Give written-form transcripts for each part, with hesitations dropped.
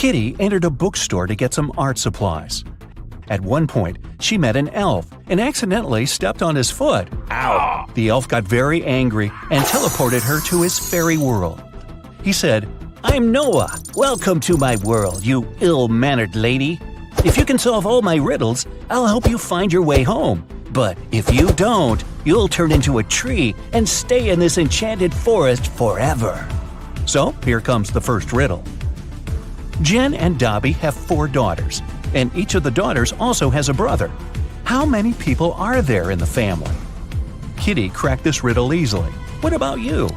Kitty entered a bookstore to get some art supplies. At one point, she met an elf and accidentally stepped on his foot. Ow! The elf got very angry and teleported her to his fairy world. He said, "I'm Noah. Welcome to my world, you ill-mannered lady. If you can solve all my riddles, I'll help you find your way home. But if you don't, you'll turn into a tree and stay in this enchanted forest forever." So here comes the first riddle. Jen and Dobby have 4 daughters, and each of the daughters also has a brother. How many people are there in the family? Kitty cracked this riddle easily. What about you?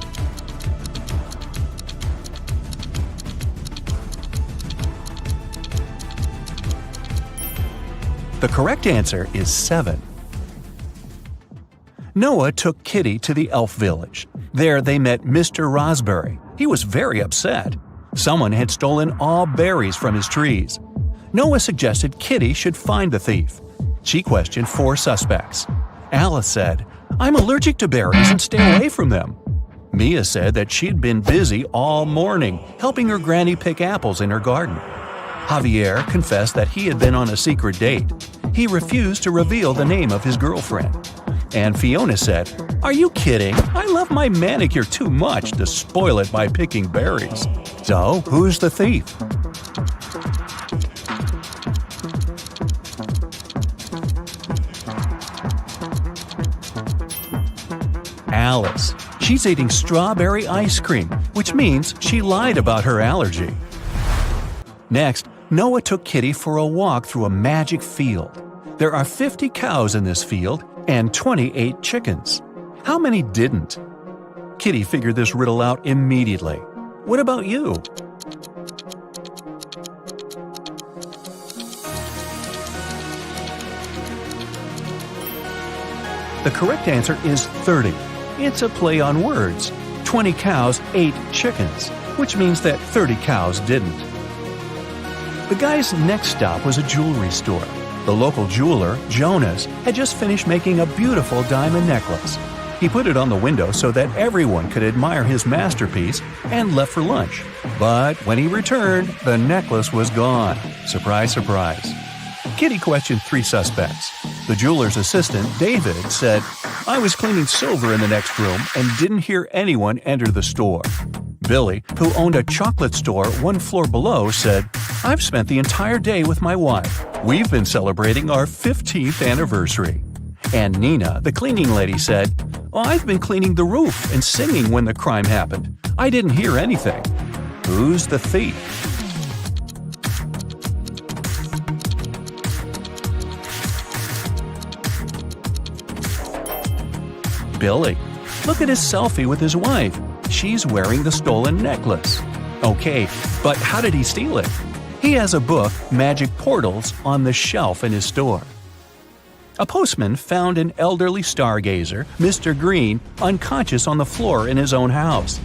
The correct answer is 7. Noah took Kitty to the elf village. There they met Mr. Raspberry. He was very upset. Someone had stolen all berries from his trees. Noah suggested Kitty should find the thief. She questioned 4 suspects. Alice said, "I'm allergic to berries and stay away from them." Mia said that she'd been busy all morning helping her granny pick apples in her garden. Javier confessed that he had been on a secret date. He refused to reveal the name of his girlfriend. And Fiona said, "Are you kidding? I love my manicure too much to spoil it by picking berries." So, who's the thief? Alice. She's eating strawberry ice cream, which means she lied about her allergy. Next, Noah took Kitty for a walk through a magic field. There are 50 cows in this field and 28 chickens. How many didn't? Kitty figured this riddle out immediately. What about you? The correct answer is 30. It's a play on words. 20 cows ate chickens, which means that 30 cows didn't. The guy's next stop was a jewelry store. The local jeweler, Jonas, had just finished making a beautiful diamond necklace. He put it on the window so that everyone could admire his masterpiece and left for lunch. But when he returned, the necklace was gone. Surprise, surprise. Kitty questioned 3 suspects. The jeweler's assistant, David, said, "I was cleaning silver in the next room and didn't hear anyone enter the store." Billy, who owned a chocolate store 1 floor below, said, "I've spent the entire day with my wife. We've been celebrating our 15th anniversary." And Nina, the cleaning lady, said, "I've been cleaning the roof and singing when the crime happened. I didn't hear anything." Who's the thief? Billy. Look at his selfie with his wife. She's wearing the stolen necklace. Okay, but how did he steal it? He has a book, Magic Portals, on the shelf in his store. A postman found an elderly stargazer, Mr. Green, unconscious on the floor in his own house.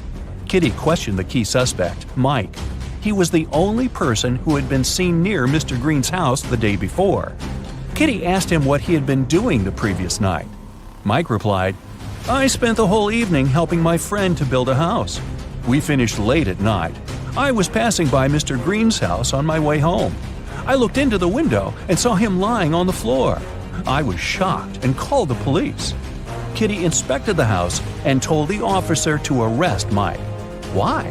Kitty questioned the key suspect, Mike. He was the only person who had been seen near Mr. Green's house the day before. Kitty asked him what he had been doing the previous night. Mike replied, "I spent the whole evening helping my friend to build a house. We finished late at night. I was passing by Mr. Green's house on my way home. I looked into the window and saw him lying on the floor. I was shocked and called the police." Kitty inspected the house and told the officer to arrest Mike. Why?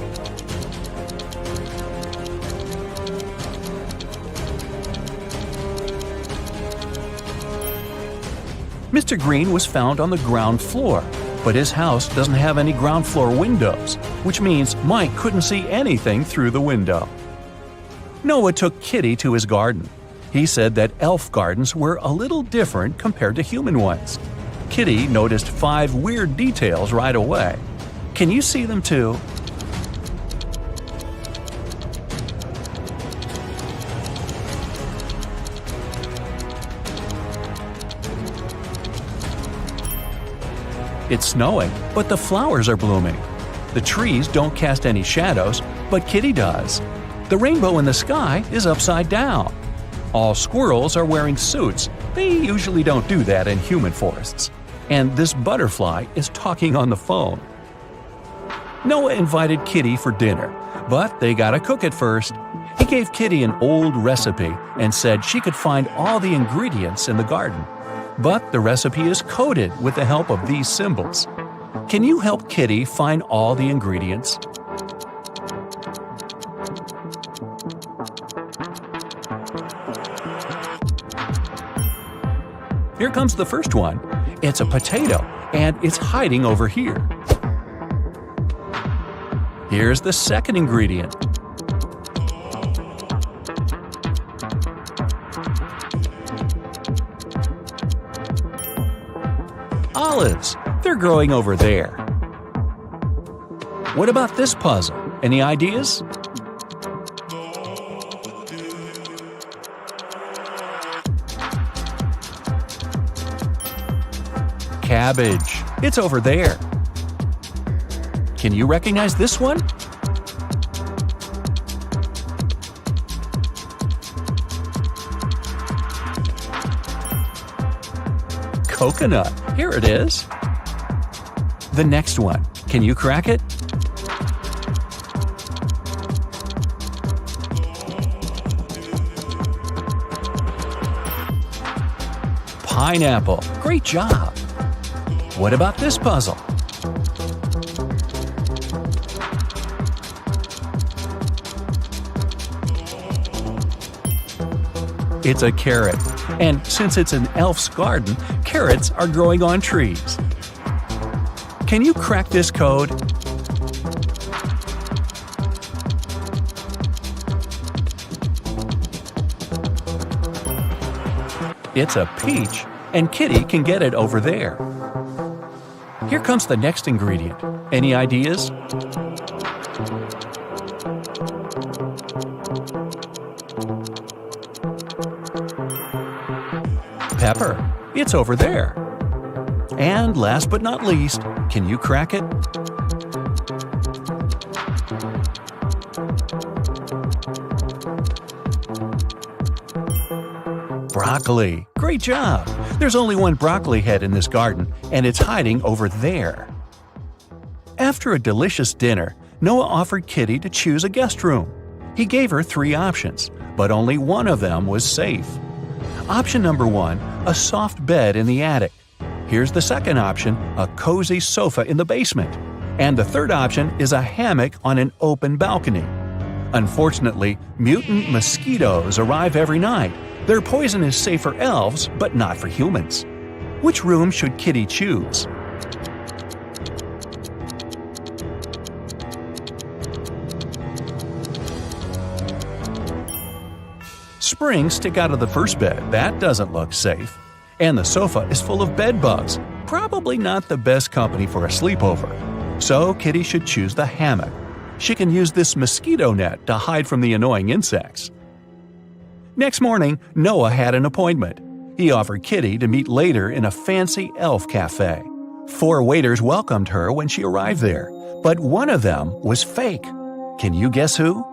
Mr. Green was found on the ground floor, but his house doesn't have any ground floor windows, which means Mike couldn't see anything through the window. Noah took Kitty to his garden. He said that elf gardens were a little different compared to human ones. Kitty noticed 5 weird details right away. Can you see them too? It's snowing, but the flowers are blooming. The trees don't cast any shadows, but Kitty does. The rainbow in the sky is upside down. All squirrels are wearing suits. They usually don't do that in human forests. And this butterfly is talking on the phone. Noah invited Kitty for dinner, But they gotta cook it first. He gave Kitty an old recipe and said she could find all the ingredients in the garden. But the recipe is coded with the help of these symbols. Can you help Kitty find all the ingredients? Here comes the first one. It's a potato, and it's hiding over here. Here's the second ingredient. Olives. They're growing over there. What about this puzzle? Any ideas? Cabbage. It's over there. Can you recognize this one? Coconut. Here it is. The next one. Can you crack it? Pineapple. Great job. What about this puzzle? It's a carrot. And since it's an elf's garden, carrots are growing on trees. Can you crack this code? It's a peach, and Kitty can get it over there. Here comes the next ingredient. Any ideas? Pepper. It's over there. And last but not least, can you crack it? Broccoli. Great job! There's only one broccoli head in this garden, and it's hiding over there. After a delicious dinner, Noah offered Kitty to choose a guest room. He gave her 3 options, but only one of them was safe. Option number 1, a soft bed in the attic. Here's the second option, a cozy sofa in the basement. And the third option is a hammock on an open balcony. Unfortunately, mutant mosquitoes arrive every night. Their poison is safe for elves, but not for humans. Which room should Kitty choose? Springs stick out of the first bed. That doesn't look safe. And the sofa is full of bed bugs. Probably not the best company for a sleepover. So Kitty should choose the hammock. She can use this mosquito net to hide from the annoying insects. Next morning, Noah had an appointment. He offered Kitty to meet later in a fancy elf cafe. 4 waiters welcomed her when she arrived there, but one of them was fake. Can you guess who?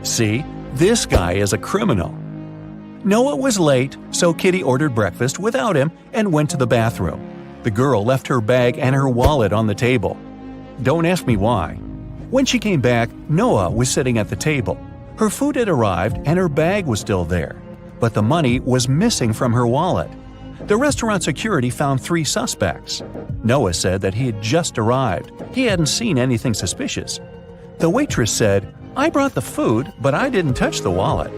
See, this guy is a criminal. Noah was late, so Kitty ordered breakfast without him and went to the bathroom. The girl left her bag and her wallet on the table. Don't ask me why. When she came back, Noah was sitting at the table. Her food had arrived and her bag was still there, but the money was missing from her wallet. The restaurant security found 3 suspects. Noah said that he had just arrived. He hadn't seen anything suspicious. The waitress said, "I brought the food, but I didn't touch the wallet."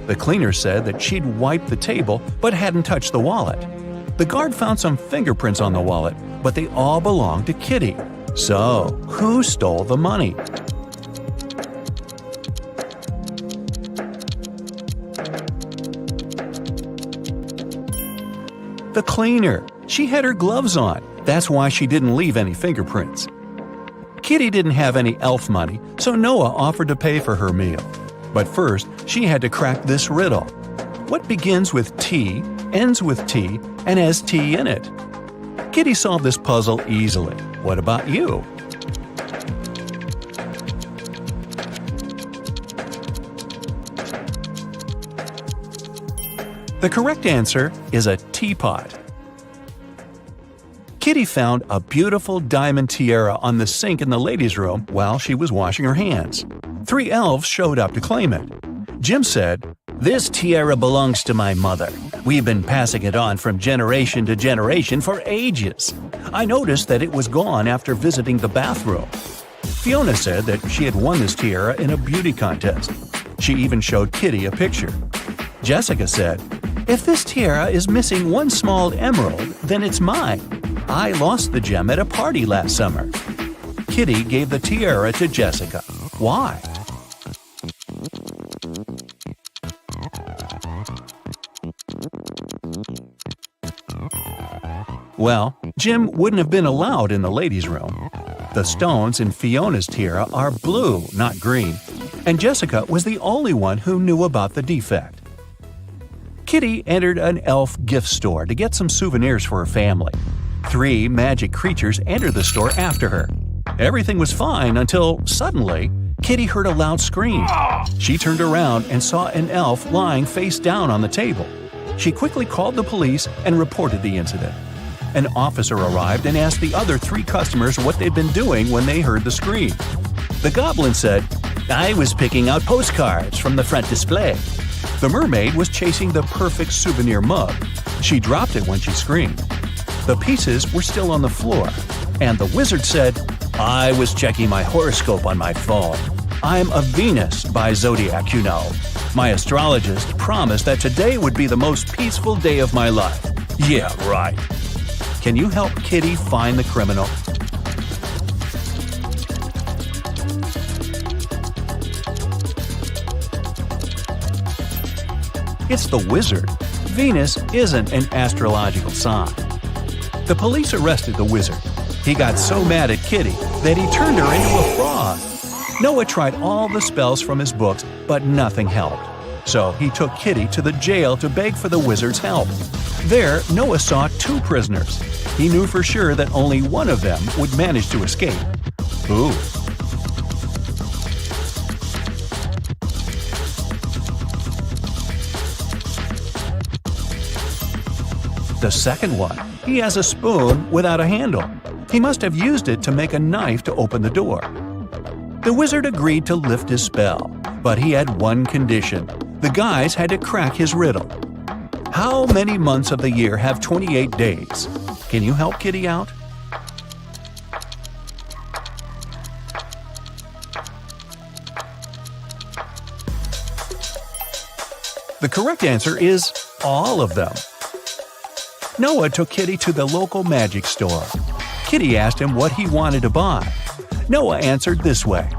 The cleaner said that she'd wiped the table but hadn't touched the wallet. The guard found some fingerprints on the wallet, but they all belonged to Kitty. So, who stole the money? The cleaner. She had her gloves on. That's why she didn't leave any fingerprints. Kitty didn't have any elf money, so Noah offered to pay for her meal. But first, she had to crack this riddle. What begins with T, ends with T, and has T in it? Kitty solved this puzzle easily. What about you? The correct answer is a teapot. Kitty found a beautiful diamond tiara on the sink in the ladies' room while she was washing her hands. 3 elves showed up to claim it. Jim said, "This tiara belongs to my mother. We've been passing it on from generation to generation for ages. I noticed that it was gone after visiting the bathroom." Fiona said that she had won this tiara in a beauty contest. She even showed Kitty a picture. Jessica said, "If this tiara is missing one small emerald, then it's mine. I lost the gem at a party last summer." Kitty gave the tiara to Jessica. Why? Well, Jim wouldn't have been allowed in the ladies' room. The stones in Fiona's tiara are blue, not green, and Jessica was the only one who knew about the defect. Kitty entered an elf gift store to get some souvenirs for her family. 3 magic creatures entered the store after her. Everything was fine until, suddenly, Kitty heard a loud scream. She turned around and saw an elf lying face down on the table. She quickly called the police and reported the incident. An officer arrived and asked the other 3 customers what they'd been doing when they heard the scream. The goblin said, "I was picking out postcards from the front display." The mermaid was chasing the perfect souvenir mug. She dropped it when she screamed. The pieces were still on the floor, and the wizard said, "I was checking my horoscope on my phone. I'm a Venus by zodiac, you know. My astrologist promised that today would be the most peaceful day of my life." Yeah, right. Can you help Kitty find the criminal? It's the wizard. Venus isn't an astrological sign. The police arrested the wizard. He got so mad at Kitty that he turned her into a frog. Noah tried all the spells from his books, but nothing helped. So he took Kitty to the jail to beg for the wizard's help. There, Noah saw 2 prisoners. He knew for sure that only one of them would manage to escape. Ooh. The second one, he has a spoon without a handle. He must have used it to make a knife to open the door. The wizard agreed to lift his spell, but he had one condition. The guys had to crack his riddle. How many months of the year have 28 days? Can you help Kitty out? The correct answer is all of them. Noah took Kitty to the local magic store. Kitty asked him what he wanted to buy. Noah answered this way,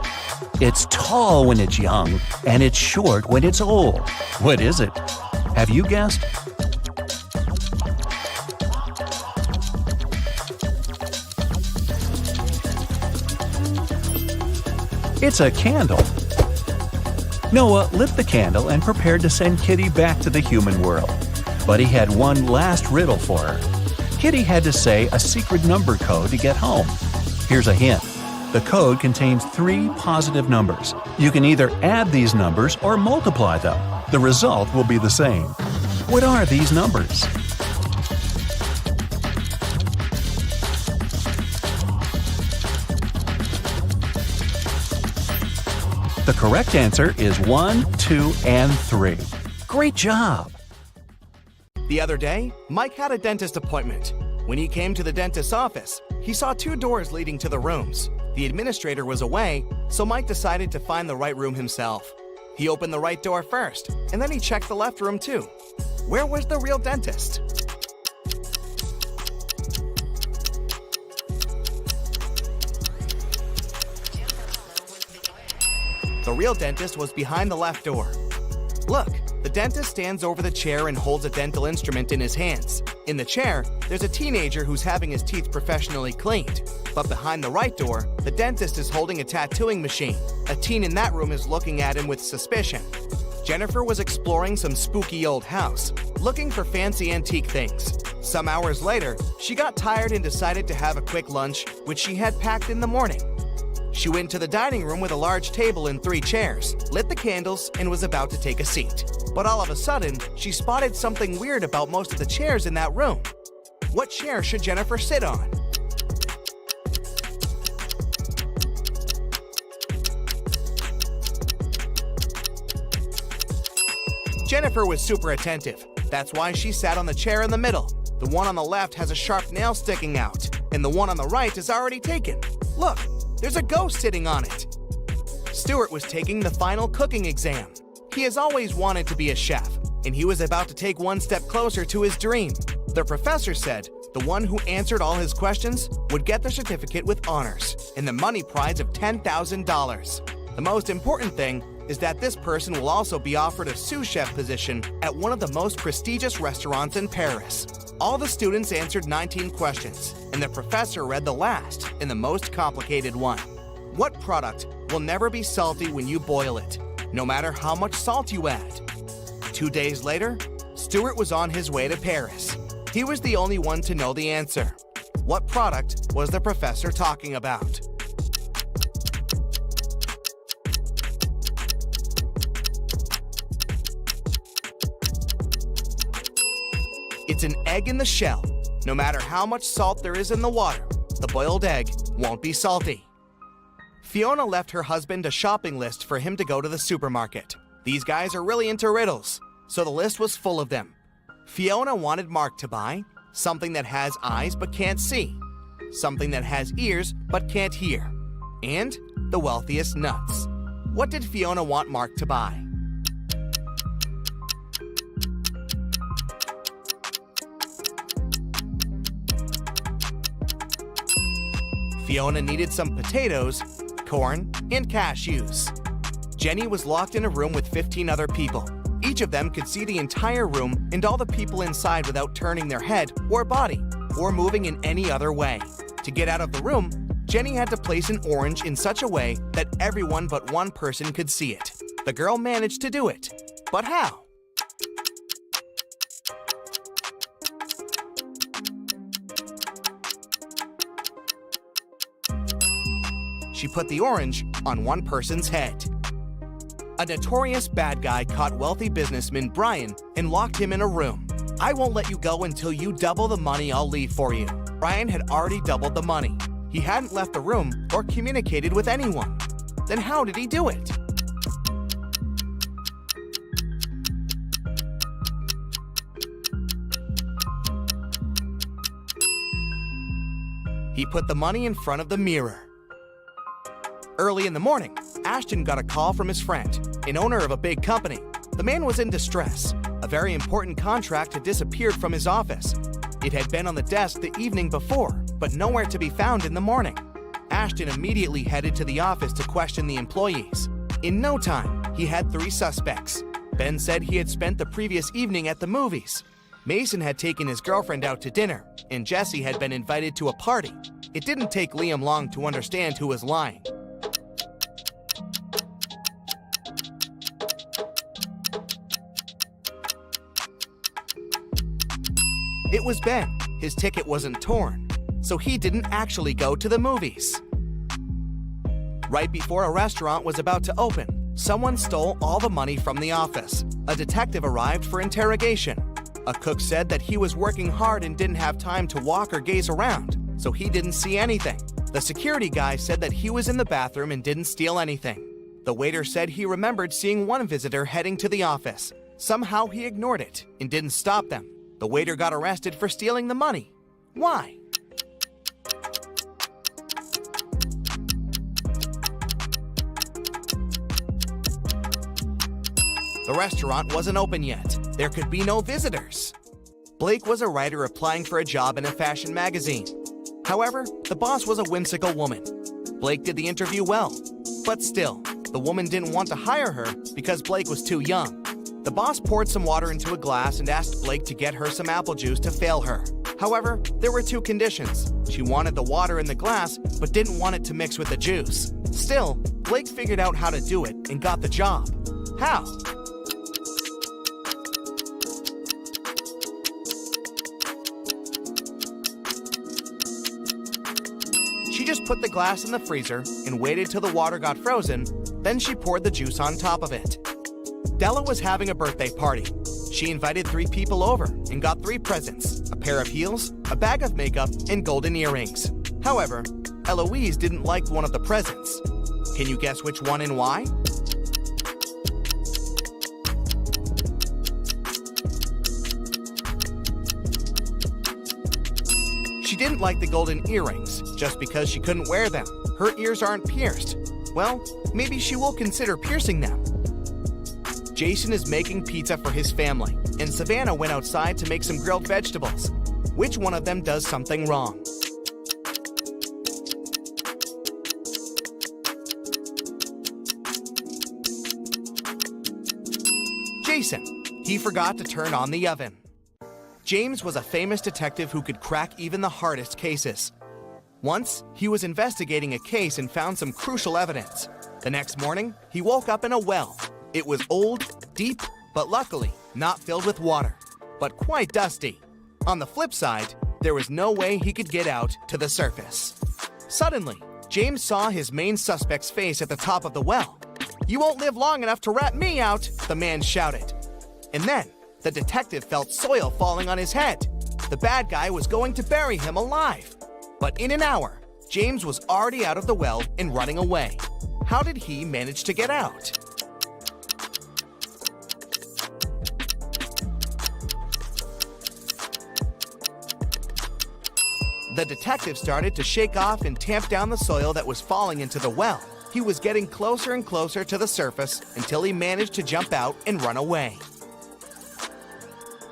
"It's tall when it's young, and it's short when it's old." What is it? Have you guessed? It's a candle. Noah lit the candle and prepared to send Kitty back to the human world. But he had one last riddle for her. Kitty had to say a secret number code to get home. Here's a hint. The code contains 3 positive numbers. You can either add these numbers or multiply them. The result will be the same. What are these numbers? The correct answer is 1, 2, and 3. Great job! The other day, Mike had a dentist appointment. When he came to the dentist's office, he saw 2 doors leading to the rooms. The administrator was away, so Mike decided to find the right room himself. He opened the right door first, and then he checked the left room too. Where was the real dentist? The real dentist was behind the left door. Look, the dentist stands over the chair and holds a dental instrument in his hands. In the chair, there's a teenager who's having his teeth professionally cleaned. But behind the right door, the dentist is holding a tattooing machine. A teen in that room is looking at him with suspicion. Jennifer was exploring some spooky old house, looking for fancy antique things. Some hours later, she got tired and decided to have a quick lunch, which she had packed in the morning. She went to the dining room with a large table and 3 chairs, lit the candles, and was about to take a seat. But all of a sudden, she spotted something weird about most of the chairs in that room. What chair should Jennifer sit on? Jennifer was super attentive. That's why she sat on the chair in the middle. The one on the left has a sharp nail sticking out, and the one on the right is already taken. Look, there's a ghost sitting on it. Stuart was taking the final cooking exam. He has always wanted to be a chef, and he was about to take one step closer to his dream. The professor said the one who answered all his questions would get the certificate with honors and the money prize of $10,000. The most important thing is that this person will also be offered a sous chef position at one of the most prestigious restaurants in Paris. All the students answered 19 questions, and the professor read the last and the most complicated one. What product will never be salty when you boil it, no matter how much salt you add? 2 days later, Stuart was on his way to Paris. He was the only one to know the answer. What product was the professor talking about? It's an egg in the shell. No matter how much salt there is in the water, the boiled egg won't be salty. Fiona left her husband a shopping list for him to go to the supermarket. These guys are really into riddles, so the list was full of them. Fiona wanted Mark to buy something that has eyes but can't see, something that has ears but can't hear, and the wealthiest nuts. What did Fiona want Mark to buy? Fiona needed some potatoes, corn, and cashews. Jenny was locked in a room with 15 other people. Each of them could see the entire room and all the people inside without turning their head or body or moving in any other way. To get out of the room, Jenny had to place an orange in such a way that everyone but one person could see it. The girl managed to do it. But how? She put the orange on one person's head. A notorious bad guy caught wealthy businessman Brian and locked him in a room. "I won't let you go until you double the money I'll leave for you." Brian had already doubled the money. He hadn't left the room or communicated with anyone. Then how did he do it? He put the money in front of the mirror. Early in the morning, Ashton got a call from his friend, an owner of a big company. The man was in distress. A very important contract had disappeared from his office. It had been on the desk the evening before, but nowhere to be found in the morning. Ashton immediately headed to the office to question the employees. In no time, he had 3 suspects. Ben said he had spent the previous evening at the movies. Mason had taken his girlfriend out to dinner, and Jesse had been invited to a party. It didn't take Liam long to understand who was lying. It was Ben. His ticket wasn't torn, so he didn't actually go to the movies. Right before a restaurant was about to open, someone stole all the money from the office. A detective arrived for interrogation. A cook said that he was working hard and didn't have time to walk or gaze around, so he didn't see anything. The security guy said that he was in the bathroom and didn't steal anything. The waiter said he remembered seeing one visitor heading to the office. Somehow he ignored it and didn't stop them. The waiter got arrested for stealing the money. Why? The restaurant wasn't open yet. There could be no visitors. Blake was a writer applying for a job in a fashion magazine. However, the boss was a whimsical woman. Blake did the interview well, but still, the woman didn't want to hire her because Blake was too young. The boss poured some water into a glass and asked Blake to get her some apple juice to fail her. However, there were 2 conditions. She wanted the water in the glass, but didn't want it to mix with the juice. Still, Blake figured out how to do it and got the job. How? She just put the glass in the freezer and waited till the water got frozen, then she poured the juice on top of it. Della was having a birthday party. She invited 3 people over and got 3 presents, a pair of heels, a bag of makeup, and golden earrings. However, Eloise didn't like one of the presents. Can you guess which one and why? She didn't like the golden earrings just because she couldn't wear them. Her ears aren't pierced. Well, maybe she will consider piercing them. Jason is making pizza for his family, and Savannah went outside to make some grilled vegetables. Which one of them does something wrong? Jason. He forgot to turn on the oven. James was a famous detective who could crack even the hardest cases. Once, he was investigating a case and found some crucial evidence. The next morning, he woke up in a well. It was old, deep, but luckily not filled with water, but quite dusty. On the flip side, there was no way he could get out to the surface. Suddenly, James saw his main suspect's face at the top of the well. "You won't live long enough to rat me out," the man shouted. And then, the detective felt soil falling on his head. The bad guy was going to bury him alive. But in an hour, James was already out of the well and running away. How did he manage to get out? The detective started to shake off and tamp down the soil that was falling into the well. He was getting closer and closer to the surface until he managed to jump out and run away.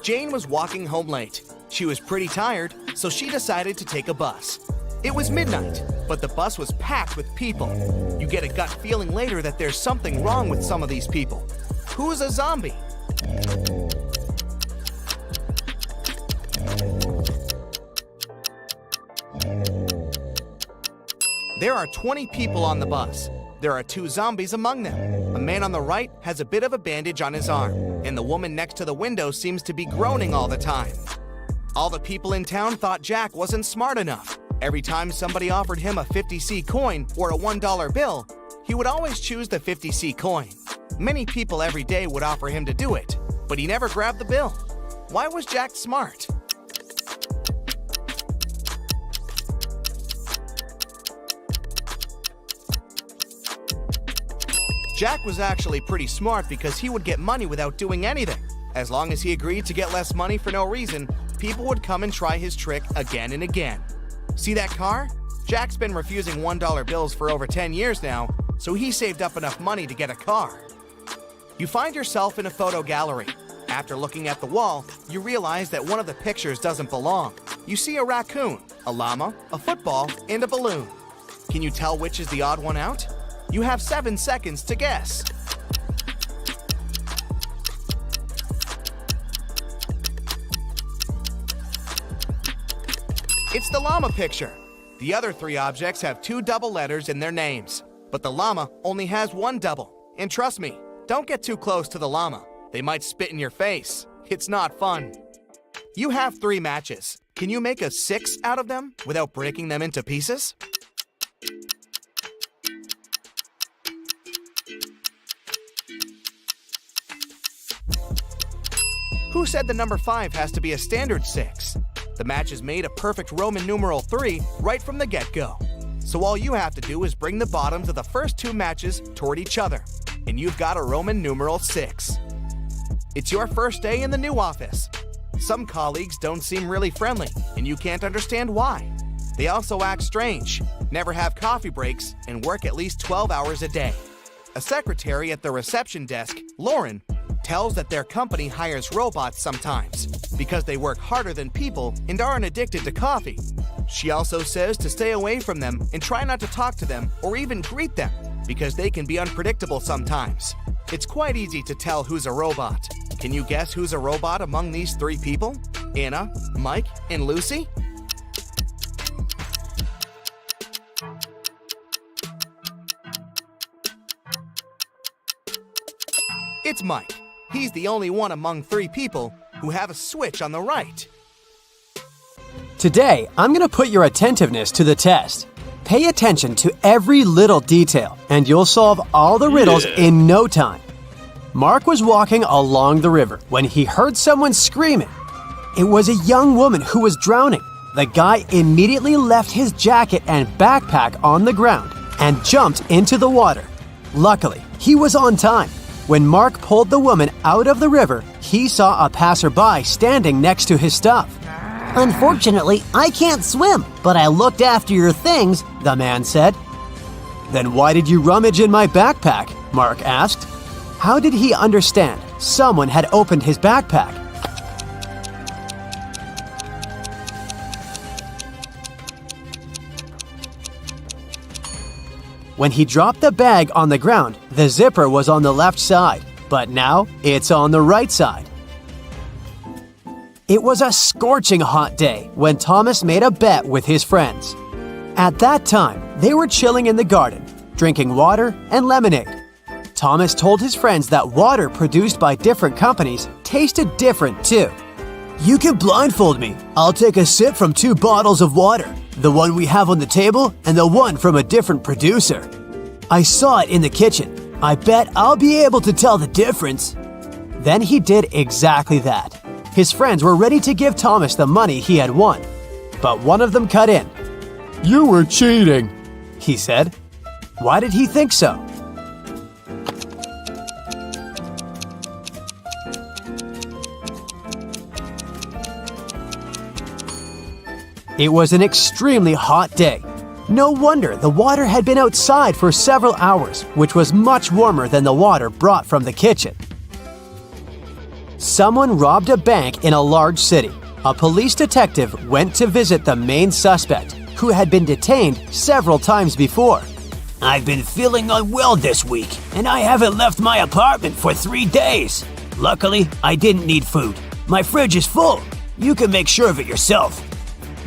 Jane was walking home late. She was pretty tired, so she decided to take a bus. It was midnight, but the bus was packed with people. You get a gut feeling later that there's something wrong with some of these people. Who's a zombie? There are 20 people on the bus. There are 2 zombies among them. A man on the right has a bit of a bandage on his arm, and the woman next to the window seems to be groaning all the time. All the people in town thought Jack wasn't smart enough. Every time somebody offered him a 50C coin or a $1 bill, he would always choose the 50C coin. Many people every day would offer him to do it, but he never grabbed the bill. Why was Jack smart? Jack was actually pretty smart because he would get money without doing anything. As long as he agreed to get less money for no reason, people would come and try his trick again and again. See that car? Jack's been refusing $1 bills for over 10 years now, so he saved up enough money to get a car. You find yourself in a photo gallery. After looking at the wall, you realize that one of the pictures doesn't belong. You see a raccoon, a llama, a football, and a balloon. Can you tell which is the odd one out? You have 7 seconds to guess. It's the llama picture. The other 3 objects have 2 double letters in their names, but the llama only has 1 double. And trust me, don't get too close to the llama. They might spit in your face. It's not fun. You have 3 matches. Can you make a 6 out of them without breaking them into pieces? Who said the number 5 has to be a standard 6? The match is made a perfect Roman numeral 3 right from the get-go. So all you have to do is bring the bottoms of the first 2 matches toward each other, and you've got a Roman numeral 6. It's your first day in the new office. Some colleagues don't seem really friendly, and you can't understand why. They also act strange, never have coffee breaks, and work at least 12 hours a day. A secretary at the reception desk, Lauren, tells that their company hires robots sometimes because they work harder than people and aren't addicted to coffee. She also says to stay away from them and try not to talk to them or even greet them because they can be unpredictable sometimes. It's quite easy to tell who's a robot. Can you guess who's a robot among these 3 people? Anna, Mike, and Lucy? It's Mike. He's the only one among 3 people who have a switch on the right. Today, I'm going to put your attentiveness to the test. Pay attention to every little detail, and you'll solve all the riddles in no time. Mark was walking along the river when he heard someone screaming. It was a young woman who was drowning. The guy immediately left his jacket and backpack on the ground and jumped into the water. Luckily, he was on time. When Mark pulled the woman out of the river, he saw a passerby standing next to his stuff. Unfortunately, I can't swim, but I looked after your things, the man said. Then why did you rummage in my backpack? Mark asked. How did he understand someone had opened his backpack? When he dropped the bag on the ground, the zipper was on the left side, but now it's on the right side. It was a scorching hot day when Thomas made a bet with his friends. At that time, they were chilling in the garden, drinking water and lemonade. Thomas told his friends that water produced by different companies tasted different too. You can blindfold me. I'll take a sip from 2 bottles of water, the one we have on the table and the one from a different producer. I saw it in the kitchen. I bet I'll be able to tell the difference. Then he did exactly that. His friends were ready to give Thomas the money he had won. But one of them cut in. You were cheating, he said. Why did he think so? It was an extremely hot day. No wonder the water had been outside for several hours, which was much warmer than the water brought from the kitchen. Someone robbed a bank in a large city. A police detective went to visit the main suspect, who had been detained several times before. I've been feeling unwell this week, and I haven't left my apartment for 3 days. Luckily, I didn't need food. My fridge is full. You can make sure of it yourself,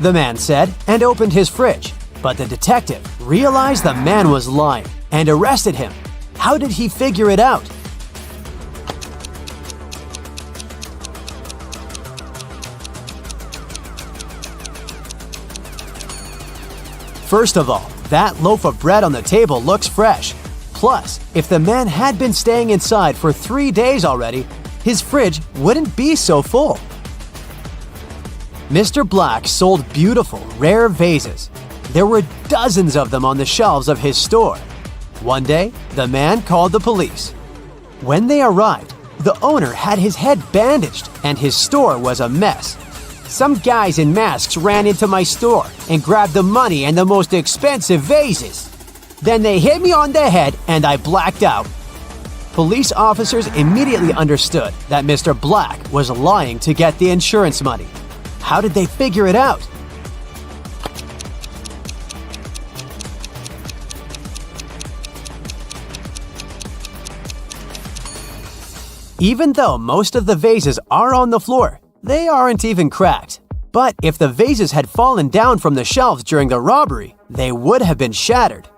the man said, and opened his fridge. But the detective realized the man was lying and arrested him. How did he figure it out? First of all, that loaf of bread on the table looks fresh. Plus, if the man had been staying inside for 3 days already, his fridge wouldn't be so full. Mr. Black sold beautiful, rare vases. There were dozens of them on the shelves of his store. One day, the man called the police. When they arrived, the owner had his head bandaged and his store was a mess. Some guys in masks ran into my store and grabbed the money and the most expensive vases. Then they hit me on the head and I blacked out. Police officers immediately understood that Mr. Black was lying to get the insurance money. How did they figure it out? Even though most of the vases are on the floor, they aren't even cracked. But if the vases had fallen down from the shelves during the robbery, they would have been shattered.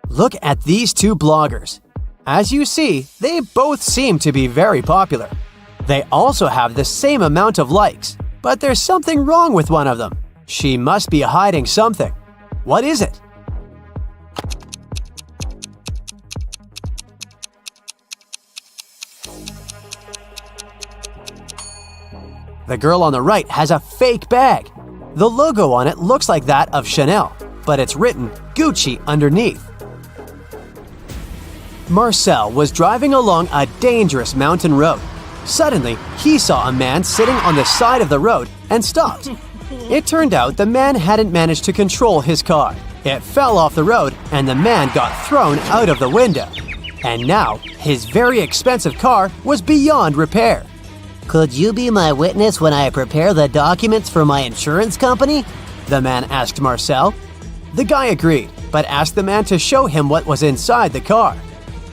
Look at these 2 bloggers. As you see, they both seem to be very popular. They also have the same amount of likes, but there's something wrong with one of them. She must be hiding something. What is it? The girl on the right has a fake bag. The logo on it looks like that of Chanel, but it's written Gucci underneath. Marcel was driving along a dangerous mountain road. Suddenly, he saw a man sitting on the side of the road and stopped. It turned out the man hadn't managed to control his car. It fell off the road and the man got thrown out of the window. And now, his very expensive car was beyond repair. Could you be my witness when I prepare the documents for my insurance company? The man asked Marcel. The guy agreed, but asked the man to show him what was inside the car.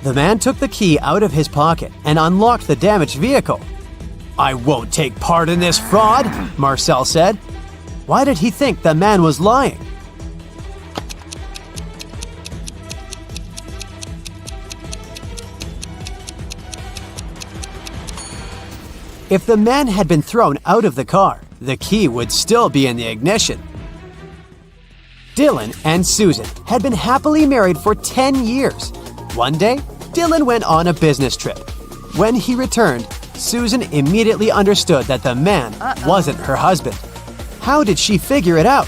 The man took the key out of his pocket and unlocked the damaged vehicle. I won't take part in this fraud, Marcel said. Why did he think the man was lying? If the man had been thrown out of the car, the key would still be in the ignition. Dylan and Susan had been happily married for 10 years. One day, Dylan went on a business trip. When he returned, Susan immediately understood that the man wasn't her husband. How did she figure it out?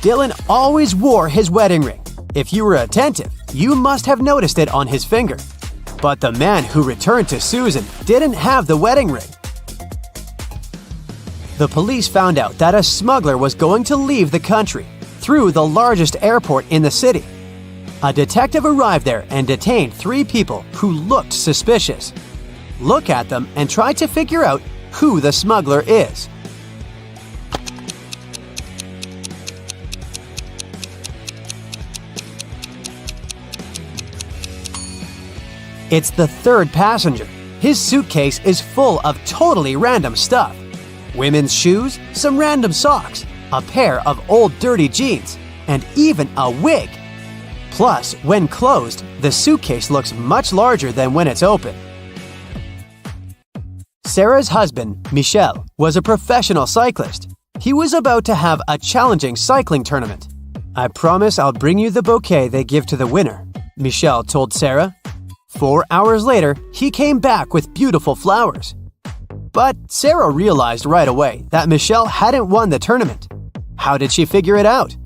Dylan always wore his wedding ring. If you were attentive, you must have noticed it on his finger. But the man who returned to Susan didn't have the wedding ring. The police found out that a smuggler was going to leave the country through the largest airport in the city. A detective arrived there and detained 3 people who looked suspicious. Look at them and try to figure out who the smuggler is. It's the 3rd passenger. His suitcase is full of totally random stuff. Women's shoes, some random socks, a pair of old dirty jeans, and even a wig. Plus, when closed, the suitcase looks much larger than when it's open. Sarah's husband, Michel, was a professional cyclist. He was about to have a challenging cycling tournament. "I promise I'll bring you the bouquet they give to the winner," Michel told Sarah. 4 hours later, he came back with beautiful flowers. But Sarah realized right away that Michelle hadn't won the tournament. How did she figure it out?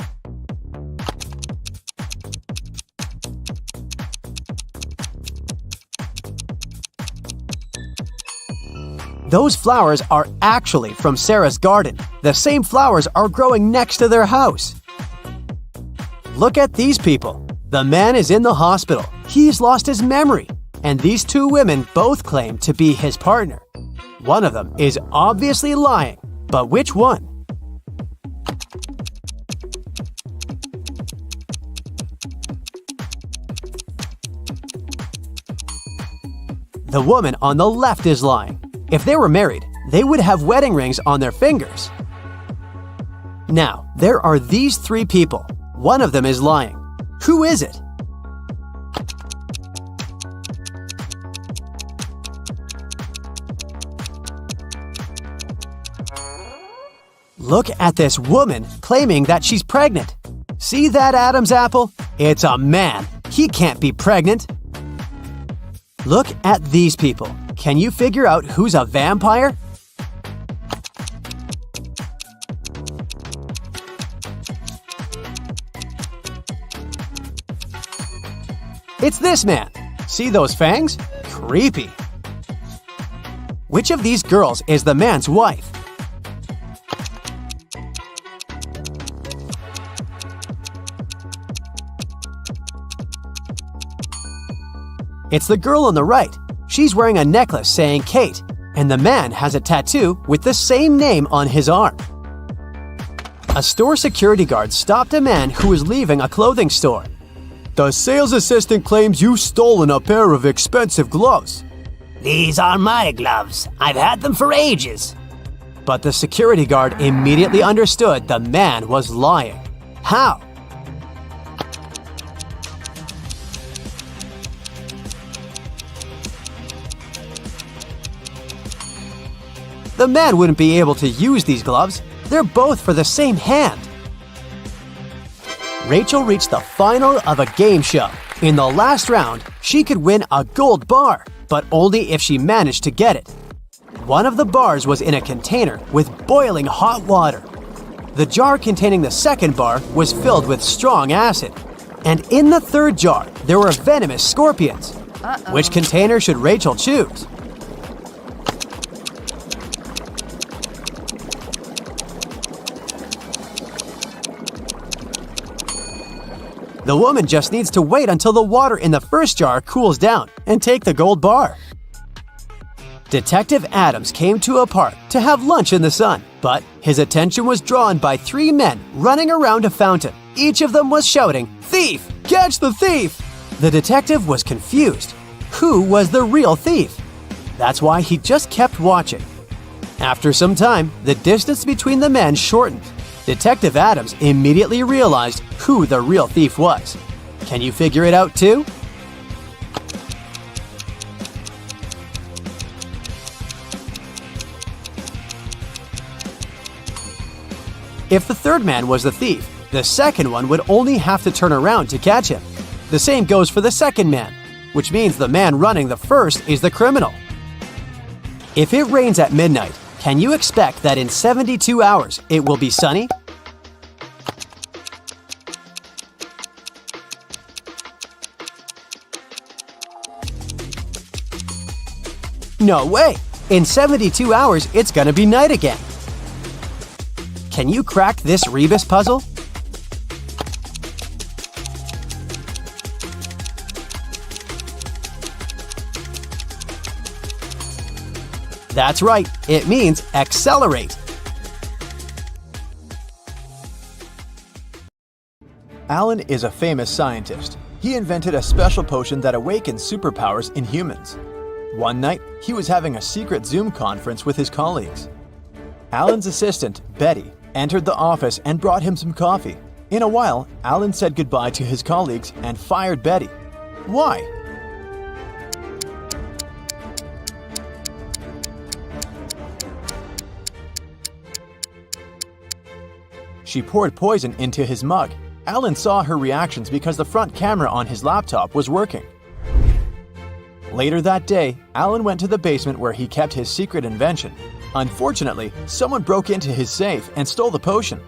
Those flowers are actually from Sarah's garden. The same flowers are growing next to their house. Look at these people. The man is in the hospital. He's lost his memory. And these 2 women both claim to be his partner. One of them is obviously lying, but which one? The woman on the left is lying. If they were married, they would have wedding rings on their fingers. Now, there are these 3 people. One of them is lying. Who is it? Look at this woman claiming that she's pregnant. See that Adam's apple? It's a man. He can't be pregnant. Look at these people. Can you figure out who's a vampire? It's this man. See those fangs? Creepy. Which of these girls is the man's wife? It's the girl on the right. She's wearing a necklace saying Kate, and the man has a tattoo with the same name on his arm. A store security guard stopped a man who was leaving a clothing store. "The sales assistant claims you've stolen a pair of expensive gloves." These are my gloves. I've had them for ages. But the security guard immediately understood the man was lying. How? The man wouldn't be able to use these gloves. They're both for the same hand. Rachel reached the final of a game show. In the last round, she could win a gold bar, but only if she managed to get it. One of the bars was in a container with boiling hot water. The jar containing the second bar was filled with strong acid. And in the third jar, there were venomous scorpions. Which container should Rachel choose? The woman just needs to wait until the water in the first jar cools down and take the gold bar. Detective Adams came to a park to have lunch in the sun, but his attention was drawn by 3 men running around a fountain. Each of them was shouting, "Thief! Catch the thief!" The detective was confused. Who was the real thief? That's why he just kept watching. After some time, the distance between the men shortened. Detective Adams immediately realized who the real thief was. Can you figure it out too? If the third man was the thief, the second one would only have to turn around to catch him. The same goes for the second man, which means the man running the first is the criminal. If it rains at midnight, can you expect that in 72 hours it will be sunny? No way! In 72 hours, it's gonna be night again. Can you crack this rebus puzzle? That's right, it means accelerate. Alan is a famous scientist. He invented a special potion that awakens superpowers in humans. One night, he was having a secret Zoom conference with his colleagues. Alan's assistant, Betty, entered the office and brought him some coffee. In a while, Alan said goodbye to his colleagues and fired Betty. Why? She poured poison into his mug. Alan saw her reactions because the front camera on his laptop was working. Later that day, Alan went to the basement where he kept his secret invention. Unfortunately, someone broke into his safe and stole the potion.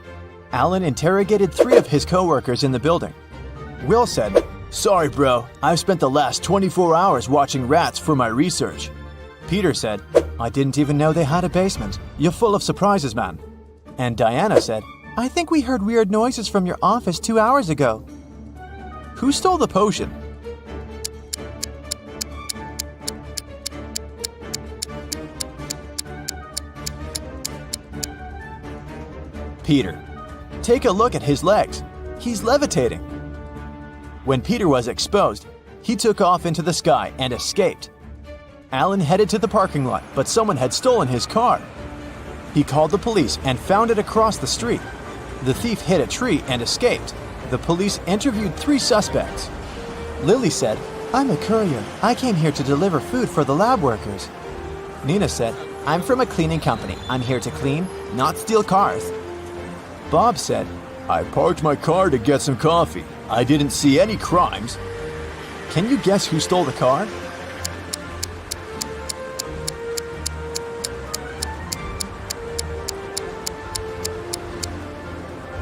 Alan interrogated 3 of his co-workers in the building. Will said, "Sorry bro, I've spent the last 24 hours watching rats for my research." Peter said, "I didn't even know they had a basement. You're full of surprises, man." And Diana said, "I think we heard weird noises from your office 2 hours ago." Who stole the potion? Peter. Take a look at his legs. He's levitating. When Peter was exposed, he took off into the sky and escaped. Alan headed to the parking lot, but someone had stolen his car. He called the police and found it across the street. The thief hit a tree and escaped. The police interviewed 3 suspects. Lily said, "I'm a courier. I came here to deliver food for the lab workers." Nina said, "I'm from a cleaning company. I'm here to clean, not steal cars." Bob said, "I parked my car to get some coffee. I didn't see any crimes." Can you guess who stole the car?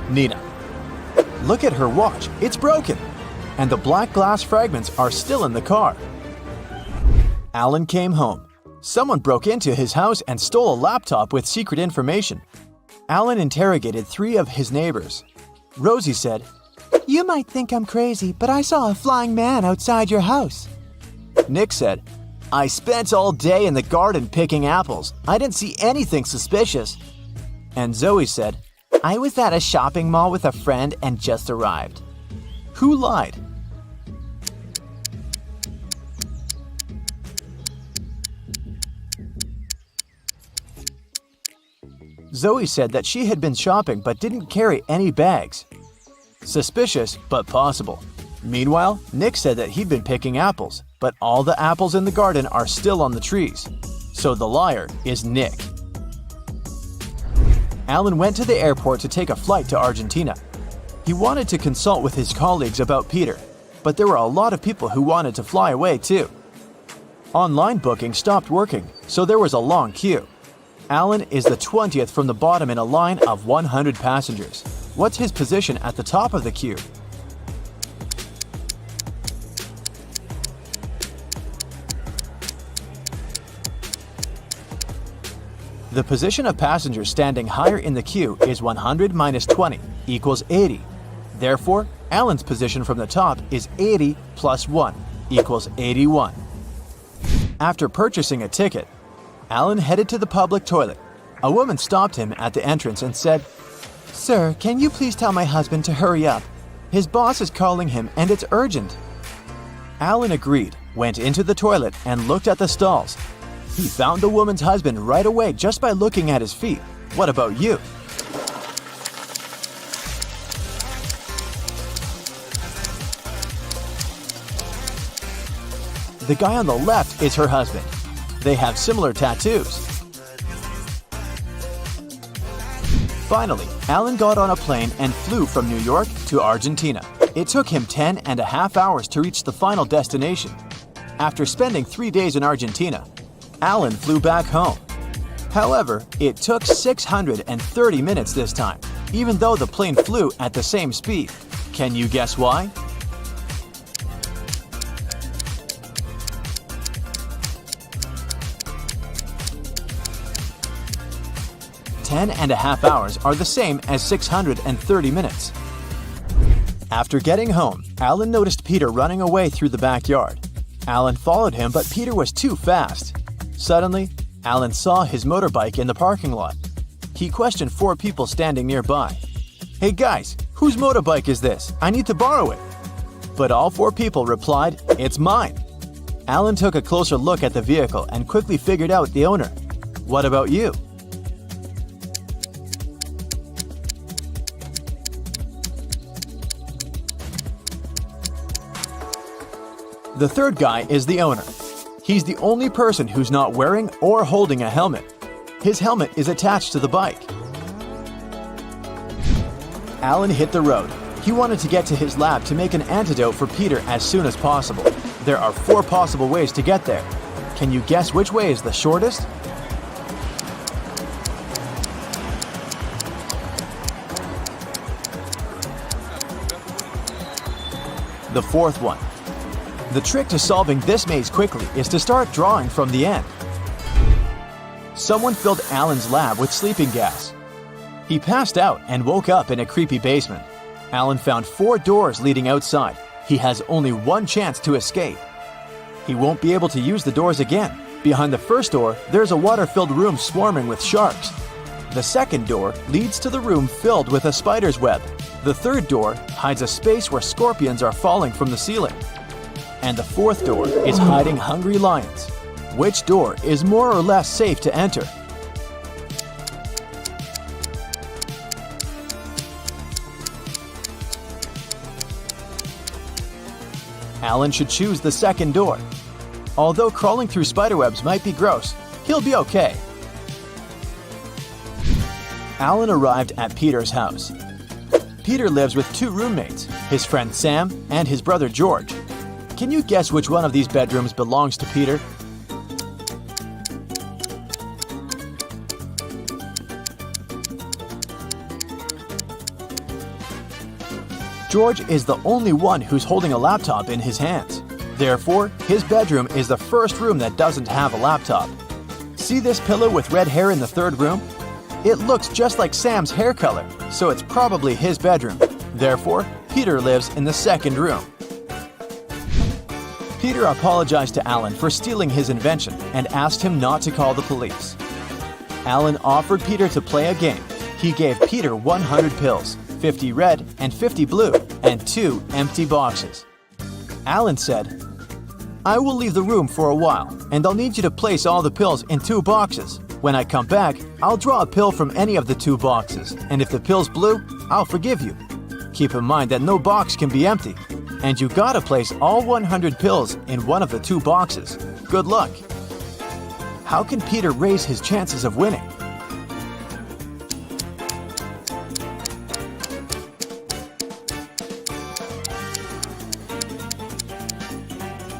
Nina. Look at her watch. It's broken. And the black glass fragments are still in the car. Alan came home. Someone broke into his house and stole a laptop with secret information. Alan interrogated 3 of his neighbors. Rosie said, "You might think I'm crazy, but I saw a flying man outside your house." Nick said, "I spent all day in the garden picking apples. I didn't see anything suspicious." And Zoe said, "I was at a shopping mall with a friend and just arrived." Who lied? Zoe said that she had been shopping but didn't carry any bags. Suspicious, but possible. Meanwhile, Nick said that he'd been picking apples, but all the apples in the garden are still on the trees. So the liar is Nick. Alan went to the airport to take a flight to Argentina. He wanted to consult with his colleagues about Peter, but there were a lot of people who wanted to fly away too. Online booking stopped working, so there was a long queue. Alan is the 20th from the bottom in a line of 100 passengers. What's his position at the top of the queue? The position of passengers standing higher in the queue is 100 minus 20 equals 80. Therefore, Alan's position from the top is 80 plus 1 equals 81. After purchasing a ticket, Alan headed to the public toilet. A woman stopped him at the entrance and said, "Sir, can you please tell my husband to hurry up? His boss is calling him and it's urgent." Alan agreed, went into the toilet and looked at the stalls. He found the woman's husband right away just by looking at his feet. What about you? The guy on the left is her husband. They have similar tattoos. Finally, Alan got on a plane and flew from New York to Argentina. It took him 10.5 hours to reach the final destination. After spending 3 days in Argentina, Alan flew back home. However, it took 630 minutes this time, even though the plane flew at the same speed. Can you guess why? Ten and a half hours are the same as 630 minutes. After getting home, Alan noticed Peter running away through the backyard. Alan followed him, but Peter was too fast. Suddenly, Alan saw his motorbike in the parking lot. He questioned 4 people standing nearby. "Hey guys, whose motorbike is this? I need to borrow it." But all 4 people replied, "It's mine." Alan took a closer look at the vehicle and quickly figured out the owner. What about you? The third guy is the owner. He's the only person who's not wearing or holding a helmet. His helmet is attached to the bike. Alan hit the road. He wanted to get to his lab to make an antidote for Peter as soon as possible. There are 4 possible ways to get there. Can you guess which way is the shortest? The 4th one. The trick to solving this maze quickly is to start drawing from the end. Someone filled Alan's lab with sleeping gas. He passed out and woke up in a creepy basement. Alan found 4 doors leading outside. He has only 1 chance to escape. He won't be able to use the doors again. Behind the first door, there's a water-filled room swarming with sharks. The second door leads to the room filled with a spider's web. The third door hides a space where scorpions are falling from the ceiling. And the 4th door is hiding hungry lions. Which door is more or less safe to enter? Alan should choose the second door. Although crawling through spiderwebs might be gross, he'll be okay. Alan arrived at Peter's house. Peter lives with 2 roommates, his friend Sam and his brother George. Can you guess which one of these bedrooms belongs to Peter? George is the only one who's holding a laptop in his hands. Therefore, his bedroom is the first room that doesn't have a laptop. See this pillow with red hair in the 3rd room? It looks just like Sam's hair color, so it's probably his bedroom. Therefore, Peter lives in the 2nd room. Peter apologized to Alan for stealing his invention and asked him not to call the police. Alan offered Peter to play a game. He gave Peter 100 pills, 50 red and 50 blue, and 2 empty boxes. Alan said, "I will leave the room for a while, and I'll need you to place all the pills in 2 boxes. When I come back, I'll draw a pill from any of the 2 boxes, and if the pill's blue, I'll forgive you. Keep in mind that no box can be empty, and you gotta place all 100 pills in one of the 2 boxes. Good luck." How can Peter raise his chances of winning?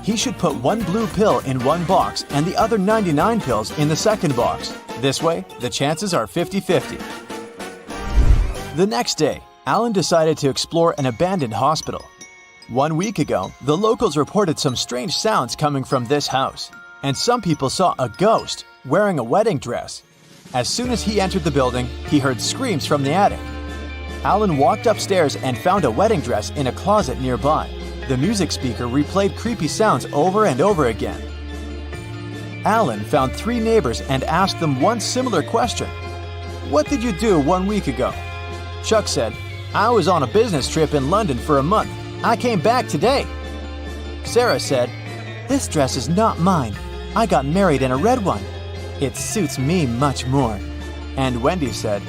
He should put 1 blue pill in 1 box and the other 99 pills in the 2nd box. This way, the chances are 50-50. The next day, Alan decided to explore an abandoned hospital. 1 week ago, the locals reported some strange sounds coming from this house, and some people saw a ghost wearing a wedding dress. As soon as he entered the building, he heard screams from the attic. Alan walked upstairs and found a wedding dress in a closet nearby. The music speaker replayed creepy sounds over and over again. Alan found 3 neighbors and asked them one similar question. "What did you do 1 week ago?" Chuck said, "I was on a business trip in London for a month. I came back today." Sarah said, "This dress is not mine. I got married in a red one. It suits me much more." And Wendy said,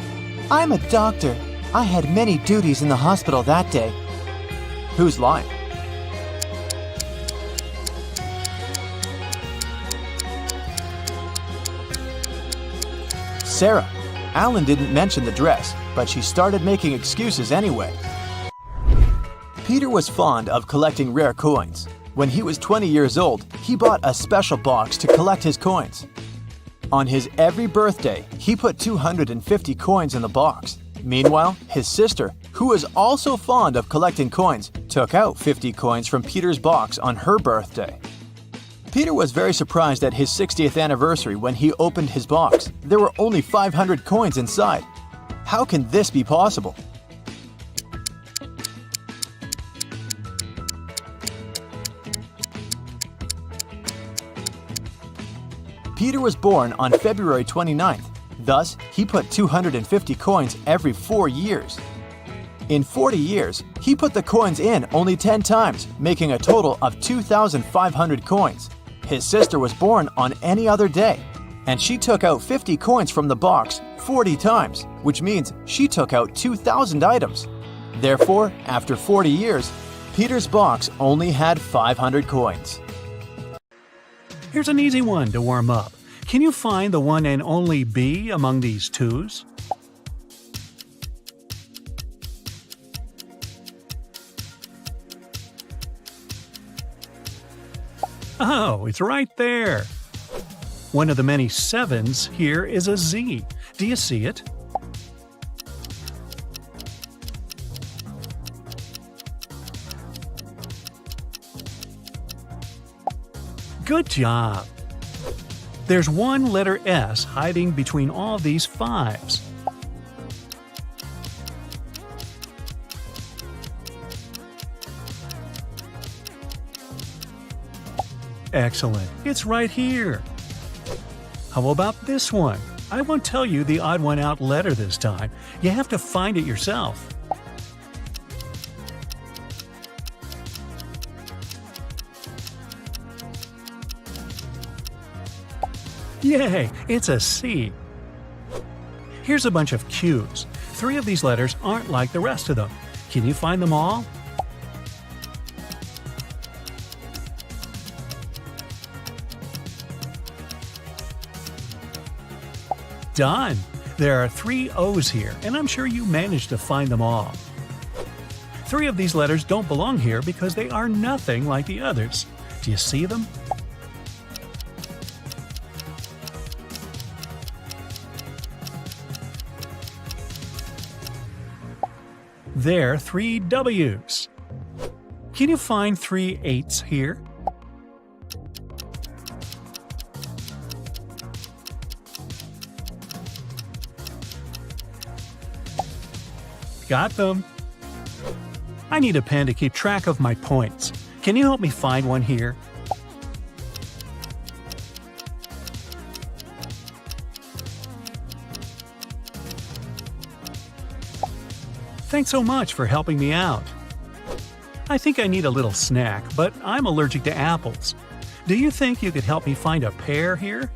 "I'm a doctor. I had many duties in the hospital that day." Who's lying? Sarah. Alan didn't mention the dress, but she started making excuses anyway. Peter was fond of collecting rare coins. When he was 20 years old, he bought a special box to collect his coins. On his every birthday, he put 250 coins in the box. Meanwhile, his sister, who was also fond of collecting coins, took out 50 coins from Peter's box on her birthday. Peter was very surprised at his 60th anniversary when he opened his box. There were only 500 coins inside. How can this be possible? Peter was born on February 29th. Thus, he put 250 coins every 4 years. In 40 years, he put the coins in only 10 times, making a total of 2,500 coins. His sister was born on any other day, and she took out 50 coins from the box 40 times, which means she took out 2,000 items. Therefore, after 40 years, Peter's box only had 500 coins. Here's an easy one to warm up. Can you find the one and only B among these twos? Oh, it's right there. One of the many sevens here is a Z. Do you see it? Good job! There's one letter S hiding between all these fives. Excellent, it's right here. How about this one? I won't tell you the odd one out letter this time. You have to find it yourself. Yay, it's a C. Here's a bunch of Q's. 3 of these letters aren't like the rest of them. Can you find them all? Done! There are 3 O's here, and I'm sure you managed to find them all. 3 of these letters don't belong here because they are nothing like the others. Do you see them? There are 3 W's. Can you find 3 8s here? Got them. I need a pen to keep track of my points. Can you help me find one here? Thanks so much for helping me out. I think I need a little snack, but I'm allergic to apples. Do you think you could help me find a pear here?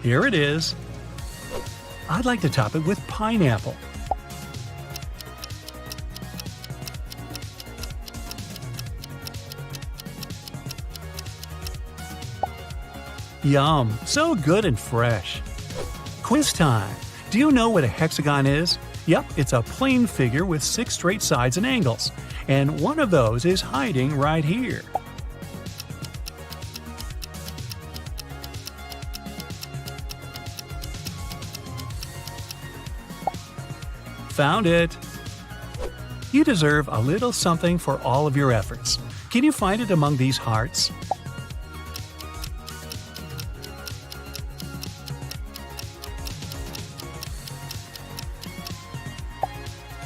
Here it is. I'd like to top it with pineapple. Yum, so good and fresh. Quiz time. Do you know what a hexagon is? Yep, it's a plane figure with 6 straight sides and angles. And one of those is hiding right here. Found it. You deserve a little something for all of your efforts. Can you find it among these hearts?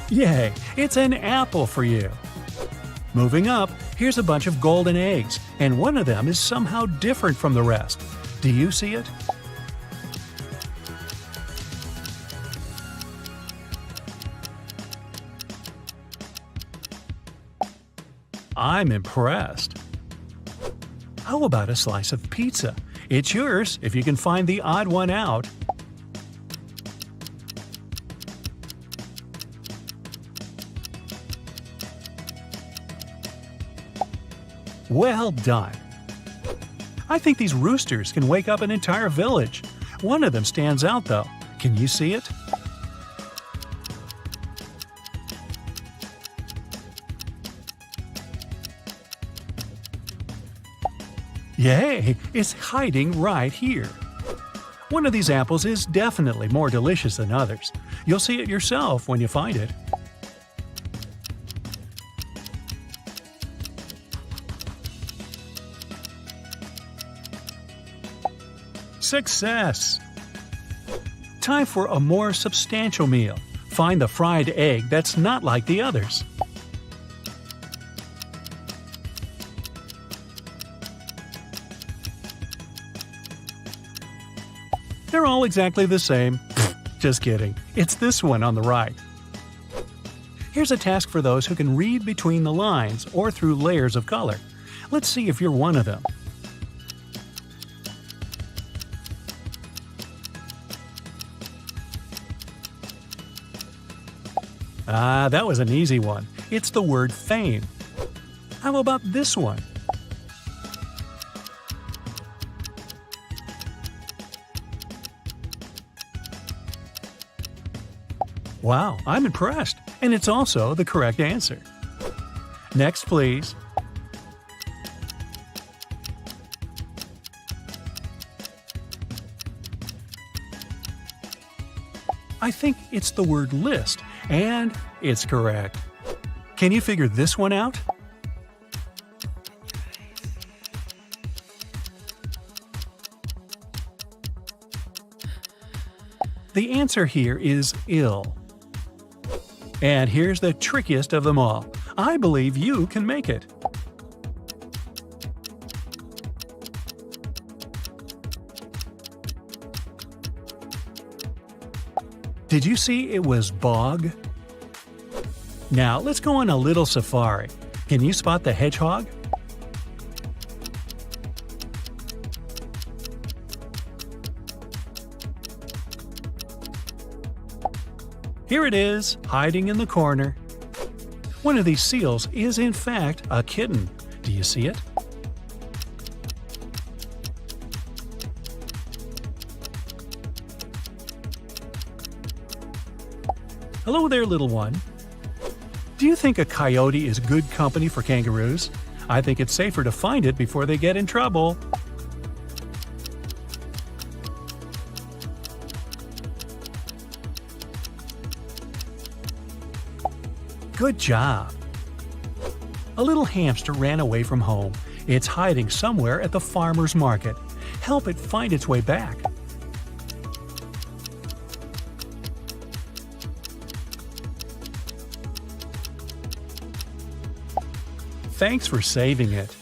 Yay, it's an apple for you. Moving up, here's a bunch of golden eggs, and one of them is somehow different from the rest. Do you see it? I'm impressed. How about a slice of pizza? It's yours if you can find the odd one out. Well done! I think these roosters can wake up an entire village. One of them stands out though. Can you see it? Yay! It's hiding right here. One of these apples is definitely more delicious than others. You'll see it yourself when you find it. Success! Time for a more substantial meal. Find the fried egg that's not like the others. They're all exactly the same. Just kidding. It's this one on the right. Here's a task for those who can read between the lines or through layers of color. Let's see if you're one of them. Ah, that was an easy one. It's the word fame. How about this one? Wow, I'm impressed. And it's also the correct answer. Next, please. I think it's the word list, and it's correct. Can you figure this one out? The answer here is ill. And here's the trickiest of them all. I believe you can make it. Did you see it was bog? Now let's go on a little safari. Can you spot the hedgehog? Here it is, hiding in the corner. One of these seals is in fact a kitten. Do you see it? Hello there, little one. Do you think a coyote is good company for kangaroos? I think it's safer to find it before they get in trouble. Good job! A little hamster ran away from home. It's hiding somewhere at the farmer's market. Help it find its way back. Thanks for saving it.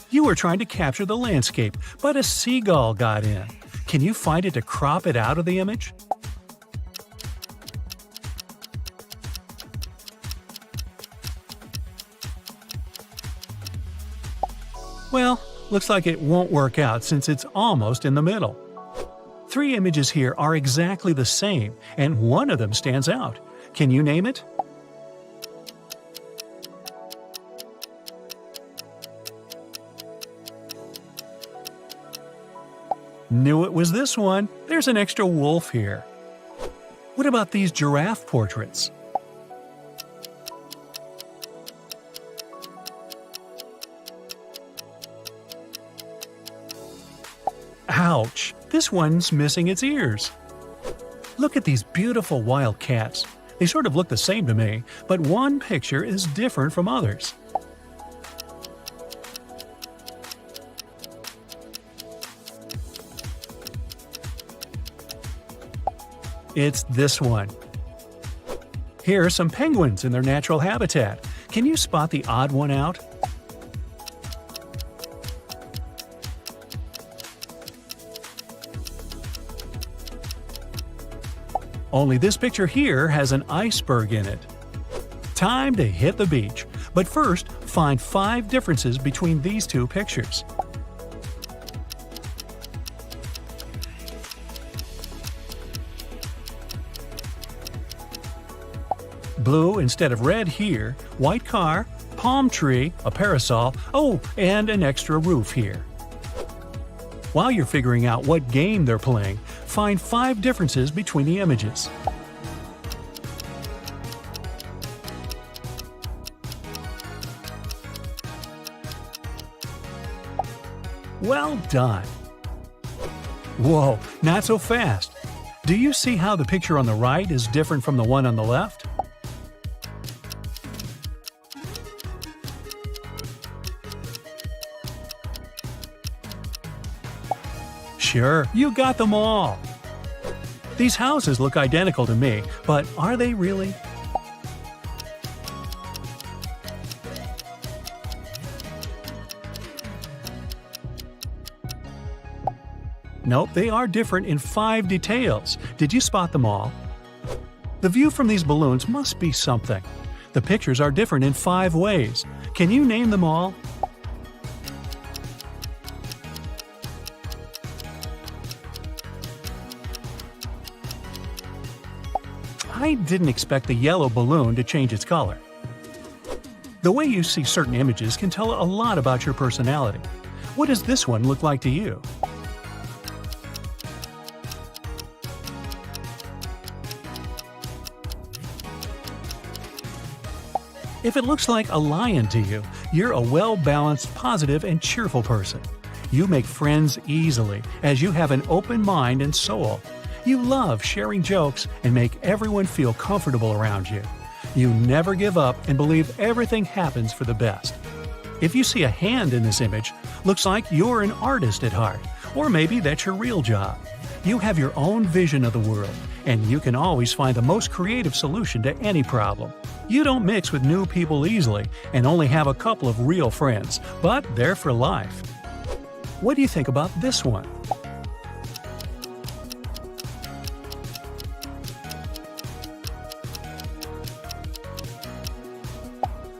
You were trying to capture the landscape, but a seagull got in. Can you find it to crop it out of the image? Well, looks like it won't work out since it's almost in the middle. 3 images here are exactly the same, and one of them stands out. Can you name it? Knew it was this one. There's an extra wolf here. What about these giraffe portraits? Ouch! This one's missing its ears. Look at these beautiful wild cats. They sort of look the same to me, but one picture is different from others. It's this one. Here are some penguins in their natural habitat. Can you spot the odd one out? Only this picture here has an iceberg in it. Time to hit the beach. But first, find 5 differences between these 2 pictures. Blue instead of red here, white car, palm tree, a parasol, oh, and an extra roof here. While you're figuring out what game they're playing, find 5 differences between the images. Well done! Whoa, not so fast! Do you see how the picture on the right is different from the one on the left? Sure, you got them all! These houses look identical to me, but are they really? Nope, they are different in 5 details. Did you spot them all? The view from these balloons must be something. The pictures are different in 5 ways. Can you name them all? I didn't expect the yellow balloon to change its color. The way you see certain images can tell a lot about your personality. What does this one look like to you? If it looks like a lion to you, you're a well-balanced, positive, and cheerful person. You make friends easily, as you have an open mind and soul. You love sharing jokes and make everyone feel comfortable around you. You never give up and believe everything happens for the best. If you see a hand in this image, looks like you're an artist at heart, or maybe that's your real job. You have your own vision of the world, and you can always find the most creative solution to any problem. You don't mix with new people easily and only have a couple of real friends, but they're for life. What do you think about this one?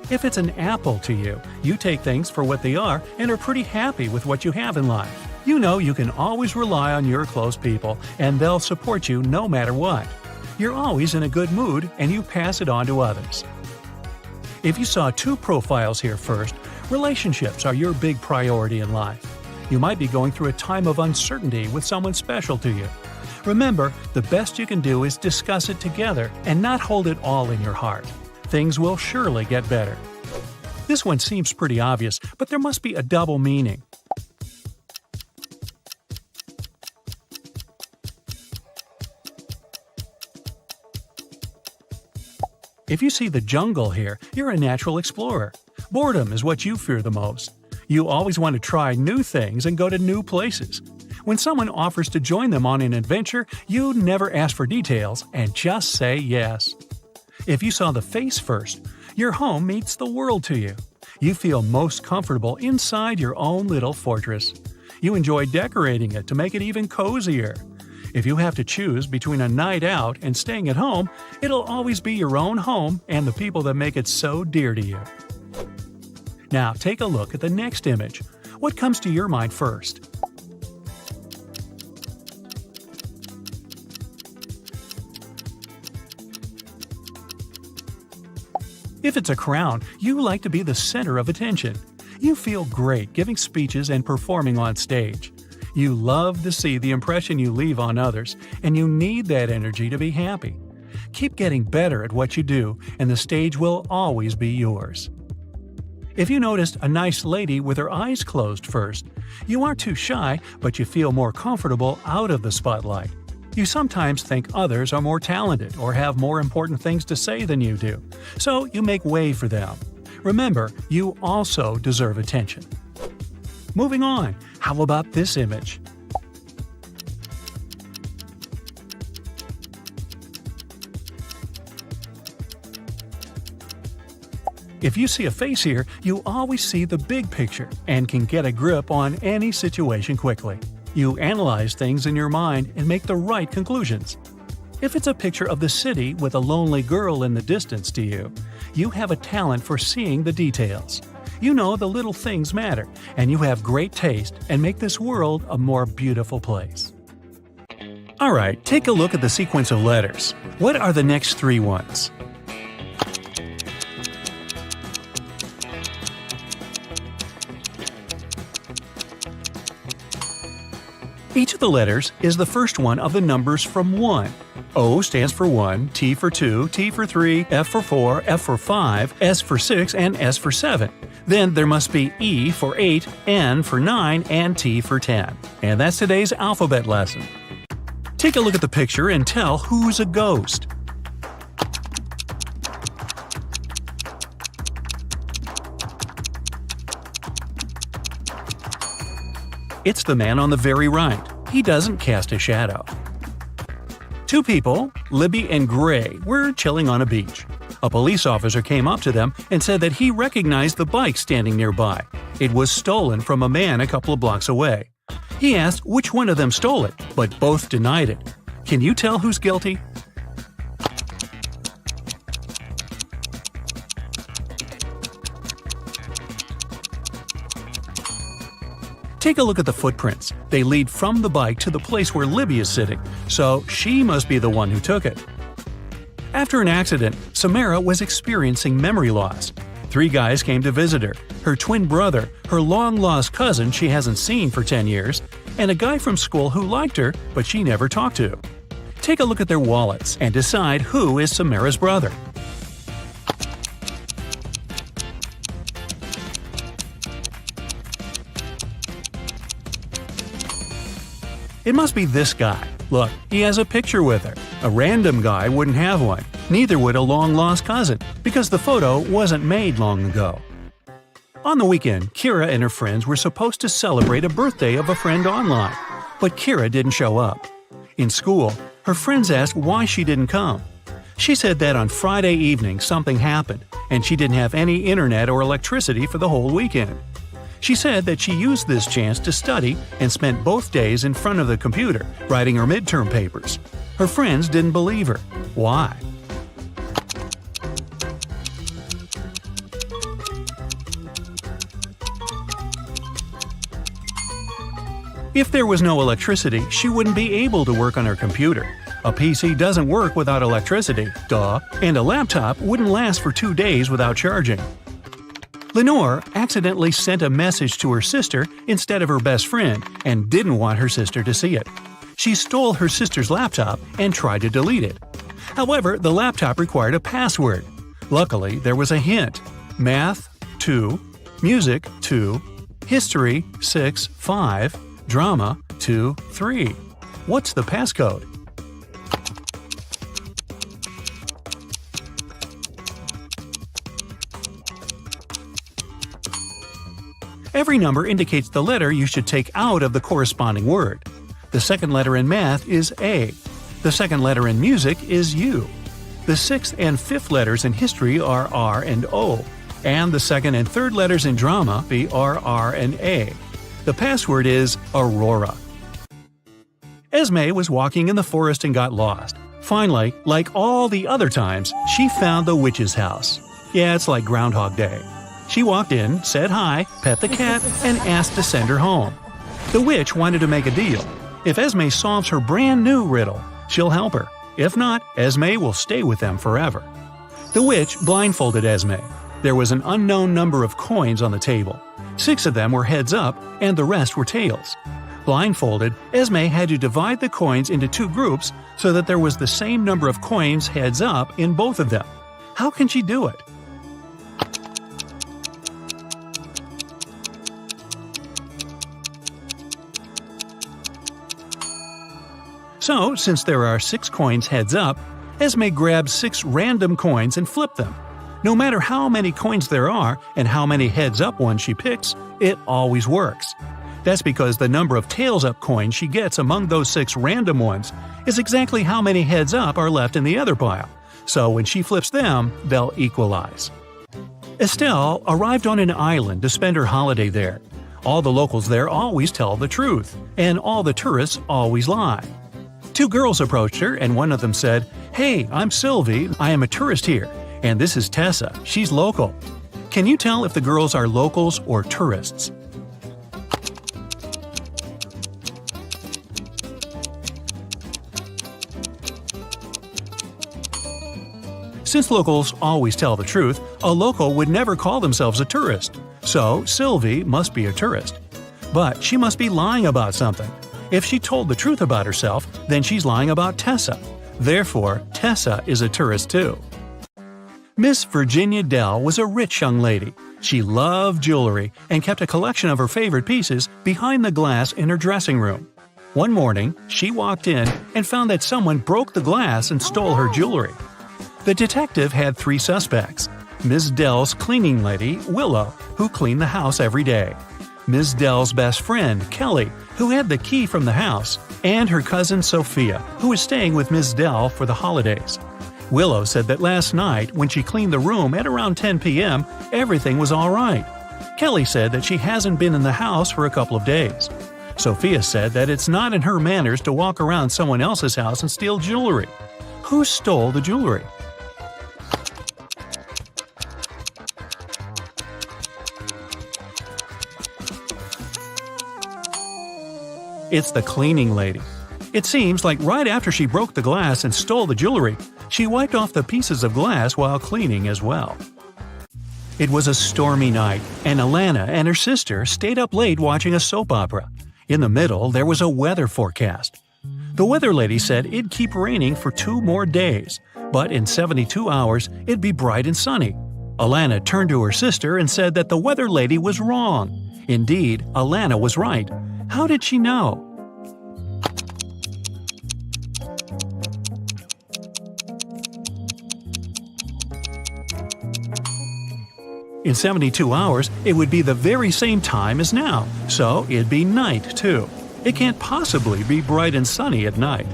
If it's an apple to you, you take things for what they are and are pretty happy with what you have in life. You know you can always rely on your close people, and they'll support you no matter what. You're always in a good mood, and you pass it on to others. If you saw 2 profiles here first, relationships are your big priority in life. You might be going through a time of uncertainty with someone special to you. Remember, the best you can do is discuss it together and not hold it all in your heart. Things will surely get better. This one seems pretty obvious, but there must be a double meaning. If you see the jungle here, you're a natural explorer. Boredom is what you fear the most. You always want to try new things and go to new places. When someone offers to join them on an adventure, you never ask for details and just say yes. If you saw the face first, your home means the world to you. You feel most comfortable inside your own little fortress. You enjoy decorating it to make it even cozier. If you have to choose between a night out and staying at home, it'll always be your own home and the people that make it so dear to you. Now take a look at the next image. What comes to your mind first? If it's a crown, you like to be the center of attention. You feel great giving speeches and performing on stage. You love to see the impression you leave on others, and you need that energy to be happy. Keep getting better at what you do, and the stage will always be yours. If you noticed a nice lady with her eyes closed first, you aren't too shy, but you feel more comfortable out of the spotlight. You sometimes think others are more talented or have more important things to say than you do, so you make way for them. Remember, you also deserve attention. Moving on, how about this image? If you see a face here, you always see the big picture and can get a grip on any situation quickly. You analyze things in your mind and make the right conclusions. If it's a picture of the city with a lonely girl in the distance to you, you have a talent for seeing the details. You know the little things matter, and you have great taste and make this world a more beautiful place. Alright, take a look at the sequence of letters. What are the next 3 ones? Each of the letters is the first one of the numbers from 1. O stands for 1, T for 2, T for 3, F for 4, F for 5, S for 6, and S for 7. Then there must be E for 8, N for 9, and T for 10. And that's today's alphabet lesson. Take a look at the picture and tell who's a ghost. It's the man on the very right. He doesn't cast a shadow. Two people, Libby and Gray, were chilling on a beach. A police officer came up to them and said that he recognized the bike standing nearby. It was stolen from a man a couple of blocks away. He asked which one of them stole it, but both denied it. Can you tell who's guilty? Take a look at the footprints. They lead from the bike to the place where Libby is sitting, so she must be the one who took it. After an accident, Samara was experiencing memory loss. 3 guys came to visit her: her twin brother, her long-lost cousin she hasn't seen for 10 years, and a guy from school who liked her but she never talked to. Take a look at their wallets and decide who is Samara's brother. It must be this guy. Look, he has a picture with her. A random guy wouldn't have one. Neither would a long-lost cousin, because the photo wasn't made long ago. On the weekend, Kira and her friends were supposed to celebrate a birthday of a friend online, but Kira didn't show up. In school, her friends asked why she didn't come. She said that on Friday evening something happened, and she didn't have any internet or electricity for the whole weekend. She said that she used this chance to study and spent both days in front of the computer writing her midterm papers. Her friends didn't believe her. Why? If there was no electricity, she wouldn't be able to work on her computer. A PC doesn't work without electricity, duh, and a laptop wouldn't last for 2 days without charging. Lenore accidentally sent a message to her sister instead of her best friend and didn't want her sister to see it. She stole her sister's laptop and tried to delete it. However, the laptop required a password. Luckily, there was a hint: Math 2, Music 2, History 6 5, Drama 2 3. What's the passcode? Every number indicates the letter you should take out of the corresponding word. The second letter in math is A. The second letter in music is U. The 6th and 5th letters in history are R and O. And the second and third letters in drama are R and A. The password is Aurora. Esme was walking in the forest and got lost. Finally, like all the other times, she found the witch's house. Yeah, it's like Groundhog Day. She walked in, said hi, pet the cat, and asked to send her home. The witch wanted to make a deal. If Esme solves her brand new riddle, she'll help her. If not, Esme will stay with them forever. The witch blindfolded Esme. There was an unknown number of coins on the table. 6 of them were heads up, and the rest were tails. Blindfolded, Esme had to divide the coins into 2 groups so that there was the same number of coins heads up in both of them. How can she do it? So, since there are 6 coins heads up, Esme grabs 6 random coins and flipped them. No matter how many coins there are and how many heads up ones she picks, it always works. That's because the number of tails up coins she gets among those 6 random ones is exactly how many heads up are left in the other pile. So when she flips them, they'll equalize. Estelle arrived on an island to spend her holiday there. All the locals there always tell the truth, and all the tourists always lie. 2 girls approached her, and one of them said, "Hey, I'm Sylvie, I am a tourist here, and this is Tessa, she's local." Can you tell if the girls are locals or tourists? Since locals always tell the truth, a local would never call themselves a tourist. So, Sylvie must be a tourist. But she must be lying about something. If she told the truth about herself, then she's lying about Tessa. Therefore, Tessa is a tourist too. Miss Virginia Dell was a rich young lady. She loved jewelry and kept a collection of her favorite pieces behind the glass in her dressing room. One morning, she walked in and found that someone broke the glass and stole her jewelry. The detective had 3 suspects: Ms. Dell's cleaning lady, Willow, who cleaned the house every day; Ms. Dell's best friend, Kelly, who had the key from the house; and her cousin Sophia, who was staying with Ms. Dell for the holidays. Willow said that last night, when she cleaned the room at around 10 p.m., everything was all right. Kelly said that she hasn't been in the house for a couple of days. Sophia said that it's not in her manners to walk around someone else's house and steal jewelry. Who stole the jewelry? It's the cleaning lady. It seems like right after she broke the glass and stole the jewelry, she wiped off the pieces of glass while cleaning as well. It was a stormy night, and Alana and her sister stayed up late watching a soap opera. In the middle, there was a weather forecast. The weather lady said it'd keep raining for 2 more days, but in 72 hours, it'd be bright and sunny. Alana turned to her sister and said that the weather lady was wrong. Indeed, Alana was right. How did she know? In 72 hours, it would be the very same time as now, so it'd be night too. It can't possibly be bright and sunny at night.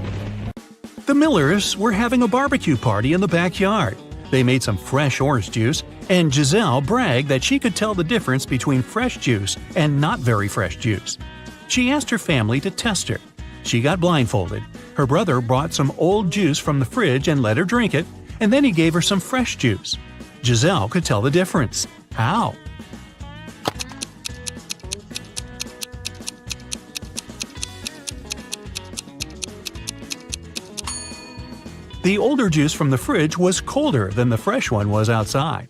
The Millers were having a barbecue party in the backyard. They made some fresh orange juice, and Giselle bragged that she could tell the difference between fresh juice and not very fresh juice. She asked her family to test her. She got blindfolded. Her brother brought some old juice from the fridge and let her drink it, and then he gave her some fresh juice. Giselle could tell the difference. How? The older juice from the fridge was colder than the fresh one was outside.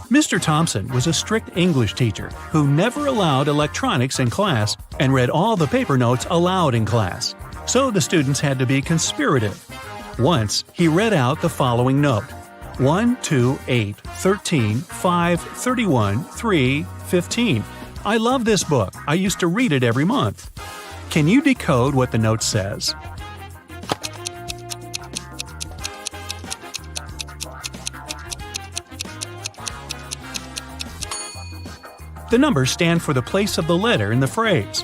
Mr. Thompson was a strict English teacher who never allowed electronics in class and read all the paper notes aloud in class, so the students had to be conspirative. Once, he read out the following note: 1, 2, 8, 13, 5, 31, 3, 15. I love this book. I used to read it every month. Can you decode what the note says? The numbers stand for the place of the letter in the phrase.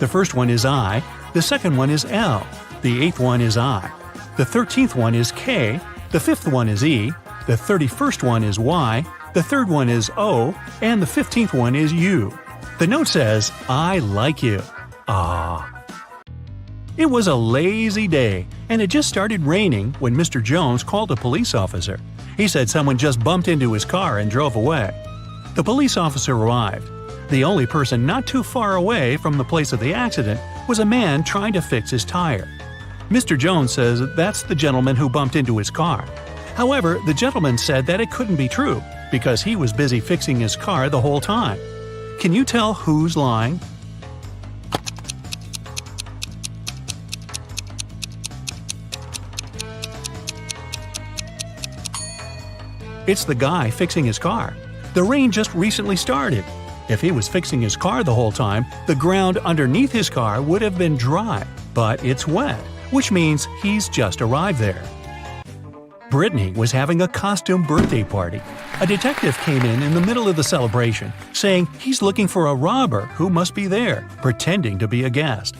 The first one is I, the second one is L, the 8th one is I, the 13th one is K, the 5th one is E, the 31st one is Y, the 3rd one is O, and the 15th one is U. The note says, I like you. Ah. It was a lazy day, and it just started raining when Mr. Jones called a police officer. He said someone just bumped into his car and drove away. The police officer arrived. The only person not too far away from the place of the accident was a man trying to fix his tire. Mr. Jones says that's the gentleman who bumped into his car. However, the gentleman said that it couldn't be true because he was busy fixing his car the whole time. Can you tell who's lying? It's the guy fixing his car. The rain just recently started. If he was fixing his car the whole time, the ground underneath his car would have been dry, but it's wet, which means he's just arrived there. Brittany was having a costume birthday party. A detective came in the middle of the celebration, saying he's looking for a robber who must be there, pretending to be a guest.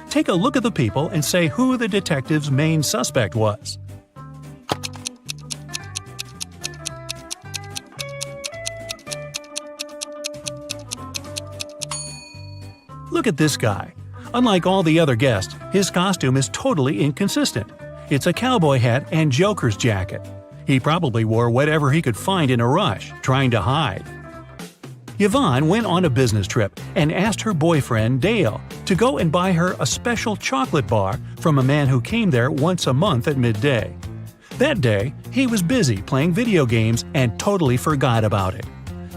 Take a look at the people and say who the detective's main suspect was. Look at this guy. Unlike all the other guests, his costume is totally inconsistent. It's a cowboy hat and Joker's jacket. He probably wore whatever he could find in a rush, trying to hide. Yvonne went on a business trip and asked her boyfriend, Dale, to go and buy her a special chocolate bar from a man who came there once a month at midday. That day, he was busy playing video games and totally forgot about it.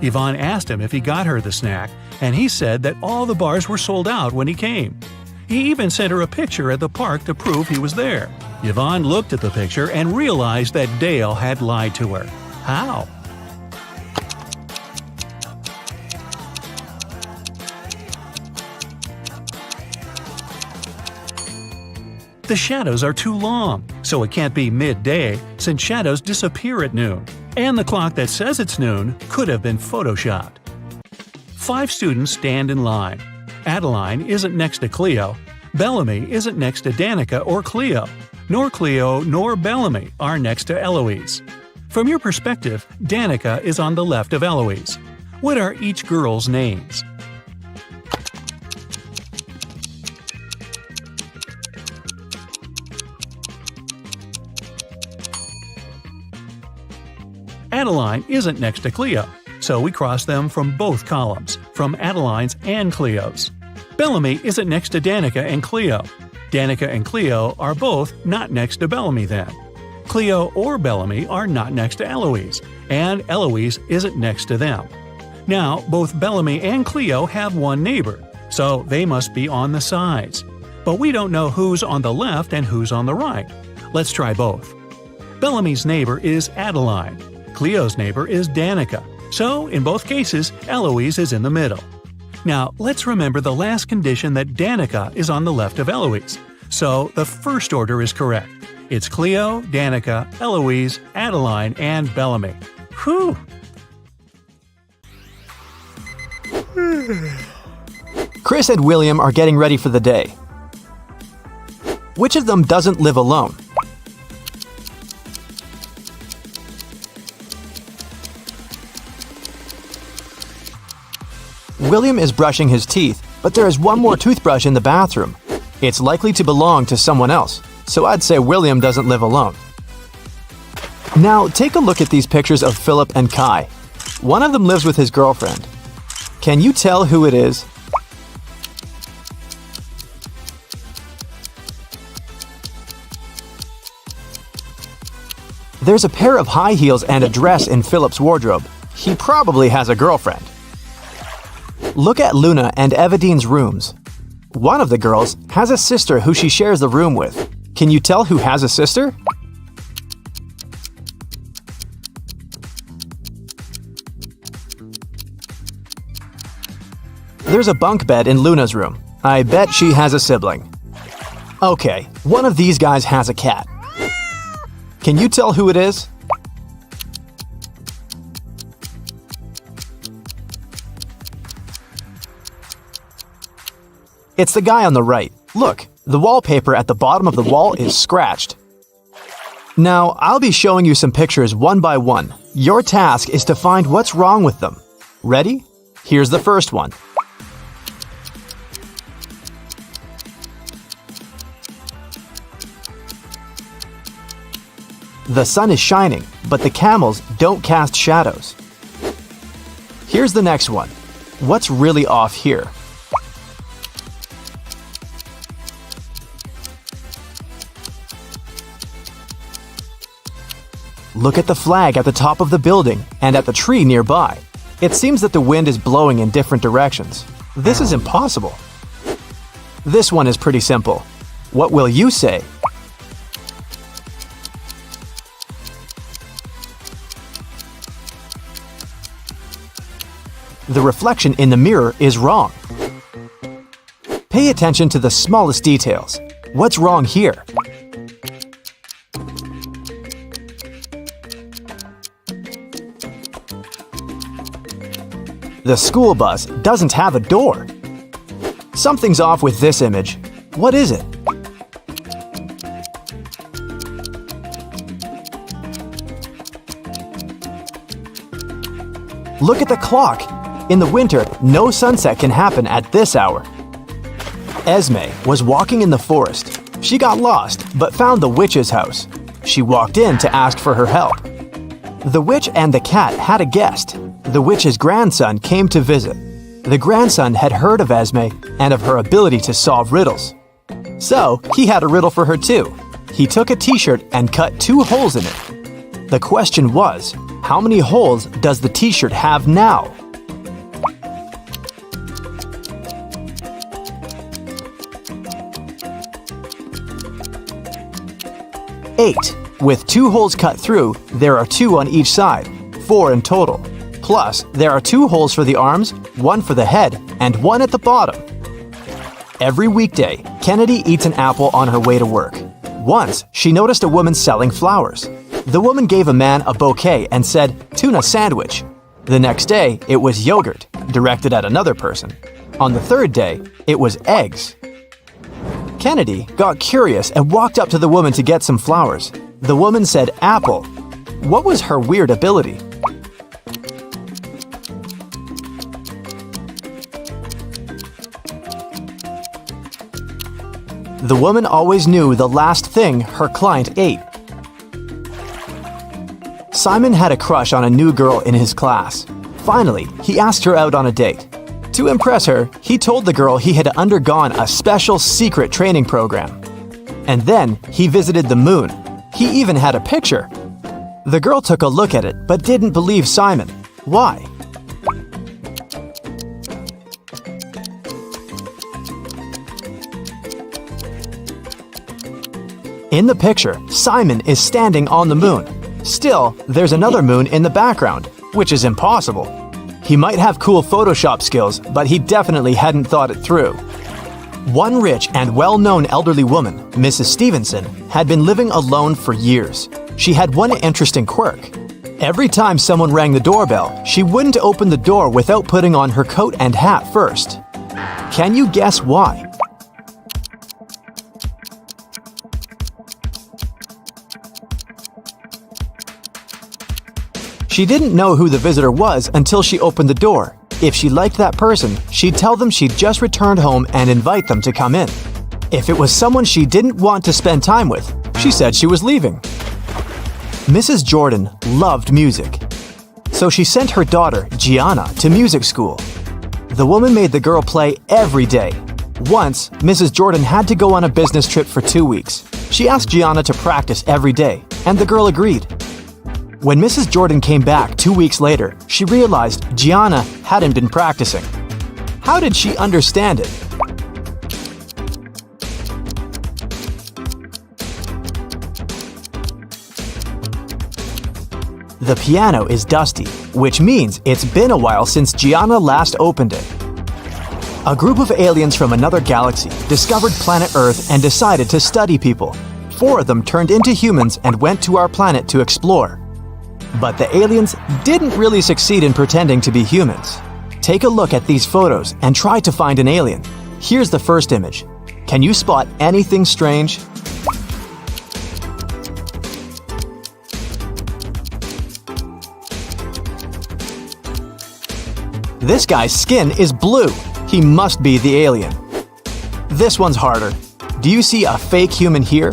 Yvonne asked him if he got her the snack, and he said that all the bars were sold out when he came. He even sent her a picture at the park to prove he was there. Yvonne looked at the picture and realized that Dale had lied to her. How? The shadows are too long, so it can't be midday since shadows disappear at noon. And the clock that says it's noon could have been photoshopped. 5 students stand in line. Adeline isn't next to Cleo. Bellamy isn't next to Danica or Cleo. Nor Cleo nor Bellamy are next to Eloise. From your perspective, Danica is on the left of Eloise. What are each girl's names? Adeline isn't next to Cleo, so we cross them from both columns, from Adeline's and Cleo's. Bellamy isn't next to Danica and Cleo. Danica and Cleo are both not next to Bellamy then. Cleo or Bellamy are not next to Eloise, and Eloise isn't next to them. Now, both Bellamy and Cleo have one neighbor, so they must be on the sides. But we don't know who's on the left and who's on the right. Let's try both. Bellamy's neighbor is Adeline. Cleo's neighbor is Danica. So, in both cases, Eloise is in the middle. Now, let's remember the last condition that Danica is on the left of Eloise. So, the first order is correct. It's Cleo, Danica, Eloise, Adeline, and Bellamy. Whew! Chris and William are getting ready for the day. Which of them doesn't live alone? William is brushing his teeth, but there is one more toothbrush in the bathroom. It's likely to belong to someone else, so I'd say William doesn't live alone. Now, take a look at these pictures of Philip and Kai. One of them lives with his girlfriend. Can you tell who it is? There's a pair of high heels and a dress in Philip's wardrobe. He probably has a girlfriend. Look at Luna and Evadine's rooms. One of the girls has a sister who she shares the room with. Can you tell who has a sister? There's a bunk bed in Luna's room. I bet she has a sibling. Okay, one of these guys has a cat. Can you tell who it is? It's the guy on the right. Look, the wallpaper at the bottom of the wall is scratched. Now, I'll be showing you some pictures one by one. Your task is to find what's wrong with them. Ready? Here's the first one. The sun is shining, but the camels don't cast shadows. Here's the next one. What's really off here? Look at the flag at the top of the building and at the tree nearby. It seems that the wind is blowing in different directions. This is impossible. This one is pretty simple. What will you say? The reflection in the mirror is wrong. Pay attention to the smallest details. What's wrong here? The school bus doesn't have a door. Something's off with this image. What is it? Look at the clock. In the winter, no sunset can happen at this hour. Esme was walking in the forest. She got lost, but found the witch's house. She walked in to ask for her help. The witch and the cat had a guest. The witch's grandson came to visit. The grandson had heard of Esme and of her ability to solve riddles. So, he had a riddle for her too. He took a t-shirt and cut 2 holes in it. The question was, how many holes does the t-shirt have now? 8. With 2 holes cut through, there are 2 on each side, 4 in total. Plus, there are 2 holes for the arms, 1 for the head, and 1 at the bottom. Every weekday, Kennedy eats an apple on her way to work. Once, she noticed a woman selling flowers. The woman gave a man a bouquet and said, "Tuna sandwich." The next day, it was yogurt, directed at another person. On the third day, it was eggs. Kennedy got curious and walked up to the woman to get some flowers. The woman said apple. What was her weird ability? The woman always knew the last thing her client ate. Simon had a crush on a new girl in his class. Finally, he asked her out on a date. To impress her, he told the girl he had undergone a special secret training program. And then he visited the moon. He even had a picture. The girl took a look at it but didn't believe Simon. Why? In the picture, Simon is standing on the moon. Still, there's another moon in the background, which is impossible. He might have cool Photoshop skills, but he definitely hadn't thought it through. One rich and well-known elderly woman, Mrs. Stevenson, had been living alone for years. She had one interesting quirk. Every time someone rang the doorbell, she wouldn't open the door without putting on her coat and hat first. Can you guess why? She didn't know who the visitor was until she opened the door. If she liked that person, she'd tell them she'd just returned home and invite them to come in. If it was someone she didn't want to spend time with, she said she was leaving. Mrs. Jordan loved music, so she sent her daughter, Gianna, to music school. The woman made the girl play every day. Once, Mrs. Jordan had to go on a business trip for 2 weeks. She asked Gianna to practice every day, and the girl agreed. When Mrs. Jordan came back 2 weeks later, she realized Gianna hadn't been practicing. How did she understand it? The piano is dusty, which means it's been a while since Gianna last opened it. A group of aliens from another galaxy discovered planet Earth and decided to study people. 4 of them turned into humans and went to our planet to explore. But the aliens didn't really succeed in pretending to be humans. Take a look at these photos and try to find an alien. Here's the first image. Can you spot anything strange? This guy's skin is blue. He must be the alien. This one's harder. Do you see a fake human here?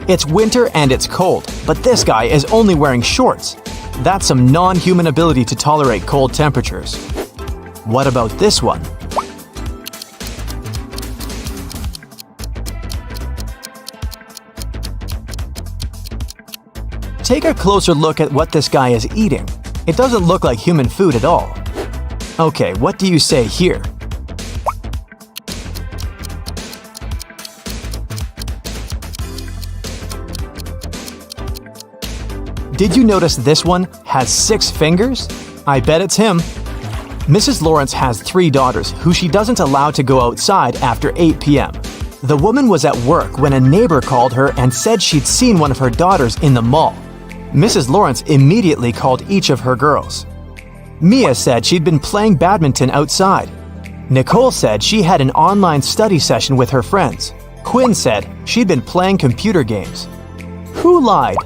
It's winter and it's cold, but this guy is only wearing shorts. That's some non-human ability to tolerate cold temperatures. What about this one? Take a closer look at what this guy is eating. It doesn't look like human food at all. Okay, what do you say here? Did you notice this one has 6 fingers? I bet it's him. Mrs. Lawrence has 3 daughters who she doesn't allow to go outside after 8 p.m. The woman was at work when a neighbor called her and said she'd seen one of her daughters in the mall. Mrs. Lawrence immediately called each of her girls. Mia said she'd been playing badminton outside. Nicole said she had an online study session with her friends. Quinn said she'd been playing computer games. Who lied?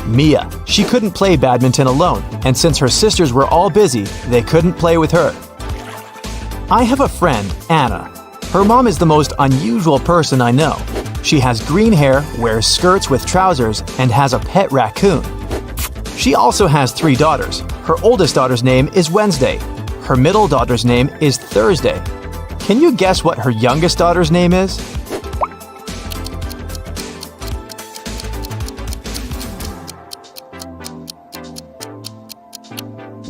Mia. She couldn't play badminton alone, and since her sisters were all busy, they couldn't play with her. I have a friend, Anna. Her mom is the most unusual person I know. She has green hair, wears skirts with trousers, and has a pet raccoon. She also has 3 daughters. Her oldest daughter's name is Wednesday. Her middle daughter's name is Thursday. Can you guess what her youngest daughter's name is?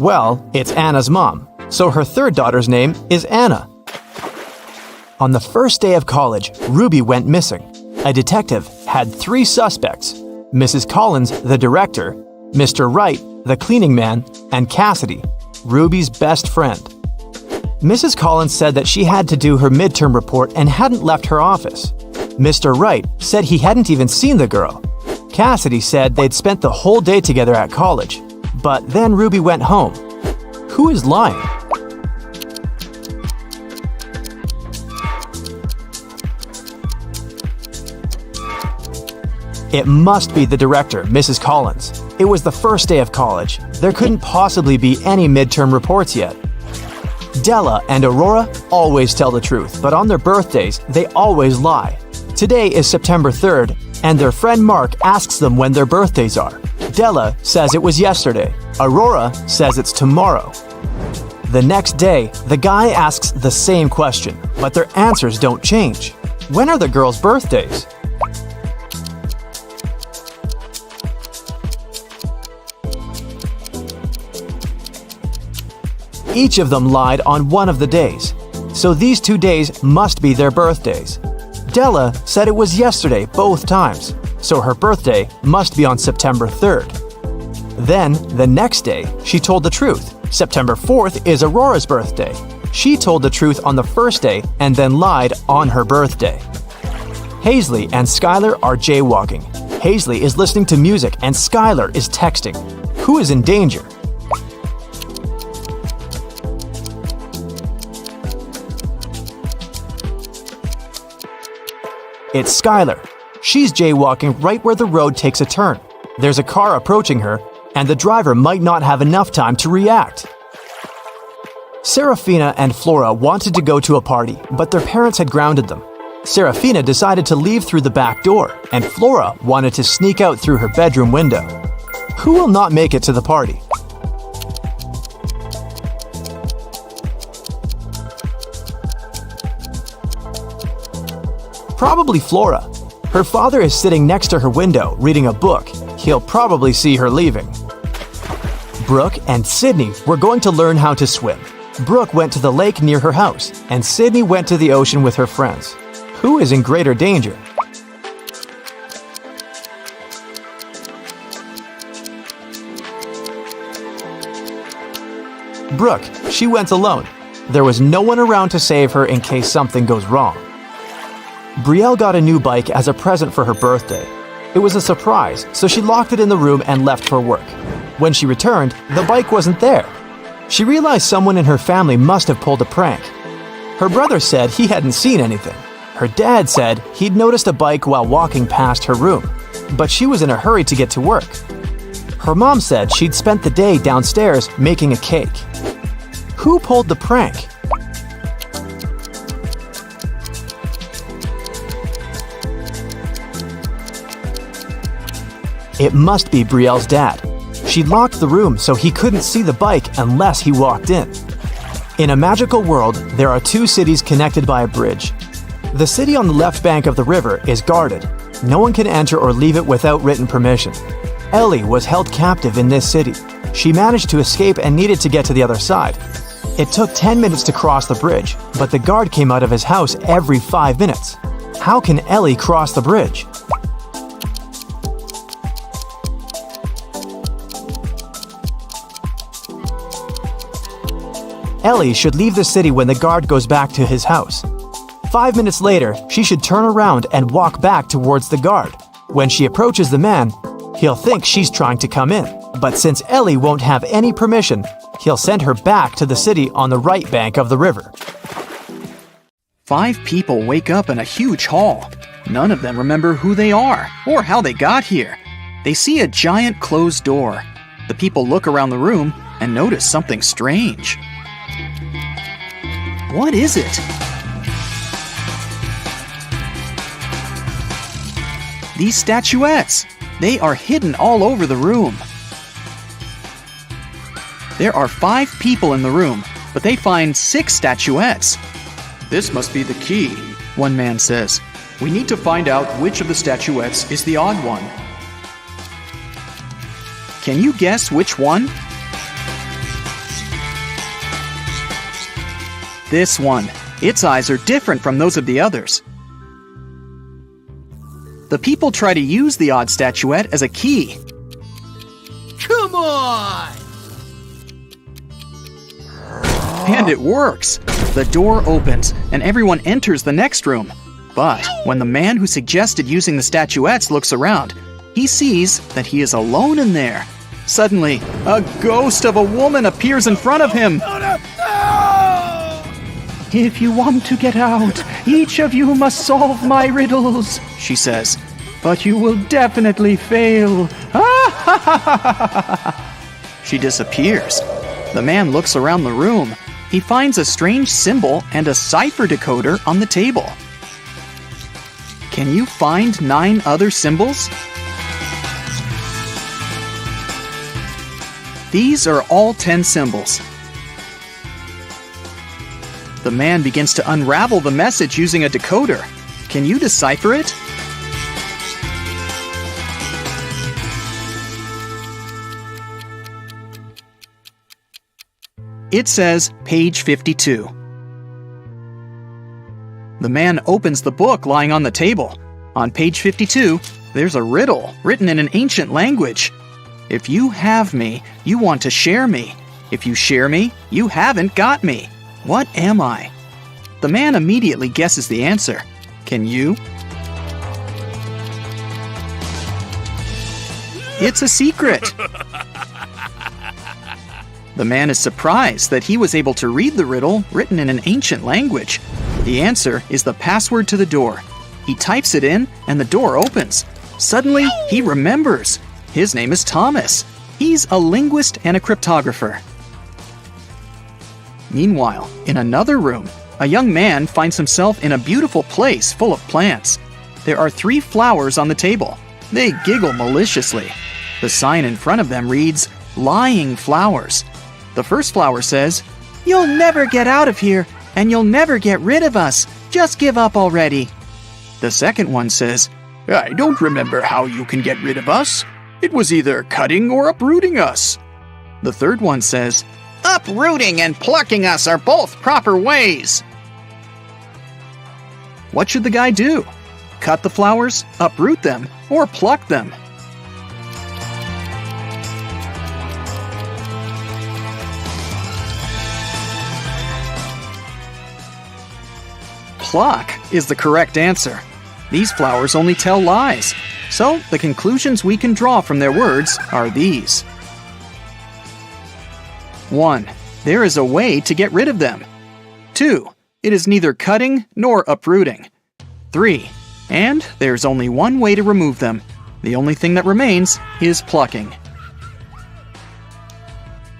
Well, it's Anna's mom, so her third daughter's name is Anna. On the first day of college, Ruby went missing. A detective had 3 suspects: Mrs. Collins, the director, Mr. Wright, the cleaning man, and Cassidy, Ruby's best friend. Mrs. Collins said that she had to do her midterm report and hadn't left her office. Mr. Wright said he hadn't even seen the girl. Cassidy said they'd spent the whole day together at college, but then Ruby went home. Who is lying? It must be the director, Mrs. Collins. It was the first day of college. There couldn't possibly be any midterm reports yet. Della and Aurora always tell the truth, but on their birthdays, they always lie. Today is September 3rd, and their friend Mark asks them when their birthdays are. Della says it was yesterday. Aurora says it's tomorrow. The next day, the guy asks the same question, but their answers don't change. When are the girls' birthdays? Each of them lied on one of the days, so these 2 days must be their birthdays. Della said it was yesterday both times, so her birthday must be on September 3rd. Then, the next day, she told the truth. September 4th is Aurora's birthday. She told the truth on the first day and then lied on her birthday. Hazley and Skylar are jaywalking. Hazley is listening to music and Skylar is texting. Who is in danger? It's Skylar. She's jaywalking right where the road takes a turn. There's a car approaching her, and the driver might not have enough time to react. Serafina and Flora wanted to go to a party, but their parents had grounded them. Serafina decided to leave through the back door, and Flora wanted to sneak out through her bedroom window. Who will not make it to the party? Probably Flora. Her father is sitting next to her window reading a book. He'll probably see her leaving. Brooke and Sydney were going to learn how to swim. Brooke went to the lake near her house, and Sydney went to the ocean with her friends. Who is in greater danger? Brooke. She went alone. There was no one around to save her in case something goes wrong. Brielle got a new bike as a present for her birthday. It was a surprise, so she locked it in the room and left for work. When she returned, the bike wasn't there. She realized someone in her family must have pulled a prank. Her brother said he hadn't seen anything. Her dad said he'd noticed a bike while walking past her room, but she was in a hurry to get to work. Her mom said she'd spent the day downstairs making a cake. Who pulled the prank? It must be Brielle's dad. She locked the room so he couldn't see the bike unless he walked in. In a magical world, there are 2 cities connected by a bridge. The city on the left bank of the river is guarded. No one can enter or leave it without written permission. Ellie was held captive in this city. She managed to escape and needed to get to the other side. It took 10 minutes to cross the bridge, but the guard came out of his house every 5 minutes. How can Ellie cross the bridge? Ellie should leave the city when the guard goes back to his house. 5 minutes later, she should turn around and walk back towards the guard. When she approaches the man, he'll think she's trying to come in. But since Ellie won't have any permission, he'll send her back to the city on the right bank of the river. 5 people wake up in a huge hall. None of them remember who they are or how they got here. They see a giant closed door. The people look around the room and notice something strange. What is it? These statuettes! They are hidden all over the room. There are 5 people in the room, but they find 6 statuettes. This must be the key, one man says. We need to find out which of the statuettes is the odd one. Can you guess which one? this one. Its eyes are different from those of the others. The people try to use the odd statuette as a key. Come on! And it works! The door opens, and everyone enters the next room. But when the man who suggested using the statuettes looks around, he sees that he is alone in there. Suddenly, a ghost of a woman appears in front of him. If you want to get out, each of you must solve my riddles, she says. But you will definitely fail. She disappears. The man looks around the room. He finds a strange symbol and a cipher decoder on the table. Can you find 9 other symbols? These are all 10 symbols. The man begins to unravel the message using a decoder. Can you decipher it? It says page 52. The man opens the book lying on the table. On page 52, there's a riddle written in an ancient language. If you have me, you want to share me. If you share me, you haven't got me. What am I? The man immediately guesses the answer. Can you? It's a secret. The man is surprised that he was able to read the riddle written in an ancient language. The answer is the password to the door. He types it in, and the door opens. Suddenly, he remembers. His name is Thomas. He's a linguist and a cryptographer. Meanwhile, in another room, a young man finds himself in a beautiful place full of plants. There are 3 flowers on the table. They giggle maliciously. The sign in front of them reads, "Lying Flowers." The first flower says, "You'll never get out of here, and you'll never get rid of us. Just give up already." The second one says, "I don't remember how you can get rid of us. It was either cutting or uprooting us." The third one says, "Uprooting and plucking us are both proper ways." What should the guy do? Cut the flowers, uproot them, or pluck them? Pluck is the correct answer. These flowers only tell lies. So, the conclusions we can draw from their words are these. 1. There is a way to get rid of them. 2. It is neither cutting nor uprooting. 3. And there's only one way to remove them. The only thing that remains is plucking.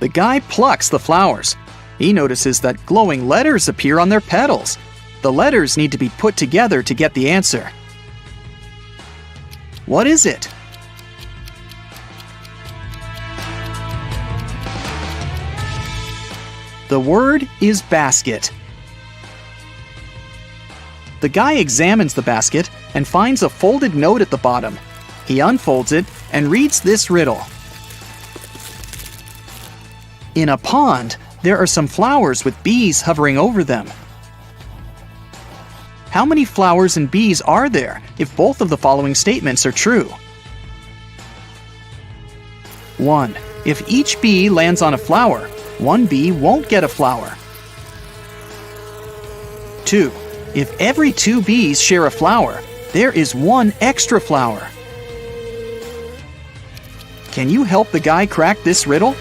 The guy plucks the flowers. He notices that glowing letters appear on their petals. The letters need to be put together to get the answer. What is it? The word is basket. The guy examines the basket and finds a folded note at the bottom. He unfolds it and reads this riddle. In a pond, there are some flowers with bees hovering over them. How many flowers and bees are there if both of the following statements are true? 1. If each bee lands on a flower, one bee won't get a flower. 2. If every 2 bees share a flower, there is 1 extra flower. Can you help the guy crack this riddle?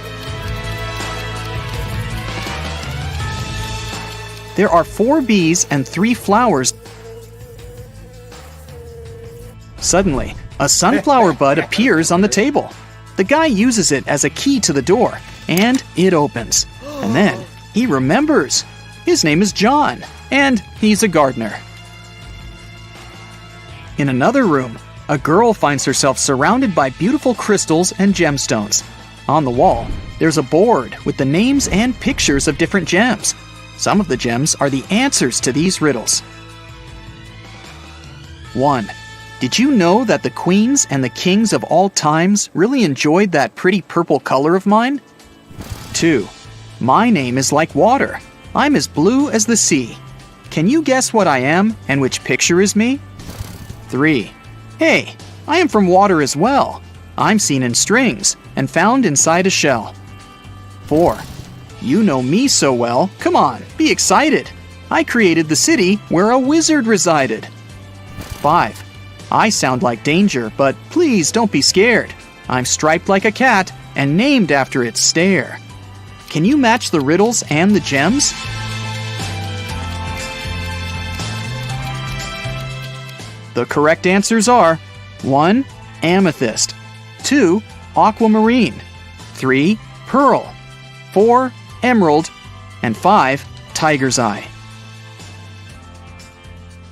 There are 4 bees and 3 flowers. Suddenly, a sunflower bud appears on the table. The guy uses it as a key to the door, and it opens. And then he remembers. His name is John, and he's a gardener. In another room, a girl finds herself surrounded by beautiful crystals and gemstones. On the wall, there's a board with the names and pictures of different gems. Some of the gems are the answers to these riddles. 1. Did you know that the queens and the kings of all times really enjoyed that pretty purple color of mine? 2. My name is like water. I'm as blue as the sea. Can you guess what I am and which picture is me? 3. Hey, I am from water as well. I'm seen in strings and found inside a shell. 4. You know me so well. Come on, be excited. I created the city where a wizard resided. 5. I sound like danger, but please don't be scared. I'm striped like a cat and named after its stare. Can you match the riddles and the gems? The correct answers are 1. Amethyst, 2. Aquamarine, 3. Pearl, 4. Emerald, and 5. Tiger's eye.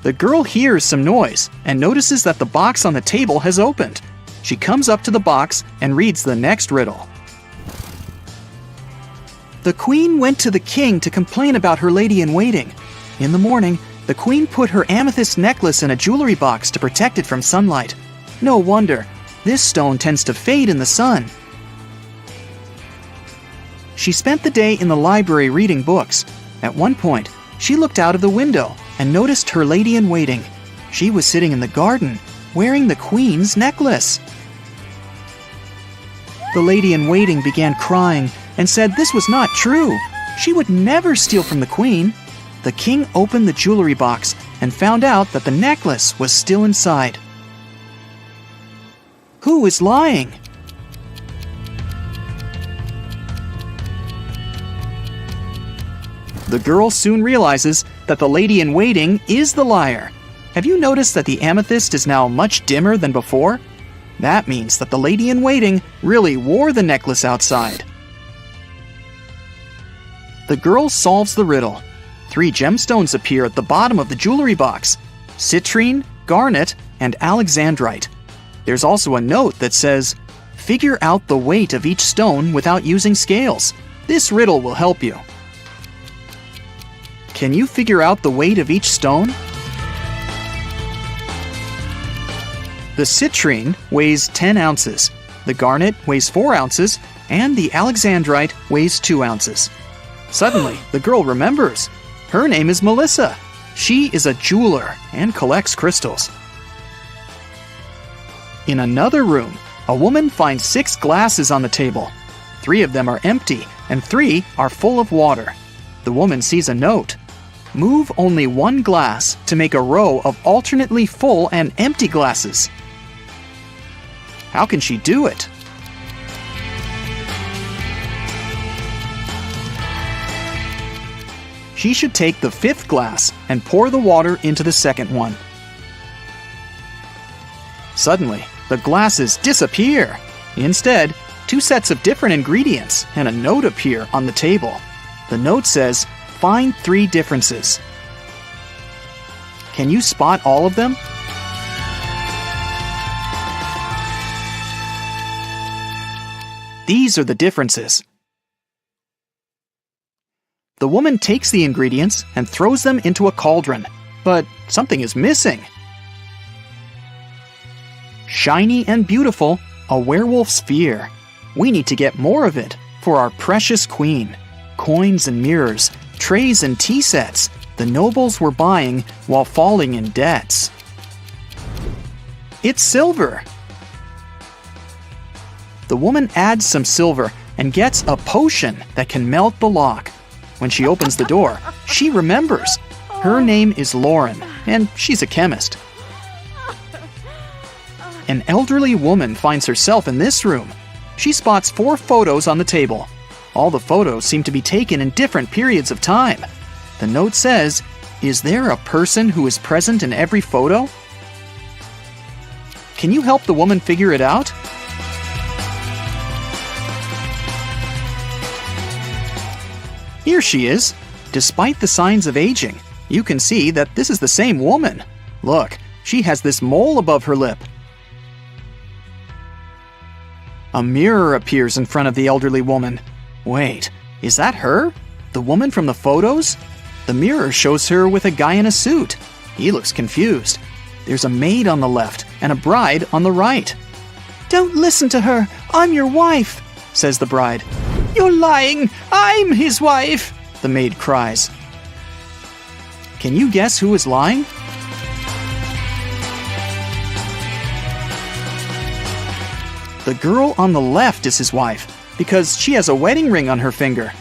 The girl hears some noise and notices that the box on the table has opened. She comes up to the box and reads the next riddle. The queen went to the king to complain about her lady-in-waiting. In the morning, the queen put her amethyst necklace in a jewelry box to protect it from sunlight. No wonder, this stone tends to fade in the sun. She spent the day in the library reading books. At one point, she looked out of the window and noticed her lady-in-waiting. She was sitting in the garden, wearing the queen's necklace. The lady-in-waiting began crying and said this was not true. She would never steal from the queen. The king opened the jewelry box and found out that the necklace was still inside. Who is lying? The girl soon realizes that the lady-in-waiting is the liar. Have you noticed that the amethyst is now much dimmer than before? That means that the lady-in-waiting really wore the necklace outside. The girl solves the riddle. 3 gemstones appear at the bottom of the jewelry box: citrine, garnet, and alexandrite. There's also a note that says, "Figure out the weight of each stone without using scales. This riddle will help you." Can you figure out the weight of each stone? The citrine weighs 10 ounces, the garnet weighs 4 ounces, and the alexandrite weighs 2 ounces. Suddenly, the girl remembers. Her name is Melissa. She is a jeweler and collects crystals. In another room, a woman finds 6 glasses on the table. 3 of them are empty, and 3 are full of water. The woman sees a note. Move only 1 glass to make a row of alternately full and empty glasses. How can she do it? She should take the 5th glass and pour the water into the second one. Suddenly, the glasses disappear. Instead, 2 sets of different ingredients and a note appear on the table. The note says, "Find 3 differences." Can you spot all of them? These are the differences. The woman takes the ingredients and throws them into a cauldron, but something is missing. Shiny and beautiful, a werewolf's fear. We need to get more of it for our precious queen. Coins and mirrors, trays and tea sets, the nobles were buying while falling in debts. It's silver. The woman adds some silver and gets a potion that can melt the lock. When she opens the door, she remembers. Her name is Lauren, and she's a chemist. An elderly woman finds herself in this room. She spots 4 photos on the table. All the photos seem to be taken in different periods of time. The note says, "Is there a person who is present in every photo?" Can you help the woman figure it out? Here she is. Despite the signs of aging, you can see that this is the same woman. Look, she has this mole above her lip. A mirror appears in front of the elderly woman. Wait, is that her? The woman from the photos? The mirror shows her with a guy in a suit. He looks confused. There's a maid on the left and a bride on the right. "Don't listen to her. I'm your wife," says the bride. "You're lying. I'm his wife," the maid cries. Can you guess who is lying? The girl on the left is his wife, because she has a wedding ring on her finger.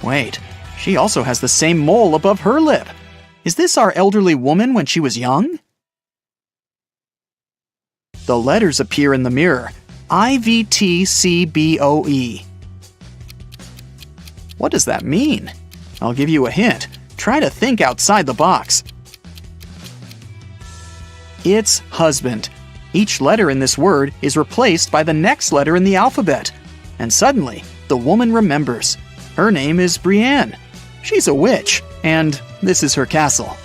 Wait, she also has the same mole above her lip. Is this our elderly woman when she was young? The letters appear in the mirror. IVTCBOE. What does that mean? I'll give you a hint. Try to think outside the box. It's husband. Each letter in this word is replaced by the next letter in the alphabet. And suddenly, the woman remembers. Her name is Brienne. She's a witch, and this is her castle.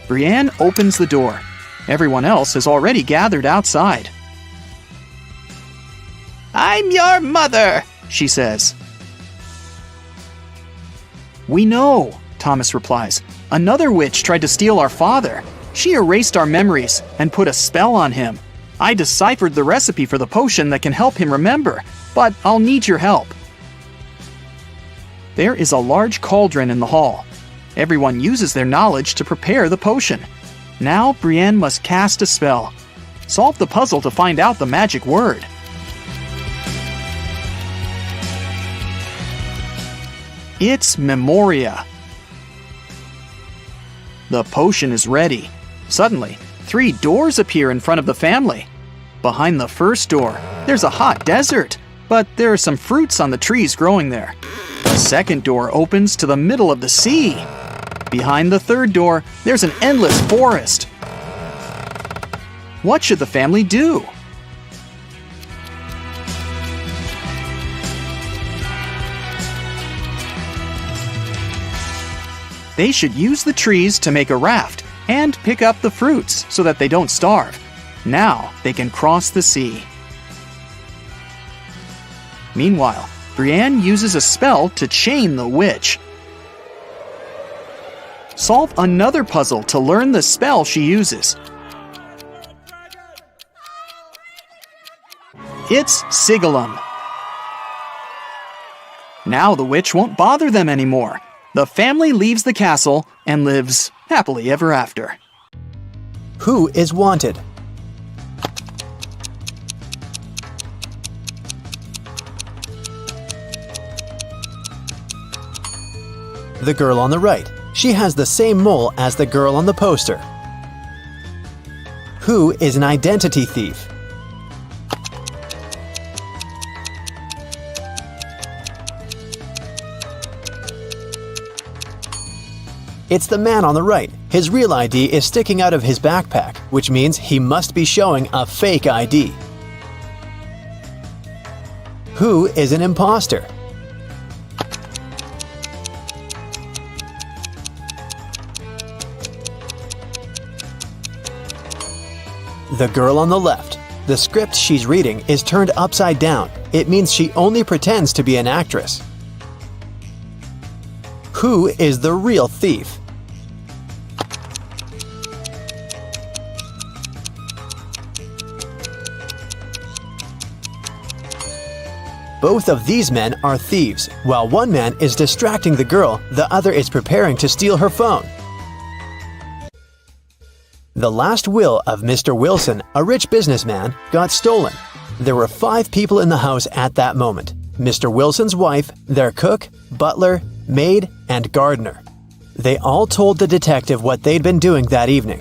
Brienne opens the door. Everyone else has already gathered outside. "I'm your mother," she says. "We know," Thomas replies. "Another witch tried to steal our father. She erased our memories and put a spell on him. I deciphered the recipe for the potion that can help him remember, but I'll need your help." There is a large cauldron in the hall. Everyone uses their knowledge to prepare the potion. Now Brienne must cast a spell. Solve the puzzle to find out the magic word. It's Memoria. The potion is ready. Suddenly, 3 doors appear in front of the family. Behind the first door, there's a hot desert, but there are some fruits on the trees growing there. The second door opens to the middle of the sea. Behind the third door, there's an endless forest. What should the family do? They should use the trees to make a raft and pick up the fruits so that they don't starve. Now they can cross the sea. Meanwhile, Brienne uses a spell to chain the witch. Solve another puzzle to learn the spell she uses. It's Sigillum. Now the witch won't bother them anymore. The family leaves the castle and lives happily ever after. Who is wanted? The girl on the right. She has the same mole as the girl on the poster. Who is an identity thief? It's the man on the right. His real ID is sticking out of his backpack, which means he must be showing a fake ID. Who is an impostor? The girl on the left. The script she's reading is turned upside down. It means she only pretends to be an actress. Who is the real thief? Both of these men are thieves. While one man is distracting the girl, the other is preparing to steal her phone. The last will of Mr. Wilson, a rich businessman, got stolen. There were 5 people in the house at that moment. Mr. Wilson's wife, their cook, butler, maid, and gardener. They all told the detective what they'd been doing that evening.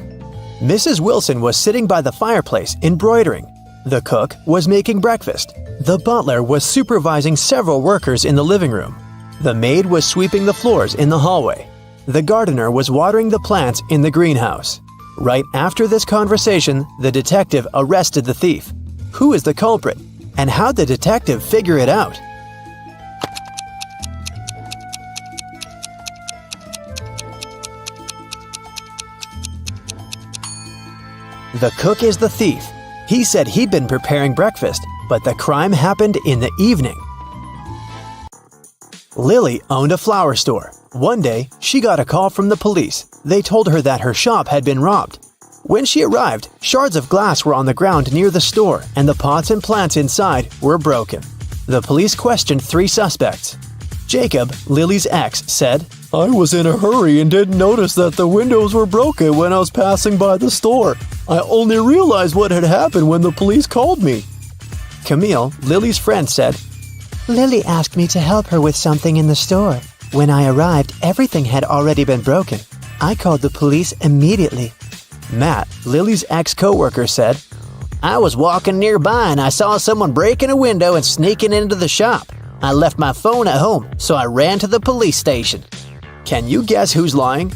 Mrs. Wilson was sitting by the fireplace embroidering. The cook was making breakfast. The butler was supervising several workers in the living room. The maid was sweeping the floors in the hallway. The gardener was watering the plants in the greenhouse. Right after this conversation, the detective arrested the thief. Who is the culprit? And how'd the detective figure it out? The cook is the thief. He said he'd been preparing breakfast, but the crime happened in the evening. Lily owned a flower store. One day, she got a call from the police. They told her that her shop had been robbed. When she arrived, shards of glass were on the ground near the store, and the pots and plants inside were broken. The police questioned 3 suspects. Jacob, Lily's ex, said, "I was in a hurry and didn't notice that the windows were broken when I was passing by the store. I only realized what had happened when the police called me." Camille, Lily's friend, said, Lily asked me to help her with something in the store. When I arrived, everything had already been broken. I called the police immediately. Matt, Lily's ex-coworker, said, I was walking nearby and I saw someone breaking a window and sneaking into the shop. I left my phone at home, so I ran to the police station. "Can you guess who's lying?"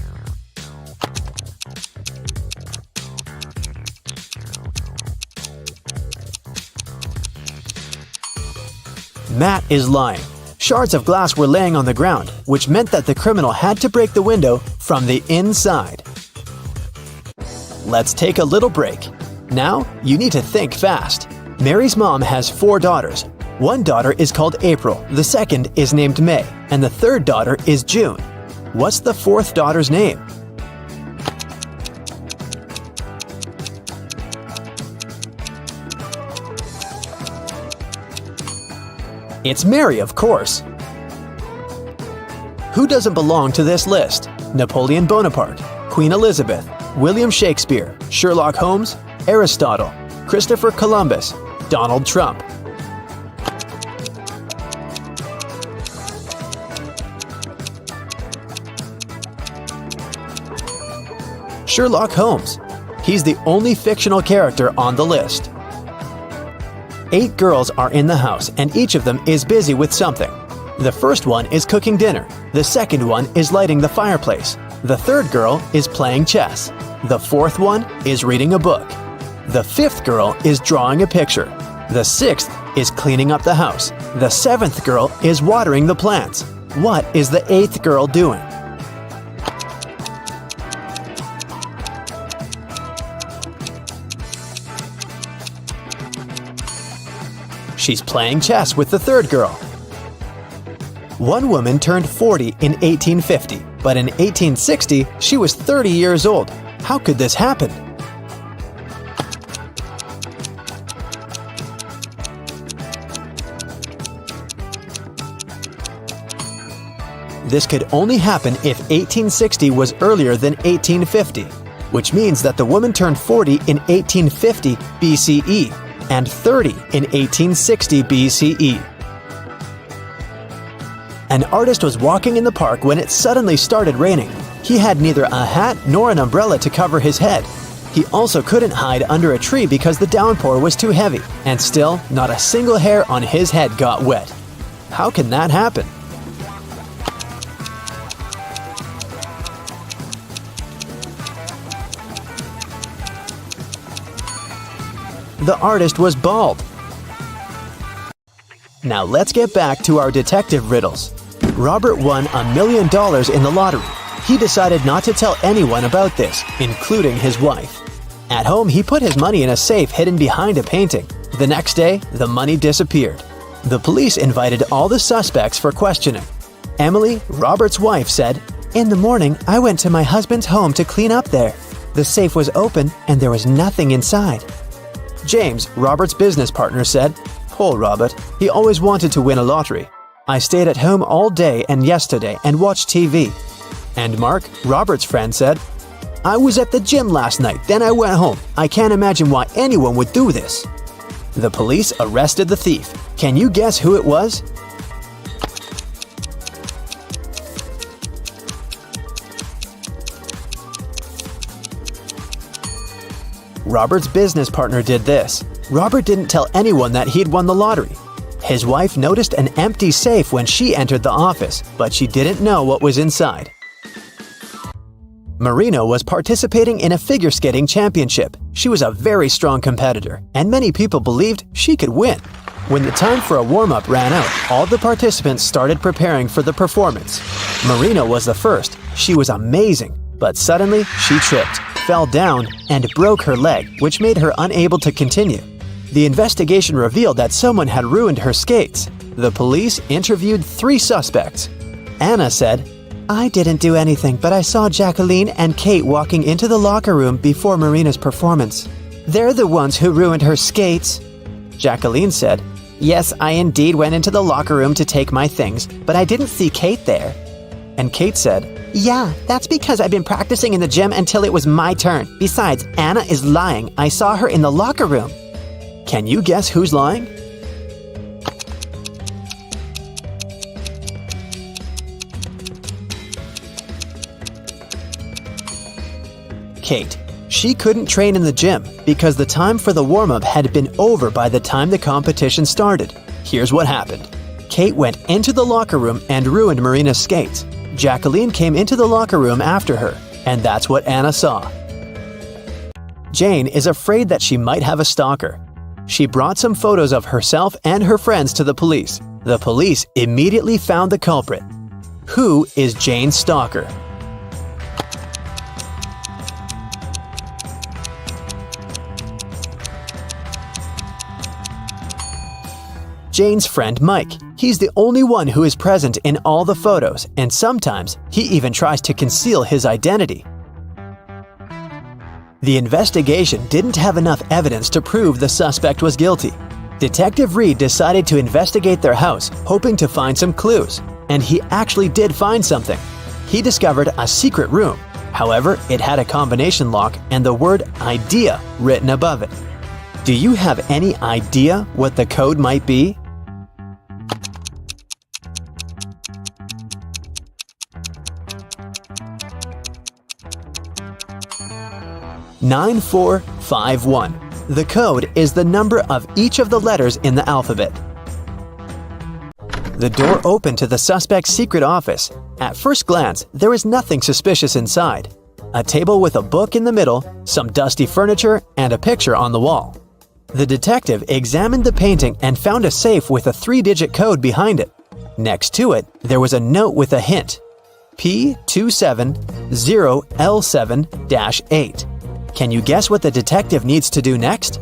Matt is lying. Shards of glass were laying on the ground, which meant that the criminal had to break the window from the inside. Let's take a little break. Now, you need to think fast. Mary's mom has 4 daughters. One daughter is called April, the second is named May, and the third daughter is June. What's the fourth daughter's name? It's Mary, of course. Who doesn't belong to this list? Napoleon Bonaparte, Queen Elizabeth, William Shakespeare, Sherlock Holmes, Aristotle, Christopher Columbus, Donald Trump. Sherlock Holmes. He's the only fictional character on the list. 8 girls are in the house and each of them is busy with something. The first one is cooking dinner. The second one is lighting the fireplace. The third girl is playing chess. The fourth one is reading a book. The fifth girl is drawing a picture. The sixth is cleaning up the house. The seventh girl is watering the plants. What is the 8th girl doing? She's playing chess with the third girl. One woman turned 40 in 1850, but in 1860 she was 30 years old. How could this happen? This could only happen if 1860 was earlier than 1850, which means that the woman turned 40 in 1850 BCE and 30 in 1860 BCE. An artist was walking in the park when it suddenly started raining. He had neither a hat nor an umbrella to cover his head. He also couldn't hide under a tree because the downpour was too heavy, and still, not a single hair on his head got wet. How can that happen? The artist was bald. Now let's get back to our detective riddles. Robert won $1 million in the lottery. He decided not to tell anyone about this, including his wife. At home, he put his money in a safe hidden behind a painting. The next day, the money disappeared. The police invited all the suspects for questioning. Emily, Robert's wife, said, "In the morning, I went to my husband's home to clean up there. The safe was open and there was nothing inside." James, Robert's business partner, said, "Poor Robert, he always wanted to win a lottery. I stayed at home all day and yesterday and watched TV." And Mark, Robert's friend, said, "I was at the gym last night, then I went home. I can't imagine why anyone would do this." The police arrested the thief. Can you guess who it was? Robert's business partner did this. Robert didn't tell anyone that he'd won the lottery. His wife noticed an empty safe when she entered the office, but she didn't know what was inside. Marina was participating in a figure skating championship. She was a very strong competitor, and many people believed she could win. When the time for a warm-up ran out, all the participants started preparing for the performance. Marina was the first. She was amazing, but suddenly she tripped, fell down, and broke her leg, which made her unable to continue. The investigation revealed that someone had ruined her skates. The police interviewed 3 suspects. Anna said, "I didn't do anything, but I saw Jacqueline and Kate walking into the locker room before Marina's performance. They're the ones who ruined her skates." Jacqueline said, Yes, I indeed went into the locker room to take my things, but I didn't see Kate there. And Kate said, Yeah, that's because I've been practicing in the gym until it was my turn. Besides, Anna is lying. I saw her in the locker room. Can you guess who's lying? Kate. She couldn't train in the gym because the time for the warm-up had been over by the time the competition started. Here's what happened. Kate went into the locker room and ruined Marina's skates. Jacqueline came into the locker room after her, and that's what Anna saw. Jane is afraid that she might have a stalker. She brought some photos of herself and her friends to the police. The police immediately found the culprit. Who is Jane's stalker? Jane's friend Mike. He's the only one who is present in all the photos, and sometimes he even tries to conceal his identity. The investigation didn't have enough evidence to prove the suspect was guilty. Detective Reed decided to investigate their house, hoping to find some clues, and he actually did find something. He discovered a secret room. However, it had a combination lock and the word idea written above it. Do you have any idea what the code might be? "9451. The code is the number of each of the letters in the alphabet. The door opened to the suspect's secret office. At first glance, there was nothing suspicious inside. A table with a book in the middle, some dusty furniture, and a picture on the wall. The detective examined the painting and found a safe with a 3-digit code behind it. Next to it, there was a note with a hint. P270L7-8. Can you guess what the detective needs to do next?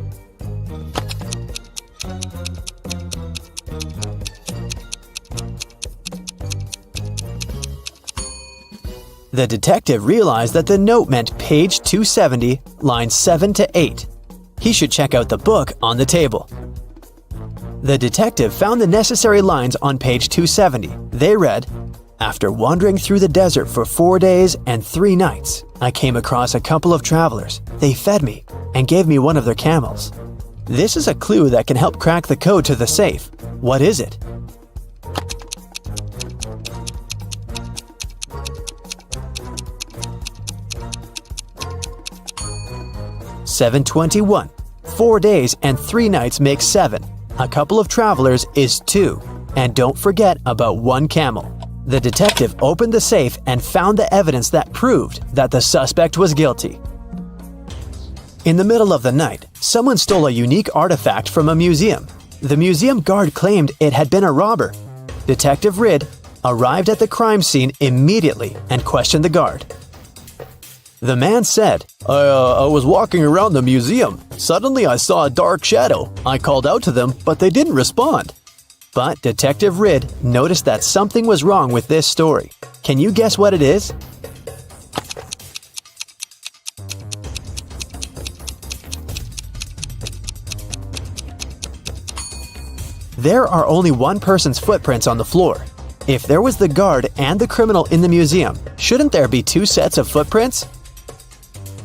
The detective realized that the note meant page 270, lines 7 to 8. He should check out the book on the table. The detective found the necessary lines on page 270. They read, "After wandering through the desert for 4 days and 3 nights, I came across a couple of travelers. They fed me and gave me one of their camels." This is a clue that can help crack the code to the safe. What is it? "721. 4 days and 3 nights makes 7. A couple of travelers is 2. And don't forget about 1 camel." The detective opened the safe and found the evidence that proved that the suspect was guilty. In the middle of the night, someone stole a unique artifact from a museum. The museum guard claimed it had been a robber. Detective Reed arrived at the crime scene immediately and questioned the guard. The man said, I was walking around the museum. Suddenly I saw a dark shadow. I called out to them, but they didn't respond." But Detective Reed noticed that something was wrong with this story. Can you guess what it is? There are only one person's footprints on the floor. If there was the guard and the criminal in the museum, shouldn't there be 2 sets of footprints?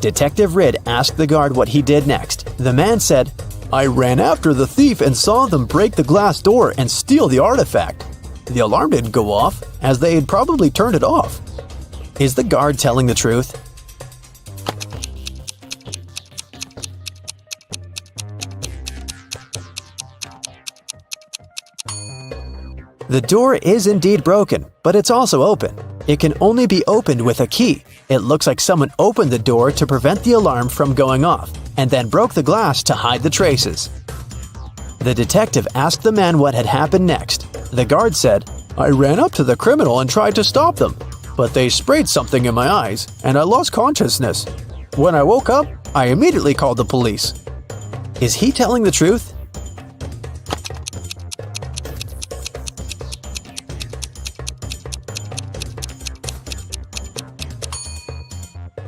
Detective Reed asked the guard what he did next. The man said, "I ran after the thief and saw them break the glass door and steal the artifact. The alarm didn't go off, as they had probably turned it off." Is the guard telling the truth? The door is indeed broken, but it's also open. It can only be opened with a key. It looks like someone opened the door to prevent the alarm from going off, and then broke the glass to hide the traces. The detective asked the man what had happened next. The guard said, "I ran up to the criminal and tried to stop them, but they sprayed something in my eyes, and I lost consciousness. When I woke up, I immediately called the police." Is he telling the truth?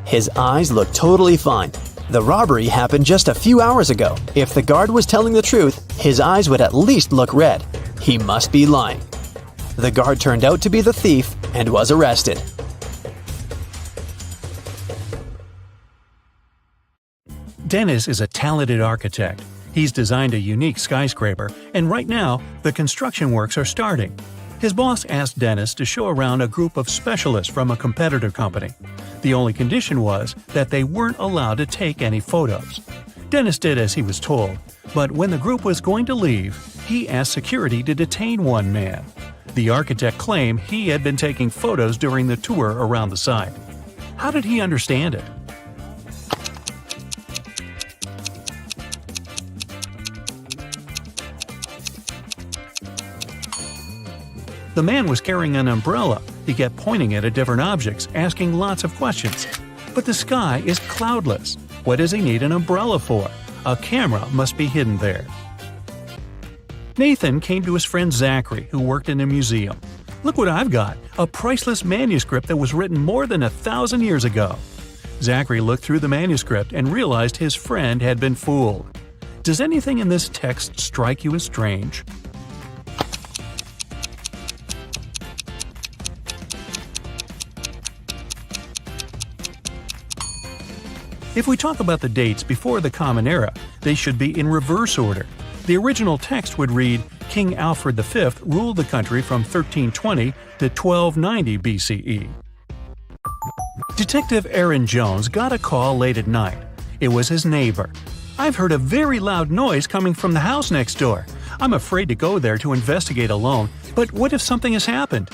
His eyes look totally fine. The robbery happened just a few hours ago. If the guard was telling the truth, His eyes would at least look red. He must be lying. The guard turned out to be the thief and was arrested. Dennis is a talented architect. He's designed a unique skyscraper, and right now, the construction works are starting. His boss asked Dennis to show around a group of specialists from a competitor company. The only condition was that they weren't allowed to take any photos. Dennis did as he was told, but when the group was going to leave, he asked security to detain one man. The architect claimed he had been taking photos during the tour around the site. How did he understand it? The man was carrying an umbrella. He kept pointing it at different objects, asking lots of questions. But the sky is cloudless. What does he need an umbrella for? A camera must be hidden there. Nathan came to his friend Zachary, who worked in a museum. "Look what I've got, a priceless manuscript that was written more than 1,000 years ago." Zachary looked through the manuscript and realized his friend had been fooled. Does anything in this text strike you as strange? If we talk about the dates before the Common Era, they should be in reverse order. The original text would read, King Alfred V ruled the country from 1320 to 1290 BCE. Detective Aaron Jones got a call late at night. It was his neighbor. "I've heard a very loud noise coming from the house next door. I'm afraid to go there to investigate alone, but what if something has happened?"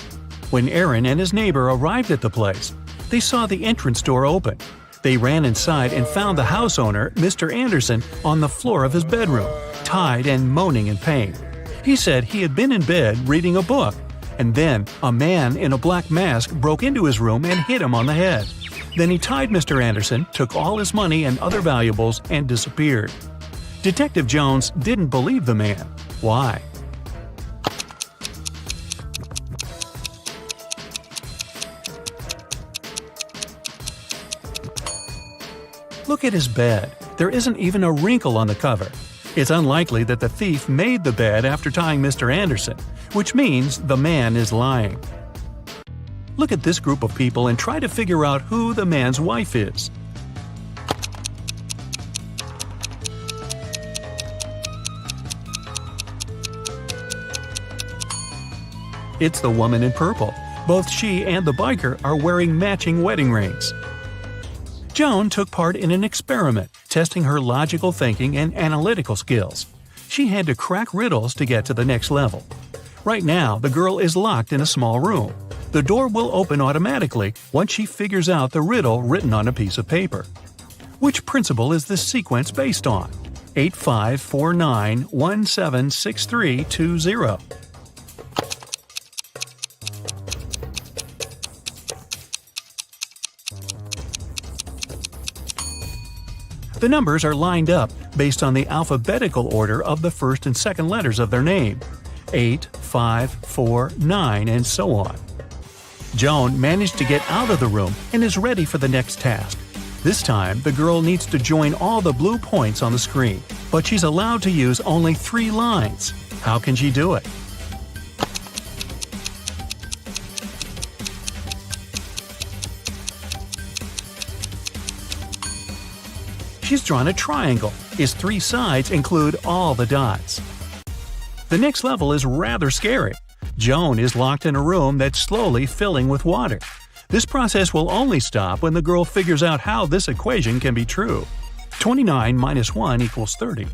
When Aaron and his neighbor arrived at the place, they saw the entrance door open. They ran inside and found the house owner, Mr. Anderson, on the floor of his bedroom, tied and moaning in pain. He said he had been in bed reading a book, and then a man in a black mask broke into his room and hit him on the head. Then he tied Mr. Anderson, took all his money and other valuables, and disappeared. Detective Jones didn't believe the man. Why? Look at his bed. There isn't even a wrinkle on the cover. It's unlikely that the thief made the bed after tying Mr. Anderson, which means the man is lying. Look at this group of people and try to figure out who the man's wife is. It's the woman in purple. Both she and the biker are wearing matching wedding rings. Joan took part in an experiment, testing her logical thinking and analytical skills. She had to crack riddles to get to the next level. Right now, the girl is locked in a small room. The door will open automatically once she figures out the riddle written on a piece of paper. Which principle is this sequence based on? 8549176320. The numbers are lined up based on the alphabetical order of the first and second letters of their name. 8, 5, 4, 9, and so on. Joan managed to get out of the room and is ready for the next task. This time, the girl needs to join all the blue points on the screen, but she's allowed to use only 3 lines. How can she do it? She's drawn a triangle. Its 3 sides include all the dots. The next level is rather scary. Joan is locked in a room that's slowly filling with water. This process will only stop when the girl figures out how this equation can be true. 29 minus 1 equals 30.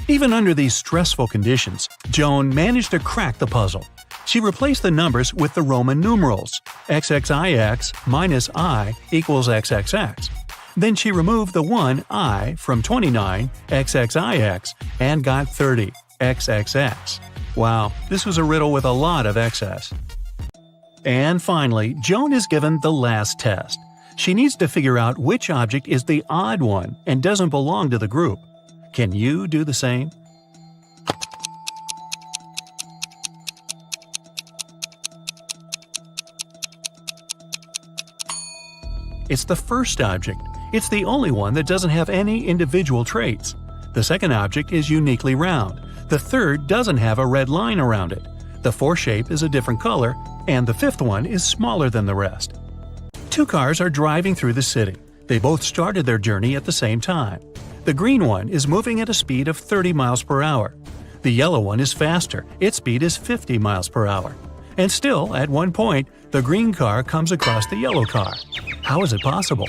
Even under these stressful conditions, Joan managed to crack the puzzle. She replaced the numbers with the Roman numerals, XXIX minus I equals XXX. Then she removed the 1 I from 29 XXIX and got 30 XXX. Wow, this was a riddle with a lot of excess. And finally, Joan is given the last test. She needs to figure out which object is the odd one and doesn't belong to the group. Can you do the same? It's the first object. It's the only one that doesn't have any individual traits. The second object is uniquely round. The third doesn't have a red line around it. The fourth shape is a different color, and the fifth one is smaller than the rest. Two cars are driving through the city. They both started their journey at the same time. The green one is moving at a speed of 30 miles per hour. The yellow one is faster. Its speed is 50 miles per hour. And still, at one point, the green car comes across the yellow car. How is it possible?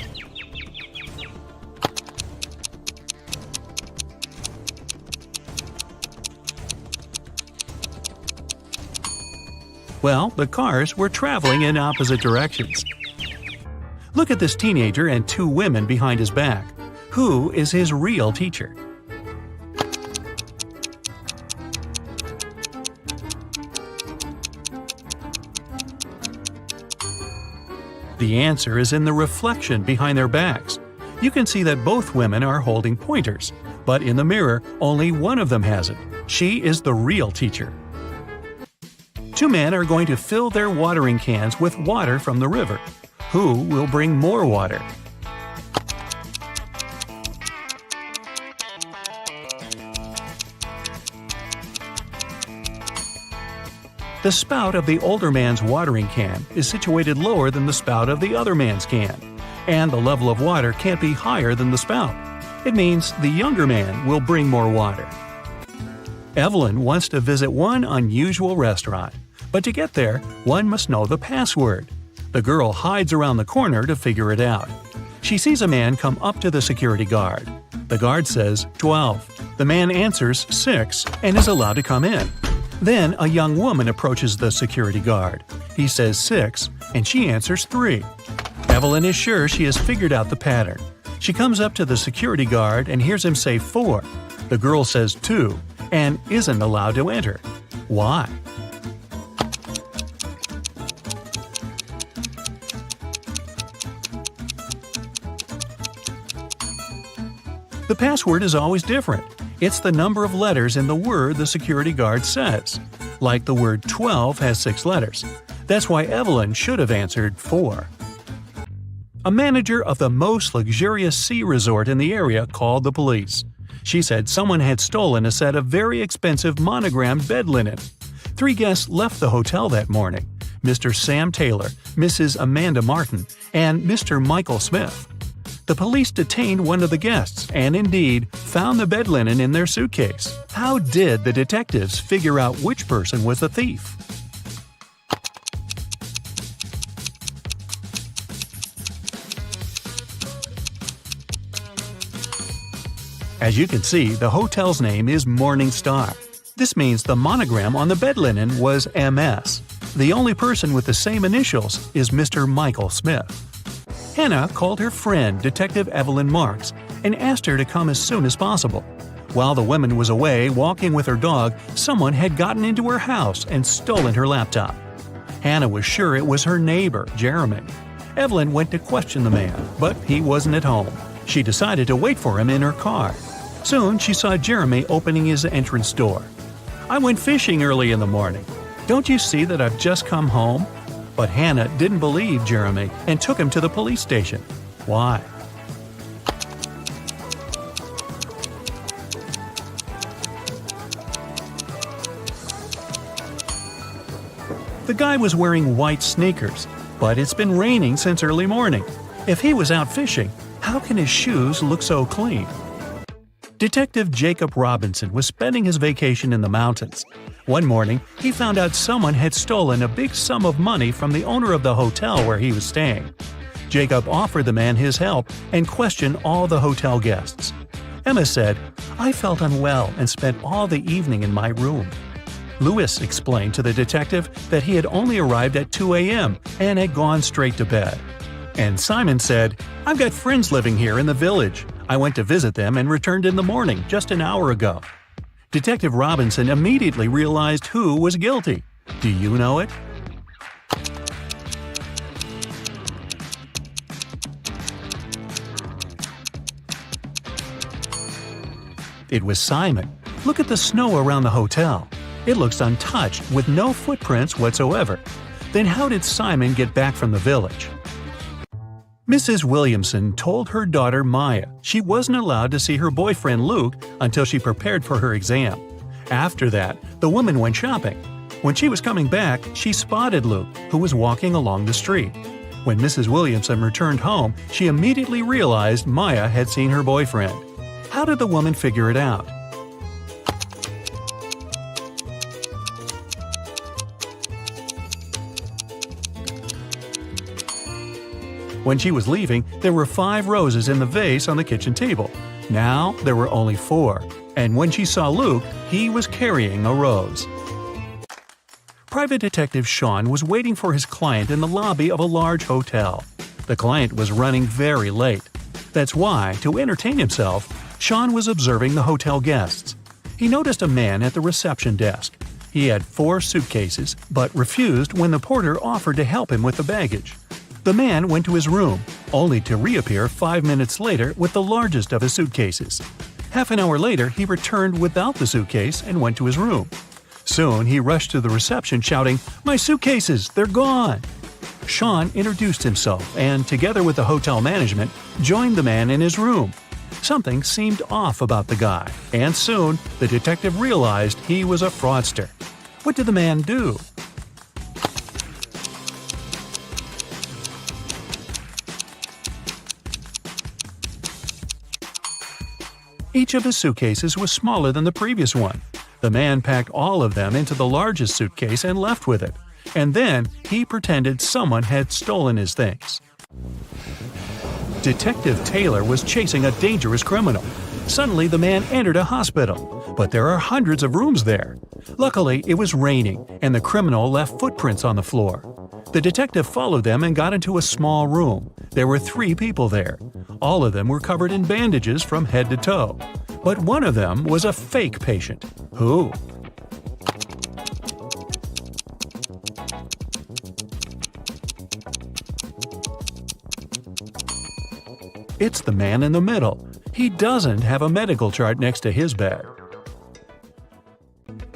Well, the cars were traveling in opposite directions. Look at this teenager and two women behind his back. Who is his real teacher? The answer is in the reflection behind their backs. You can see that both women are holding pointers, but in the mirror, only one of them has it. She is the real teacher. Two men are going to fill their watering cans with water from the river. Who will bring more water? The spout of the older man's watering can is situated lower than the spout of the other man's can, and the level of water can't be higher than the spout. It means the younger man will bring more water. Evelyn wants to visit one unusual restaurant, but to get there, one must know the password. The girl hides around the corner to figure it out. She sees a man come up to the security guard. The guard says 12. The man answers 6 and is allowed to come in. Then a young woman approaches the security guard. He says 6, and she answers 3. Evelyn is sure she has figured out the pattern. She comes up to the security guard and hears him say 4. The girl says 2 and isn't allowed to enter. Why? The password is always different. It's the number of letters in the word the security guard says. Like the word 12 has 6 letters. That's why Evelyn should have answered 4. A manager of the most luxurious sea resort in the area called the police. She said someone had stolen a set of very expensive monogrammed bed linen. 3 guests left the hotel that morning: Mr. Sam Taylor, Mrs. Amanda Martin, and Mr. Michael Smith. The police detained one of the guests and indeed found the bed linen in their suitcase. How did the detectives figure out which person was the thief? As you can see, the hotel's name is Morning Star. This means the monogram on the bed linen was MS. The only person with the same initials is Mr. Michael Smith. Hannah called her friend, Detective Evelyn Marks, and asked her to come as soon as possible. While the woman was away walking with her dog, someone had gotten into her house and stolen her laptop. Hannah was sure it was her neighbor, Jeremy. Evelyn went to question the man, but he wasn't at home. She decided to wait for him in her car. Soon she saw Jeremy opening his entrance door. "I went fishing early in the morning. Don't you see that I've just come home?" But Hannah didn't believe Jeremy and took him to the police station. Why? The guy was wearing white sneakers, but it's been raining since early morning. If he was out fishing, how can his shoes look so clean? Detective Jacob Robinson was spending his vacation in the mountains. One morning, he found out someone had stolen a big sum of money from the owner of the hotel where he was staying. Jacob offered the man his help and questioned all the hotel guests. Emma said, "I felt unwell and spent all the evening in my room." Lewis explained to the detective that he had only arrived at 2 a.m. and had gone straight to bed. And Simon said, "I've got friends living here in the village. I went to visit them and returned in the morning, just an hour ago." Detective Robinson immediately realized who was guilty. Do you know it? It was Simon. Look at the snow around the hotel. It looks untouched with no footprints whatsoever. Then how did Simon get back from the village? Mrs. Williamson told her daughter Maya she wasn't allowed to see her boyfriend Luke until she prepared for her exam. After that, the woman went shopping. When she was coming back, she spotted Luke, who was walking along the street. When Mrs. Williamson returned home, she immediately realized Maya had seen her boyfriend. How did the woman figure it out? When she was leaving, there were 5 roses in the vase on the kitchen table. Now there were only 4. And when she saw Luke, he was carrying a rose. Private Detective Sean was waiting for his client in the lobby of a large hotel. The client was running very late. That's why, to entertain himself, Sean was observing the hotel guests. He noticed a man at the reception desk. He had 4 suitcases, but refused when the porter offered to help him with the baggage. The man went to his room, only to reappear 5 minutes later with the largest of his suitcases. Half an hour later, he returned without the suitcase and went to his room. Soon, he rushed to the reception shouting, "My suitcases, they're gone!" Sean introduced himself and, together with the hotel management, joined the man in his room. Something seemed off about the guy, and soon the detective realized he was a fraudster. What did the man do? Each of his suitcases was smaller than the previous one. The man packed all of them into the largest suitcase and left with it. And then he pretended someone had stolen his things. Detective Taylor was chasing a dangerous criminal. Suddenly, the man entered a hospital, but there are hundreds of rooms there. Luckily, it was raining, and the criminal left footprints on the floor. The detective followed them and got into a small room. There were 3 people there. All of them were covered in bandages from head to toe. But one of them was a fake patient. Who? It's the man in the middle. He doesn't have a medical chart next to his bed.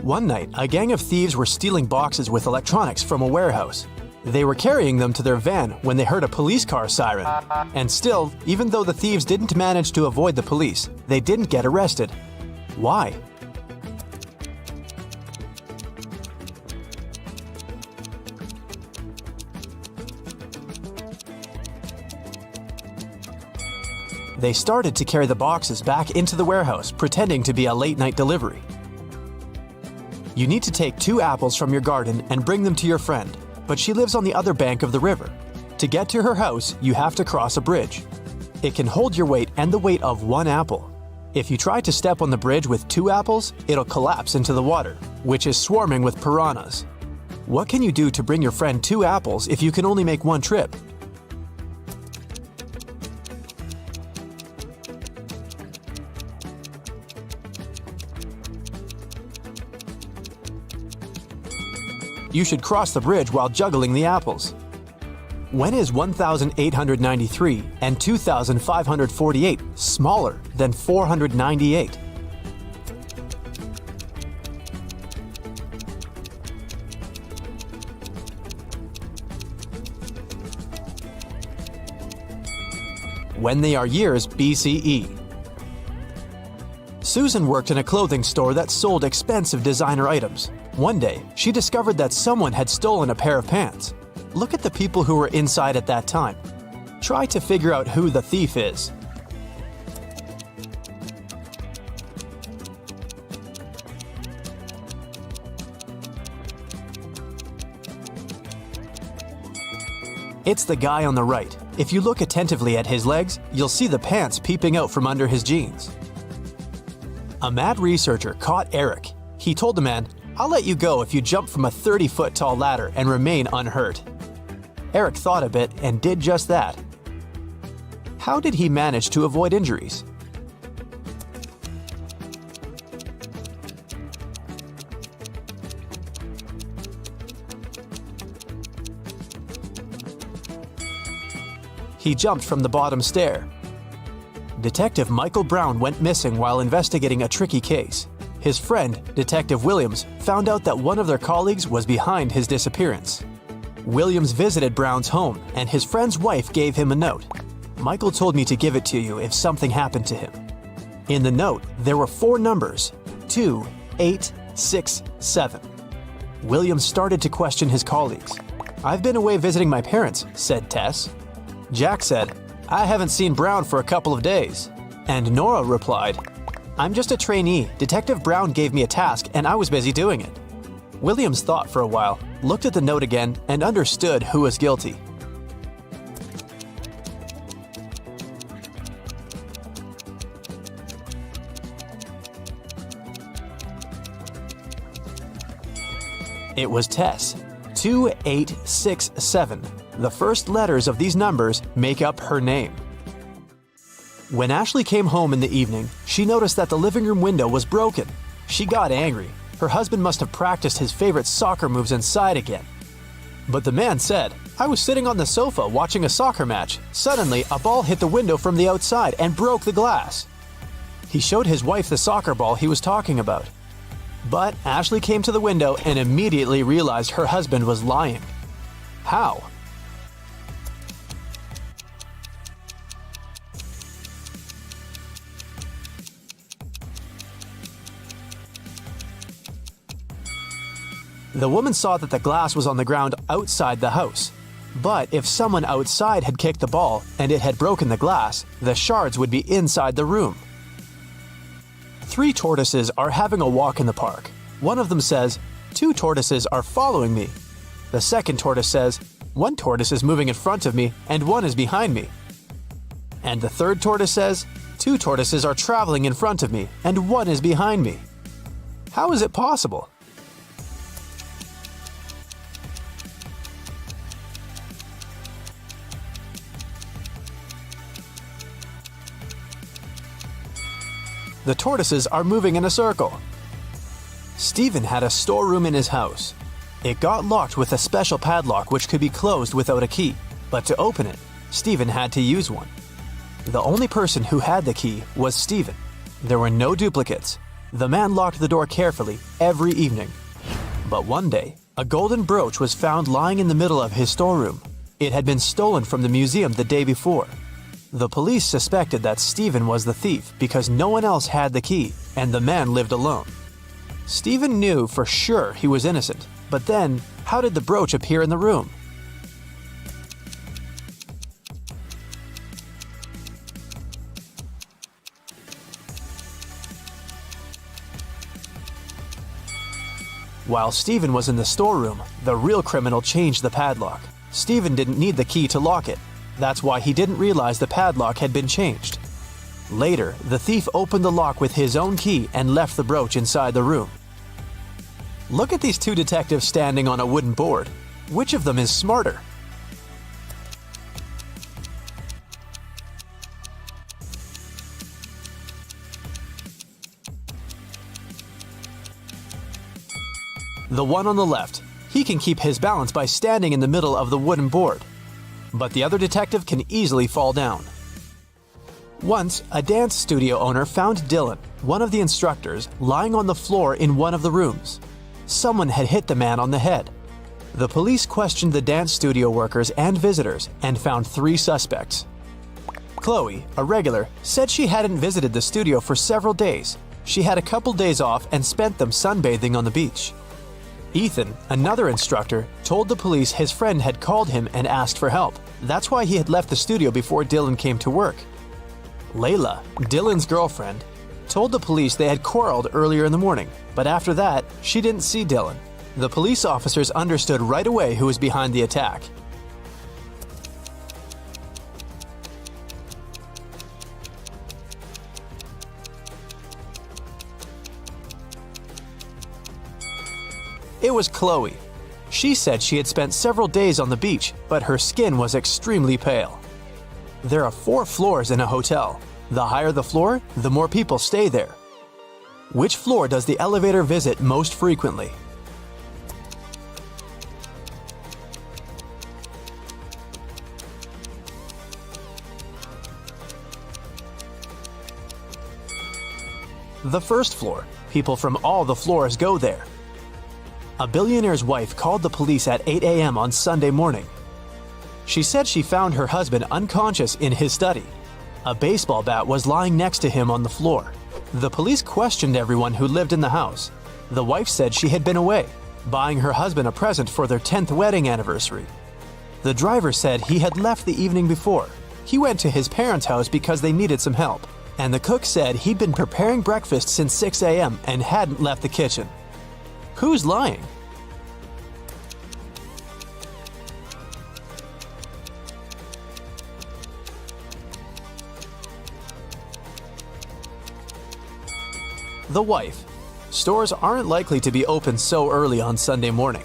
One night, a gang of thieves were stealing boxes with electronics from a warehouse. They were carrying them to their van when they heard a police car siren. And still, even though the thieves didn't manage to avoid the police, they didn't get arrested. Why? They started to carry the boxes back into the warehouse, pretending to be a late-night delivery. You need to take 2 apples from your garden and bring them to your friend, but she lives on the other bank of the river. To get to her house, you have to cross a bridge. It can hold your weight and the weight of 1 apple. If you try to step on the bridge with 2 apples, it'll collapse into the water, which is swarming with piranhas. What can you do to bring your friend 2 apples if you can only make 1 trip? You should cross the bridge while juggling the apples. When is 1,893 and 2,548 smaller than 498? When they are years BCE. Susan worked in a clothing store that sold expensive designer items. One day, she discovered that someone had stolen a pair of pants. Look at the people who were inside at that time. Try to figure out who the thief is. It's the guy on the right. If you look attentively at his legs, you'll see the pants peeping out from under his jeans. A mad researcher caught Eric. He told the man, "I'll let you go if you jump from a 30-foot tall ladder and remain unhurt." Eric thought a bit and did just that. How did he manage to avoid injuries? He jumped from the bottom stair. Detective Michael Brown went missing while investigating a tricky case. His friend, Detective Williams, found out that one of their colleagues was behind his disappearance. Williams visited Brown's home, and his friend's wife gave him a note. Michael told me to give it to you if something happened to him. In the note, there were 4 numbers, 2, 8, 6, 7. Williams started to question his colleagues. "I've been away visiting my parents," said Tess. Jack said, "I haven't seen Brown for a couple of days." And Nora replied, "I'm just a trainee. Detective Brown gave me a task and I was busy doing it." Williams thought for a while, looked at the note again, and understood who was guilty. It was Tess. 2867. The first letters of these numbers make up her name. When Ashley came home in the evening, she noticed that the living room window was broken. She got angry. Her husband must have practiced his favorite soccer moves inside again. But the man said, "I was sitting on the sofa watching a soccer match. Suddenly, a ball hit the window from the outside and broke the glass." He showed his wife the soccer ball he was talking about. But Ashley came to the window and immediately realized her husband was lying. How? The woman saw that the glass was on the ground outside the house. But if someone outside had kicked the ball and it had broken the glass, the shards would be inside the room. 3 tortoises are having a walk in the park. One of them says, "2 tortoises are following me." The second tortoise says, "1 tortoise is moving in front of me and 1 is behind me." And the third tortoise says, "2 tortoises are traveling in front of me and 1 is behind me." How is it possible? The tortoises are moving in a circle. Stephen had a storeroom in his house. It got locked with a special padlock which could be closed without a key, but to open it, Stephen had to use one. The only person who had the key was Stephen. There were no duplicates. The man locked the door carefully every evening. But one day, a golden brooch was found lying in the middle of his storeroom. It had been stolen from the museum the day before. The police suspected that Stephen was the thief because no one else had the key, and the man lived alone. Stephen knew for sure he was innocent, but then, how did the brooch appear in the room? While Stephen was in the storeroom, the real criminal changed the padlock. Stephen didn't need the key to lock it. That's why he didn't realize the padlock had been changed. Later, the thief opened the lock with his own key and left the brooch inside the room. Look at these 2 detectives standing on a wooden board. Which of them is smarter? The one on the left. He can keep his balance by standing in the middle of the wooden board. But the other detective can easily fall down. Once, a dance studio owner found Dylan, one of the instructors, lying on the floor in one of the rooms. Someone had hit the man on the head. The police questioned the dance studio workers and visitors and found 3 suspects. Chloe, a regular, said she hadn't visited the studio for several days. She had a couple days off and spent them sunbathing on the beach. Ethan, another instructor, told the police his friend had called him and asked for help. That's why he had left the studio before Dylan came to work. Layla, Dylan's girlfriend, told the police they had quarreled earlier in the morning, but after that, she didn't see Dylan. The police officers understood right away who was behind the attack. It was Chloe. She said she had spent several days on the beach, but her skin was extremely pale. There are 4 floors in a hotel. The higher the floor, the more people stay there. Which floor does the elevator visit most frequently? The first floor. People from all the floors go there. A billionaire's wife called the police at 8 a.m. on Sunday morning. She said she found her husband unconscious in his study. A baseball bat was lying next to him on the floor. The police questioned everyone who lived in the house. The wife said she had been away, buying her husband a present for their 10th wedding anniversary. The driver said he had left the evening before. He went to his parents' house because they needed some help. And the cook said he'd been preparing breakfast since 6 a.m. and hadn't left the kitchen. Who's lying? The wife. Stores aren't likely to be open so early on Sunday morning.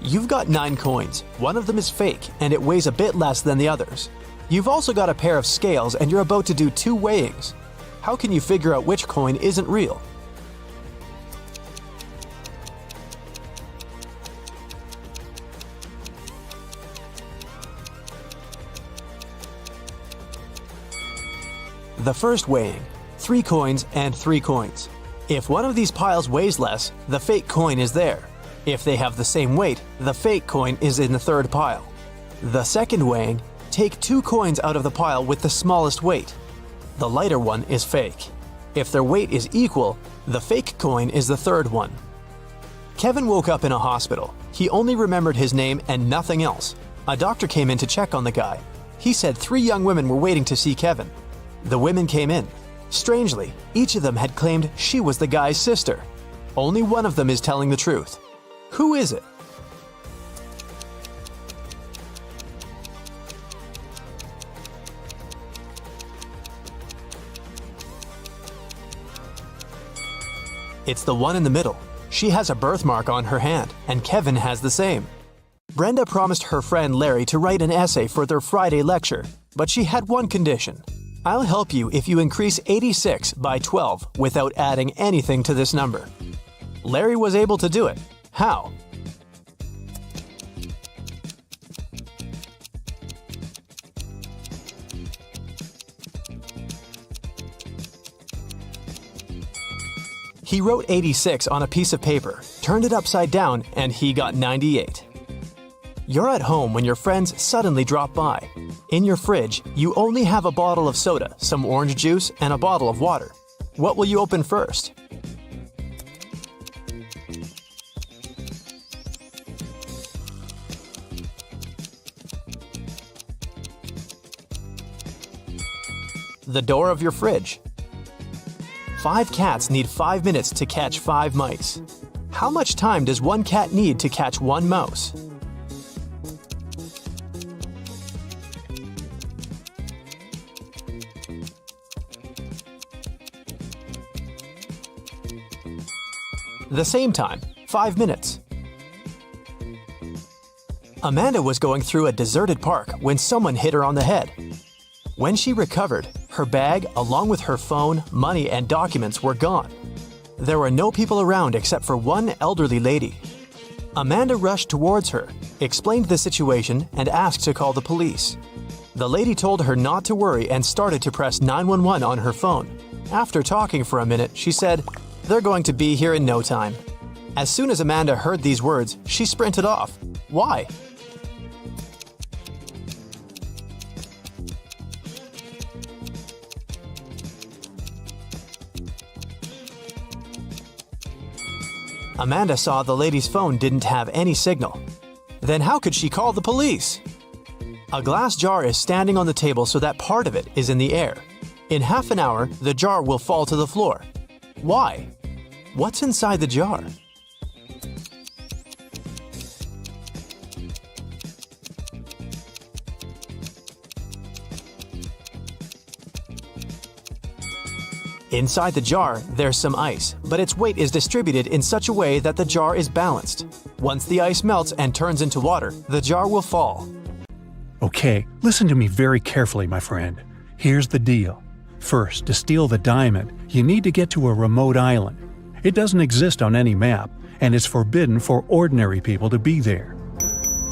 You've got 9 coins. One of them is fake, and it weighs a bit less than the others. You've also got a pair of scales, and you're about to do 2 weighings. How can you figure out which coin isn't real? The first weighing. 3 coins and 3 coins. If one of these piles weighs less, the fake coin is there. If they have the same weight, the fake coin is in the third pile. The second weighing, take 2 coins out of the pile with the smallest weight. The lighter one is fake. If their weight is equal, the fake coin is the third one. Kevin woke up in a hospital. He only remembered his name and nothing else. A doctor came in to check on the guy. He said 3 young women were waiting to see Kevin. The women came in. Strangely, each of them had claimed she was the guy's sister. Only one of them is telling the truth. Who is it? It's the one in the middle. She has a birthmark on her hand, and Kevin has the same. Brenda promised her friend Larry to write an essay for their Friday lecture, but she had one condition. I'll help you if you increase 86 by 12 without adding anything to this number. Larry was able to do it. How? He wrote 86 on a piece of paper, turned it upside down, and he got 98. You're at home when your friends suddenly drop by. In your fridge, you only have a bottle of soda, some orange juice, and a bottle of water. What will you open first? The door of your fridge. 5 cats need 5 minutes to catch 5 mice. How much time does one cat need to catch 1 mouse? The same time, 5 minutes. Amanda was going through a deserted park when someone hit her on the head. When she recovered, her bag, along with her phone, money, and documents were gone. There were no people around except for one elderly lady. Amanda rushed towards her, explained the situation, and asked to call the police. The lady told her not to worry and started to press 911 on her phone. After talking for a minute, she said, "They're going to be here in no time." As soon as Amanda heard these words, she sprinted off. Why? Amanda saw the lady's phone didn't have any signal. Then how could she call the police? A glass jar is standing on the table so that part of it is in the air. In half an hour, the jar will fall to the floor. Why? What's inside the jar? Inside the jar, there's some ice, but its weight is distributed in such a way that the jar is balanced. Once the ice melts and turns into water, the jar will fall. Okay, listen to me very carefully, my friend. Here's the deal. First, to steal the diamond, you need to get to a remote island. It doesn't exist on any map, and it's forbidden for ordinary people to be there.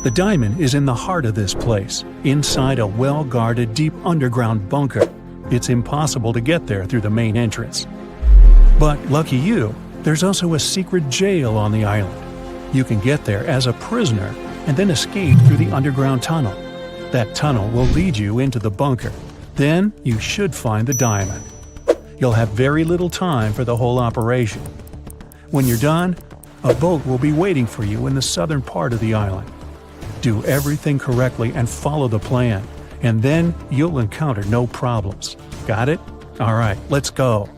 The diamond is in the heart of this place, inside a well-guarded deep underground bunker. It's impossible to get there through the main entrance. But lucky you, there's also a secret jail on the island. You can get there as a prisoner and then escape through the underground tunnel. That tunnel will lead you into the bunker. Then you should find the diamond. You'll have very little time for the whole operation. When you're done, a boat will be waiting for you in the southern part of the island. Do everything correctly and follow the plan, and then you'll encounter no problems. Got it? All right, let's go.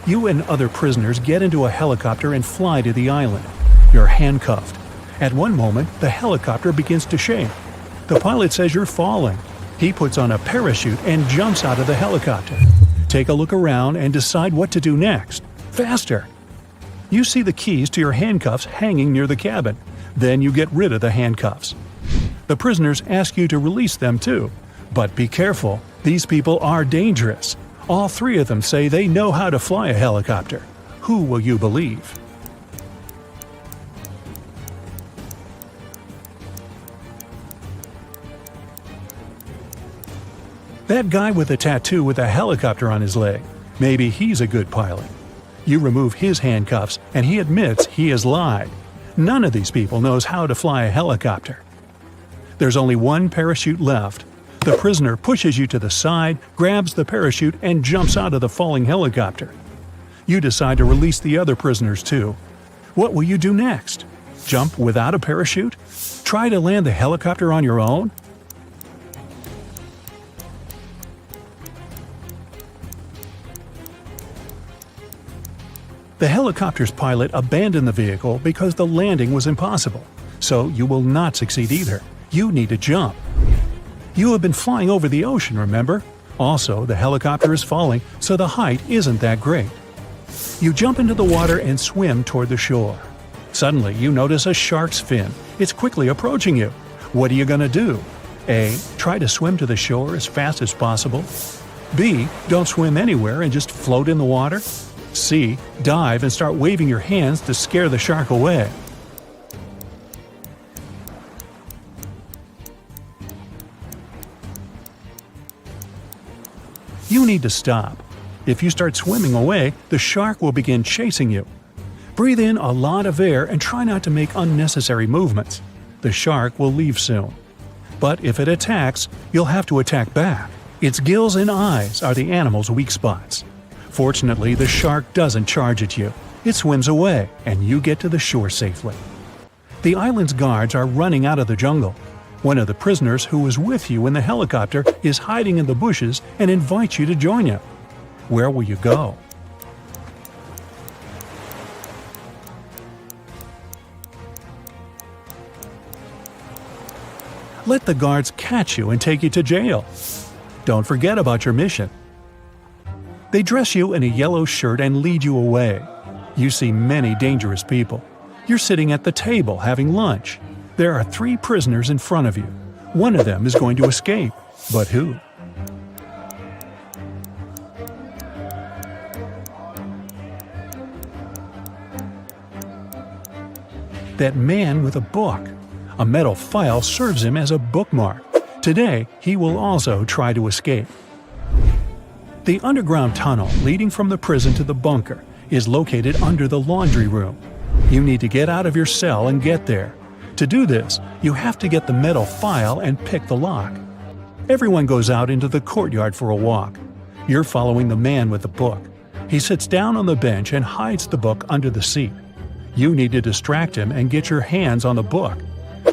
You and other prisoners get into a helicopter and fly to the island. You're handcuffed. At one moment, the helicopter begins to shake. The pilot says you're falling. He puts on a parachute and jumps out of the helicopter. Take a look around and decide what to do next. Faster! You see the keys to your handcuffs hanging near the cabin. Then you get rid of the handcuffs. The prisoners ask you to release them too. But be careful, these people are dangerous. All three of them say they know how to fly a helicopter. Who will you believe? That guy with a tattoo with a helicopter on his leg. Maybe he's a good pilot. You remove his handcuffs and he admits he has lied. None of these people knows how to fly a helicopter. There's only one parachute left. The prisoner pushes you to the side, grabs the parachute, and jumps out of the falling helicopter. You decide to release the other prisoners too. What will you do next? Jump without a parachute? Try to land the helicopter on your own? The helicopter's pilot abandoned the vehicle because the landing was impossible, so you will not succeed either. You need to jump. You have been flying over the ocean, remember? Also, the helicopter is falling, so the height isn't that great. You jump into the water and swim toward the shore. Suddenly, you notice a shark's fin. It's quickly approaching you. What are you going to do? A. Try to swim to the shore as fast as possible. B. Don't swim anywhere and just float in the water. C. Dive and start waving your hands to scare the shark away. You need to stop. If you start swimming away, the shark will begin chasing you. Breathe in a lot of air and try not to make unnecessary movements. The shark will leave soon. But if it attacks, you'll have to attack back. Its gills and eyes are the animal's weak spots. Fortunately, the shark doesn't charge at you. It swims away, and you get to the shore safely. The island's guards are running out of the jungle. One of the prisoners who was with you in the helicopter is hiding in the bushes and invites you to join him. Where will you go? Let the guards catch you and take you to jail. Don't forget about your mission. They dress you in a yellow shirt and lead you away. You see many dangerous people. You're sitting at the table having lunch. There are 3 prisoners in front of you. One of them is going to escape. But who? That man with a book. A metal file serves him as a bookmark. Today, he will also try to escape. The underground tunnel leading from the prison to the bunker is located under the laundry room. You need to get out of your cell and get there. To do this, you have to get the metal file and pick the lock. Everyone goes out into the courtyard for a walk. You're following the man with the book. He sits down on the bench and hides the book under the seat. You need to distract him and get your hands on the book.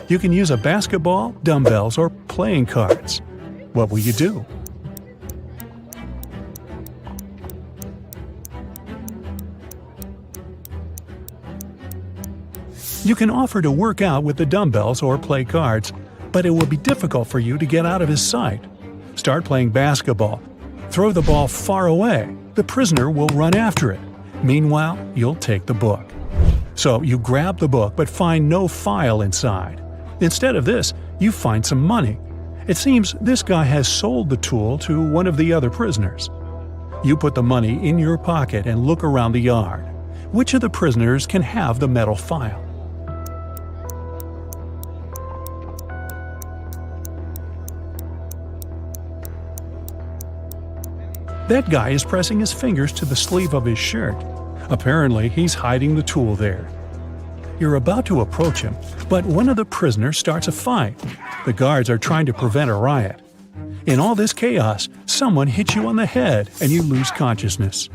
You can use a basketball, dumbbells, or playing cards. What will you do? You can offer to work out with the dumbbells or play cards, but it will be difficult for you to get out of his sight. Start playing basketball. Throw the ball far away. The prisoner will run after it. Meanwhile, you'll take the book. So you grab the book but find no file inside. Instead of this, you find some money. It seems this guy has sold the tool to one of the other prisoners. You put the money in your pocket and look around the yard. Which of the prisoners can have the metal file? That guy is pressing his fingers to the sleeve of his shirt. Apparently, he's hiding the tool there. You're about to approach him, but one of the prisoners starts a fight. The guards are trying to prevent a riot. In all this chaos, someone hits you on the head and you lose consciousness.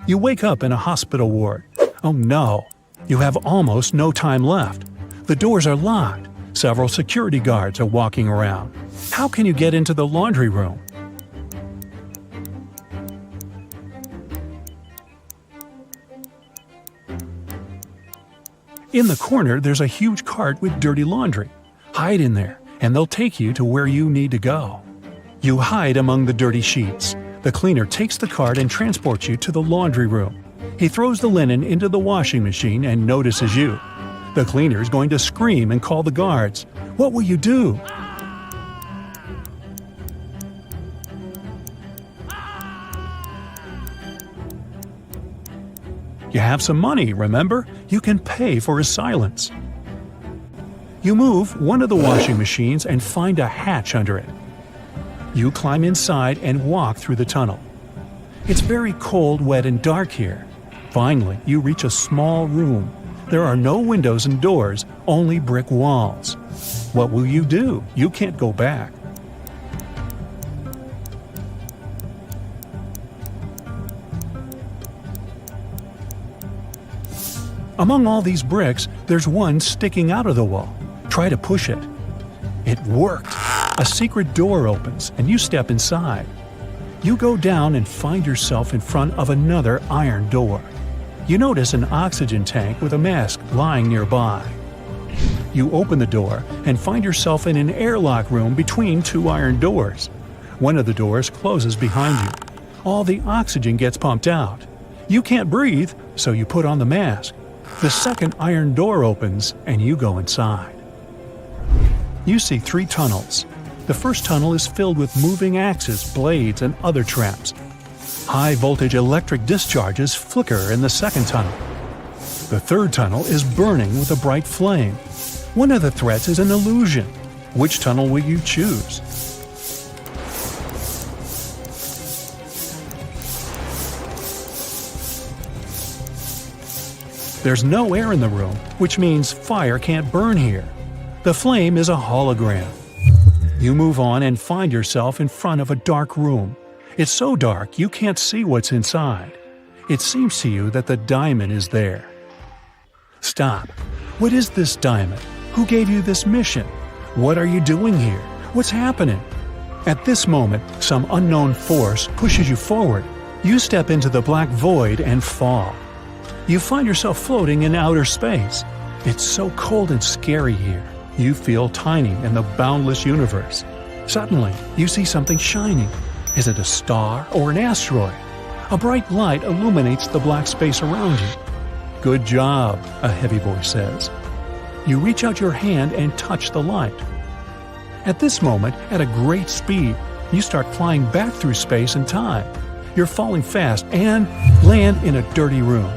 You wake up in a hospital ward. Oh no! You have almost no time left. The doors are locked. Several security guards are walking around. How can you get into the laundry room? In the corner, there's a huge cart with dirty laundry. Hide in there, and they'll take you to where you need to go. You hide among the dirty sheets. The cleaner takes the cart and transports you to the laundry room. He throws the linen into the washing machine and notices you. The cleaner is going to scream and call the guards. What will you do? You have some money, remember? You can pay for his silence. You move one of the washing machines and find a hatch under it. You climb inside and walk through the tunnel. It's very cold, wet, and dark here. Finally, you reach a small room. There are no windows and doors, only brick walls. What will you do? You can't go back. Among all these bricks, there's one sticking out of the wall. Try to push it. It worked. A secret door opens, and you step inside. You go down and find yourself in front of another iron door. You notice an oxygen tank with a mask lying nearby. You open the door and find yourself in an airlock room between two iron doors. One of the doors closes behind you. All the oxygen gets pumped out. You can't breathe, so you put on the mask. The second iron door opens, and you go inside. You see 3 tunnels. The first tunnel is filled with moving axes, blades, and other traps. High-voltage electric discharges flicker in the second tunnel. The third tunnel is burning with a bright flame. One of the threats is an illusion. Which tunnel will you choose? There's no air in the room, which means fire can't burn here. The flame is a hologram. You move on and find yourself in front of a dark room. It's so dark you can't see what's inside. It seems to you that the diamond is there. Stop. What is this diamond? Who gave you this mission? What are you doing here? What's happening? At this moment, some unknown force pushes you forward. You step into the black void and fall. You find yourself floating in outer space. It's so cold and scary here. You feel tiny in the boundless universe. Suddenly, you see something shining. Is it a star or an asteroid? A bright light illuminates the black space around you. Good job, a heavy voice says. You reach out your hand and touch the light. At this moment, at a great speed, you start flying back through space and time. You're falling fast and land in a dirty room.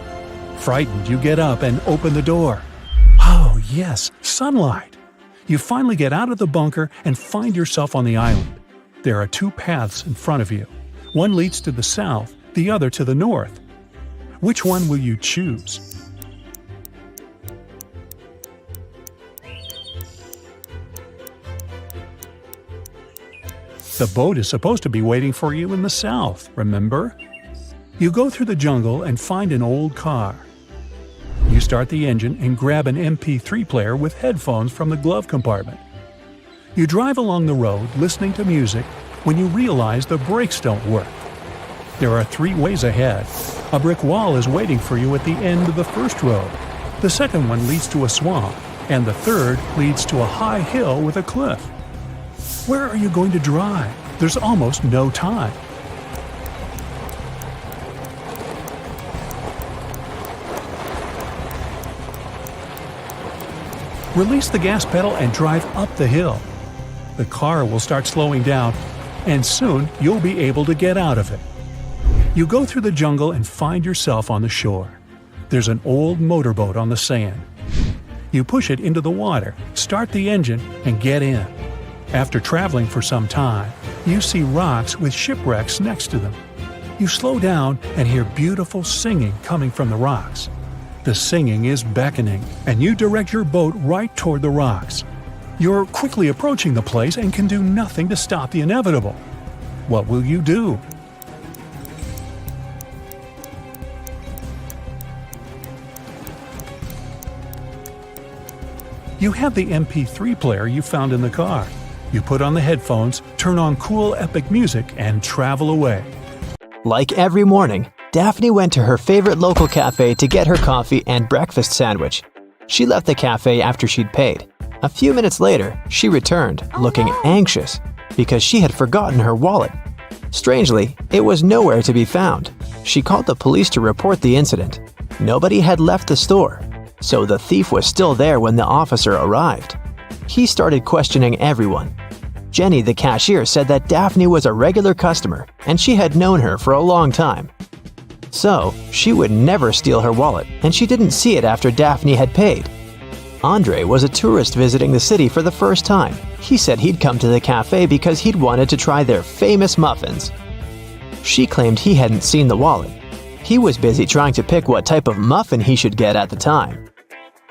Frightened, you get up and open the door. Oh, yes, sunlight. You finally get out of the bunker and find yourself on the island. There are 2 paths in front of you. One leads to the south, the other to the north. Which one will you choose? The boat is supposed to be waiting for you in the south, remember? You go through the jungle and find an old car. You start the engine and grab an MP3 player with headphones from the glove compartment. You drive along the road listening to music when you realize the brakes don't work. There are 3 ways ahead. A brick wall is waiting for you at the end of the first road. The second one leads to a swamp, and the third leads to a high hill with a cliff. Where are you going to drive? There's almost no time. Release the gas pedal and drive up the hill. The car will start slowing down, and soon you'll be able to get out of it. You go through the jungle and find yourself on the shore. There's an old motorboat on the sand. You push it into the water, start the engine, and get in. After traveling for some time, you see rocks with shipwrecks next to them. You slow down and hear beautiful singing coming from the rocks. The singing is beckoning, and you direct your boat right toward the rocks. You're quickly approaching the place and can do nothing to stop the inevitable. What will you do? You have the MP3 player you found in the car. You put on the headphones, turn on cool epic music, and travel away. Like every morning, Daphne went to her favorite local cafe to get her coffee and breakfast sandwich. She left the cafe after she'd paid. A few minutes later, she returned, looking anxious, because she had forgotten her wallet. Strangely, it was nowhere to be found. She called the police to report the incident. Nobody had left the store, so the thief was still there when the officer arrived. He started questioning everyone. Jenny, the cashier, said that Daphne was a regular customer and she had known her for a long time. So, she would never steal her wallet, and she didn't see it after Daphne had paid. Andre was a tourist visiting the city for the first time. He said he'd come to the cafe because he'd wanted to try their famous muffins. She claimed he hadn't seen the wallet. He was busy trying to pick what type of muffin he should get at the time.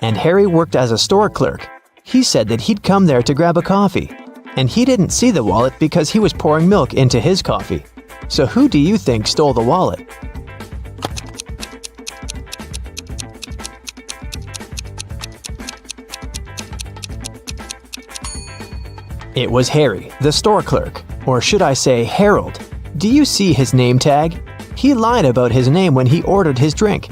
And Harry worked as a store clerk. He said that he'd come there to grab a coffee, and he didn't see the wallet because he was pouring milk into his coffee. So who do you think stole the wallet? It was Harry, the store clerk, or should I say Harold. Do you see his name tag? He lied about his name when he ordered his drink.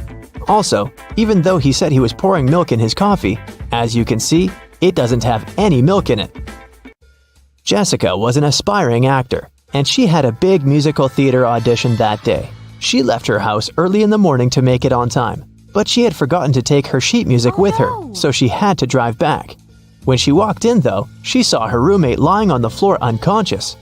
Also, even though he said he was pouring milk in his coffee, as you can see, it doesn't have any milk in it. Jessica was an aspiring actor, and she had a big musical theater audition that day. She left her house early in the morning to make it on time, but she had forgotten to take her sheet music with her, so she had to drive back. When she walked in, though, she saw her roommate lying on the floor unconscious.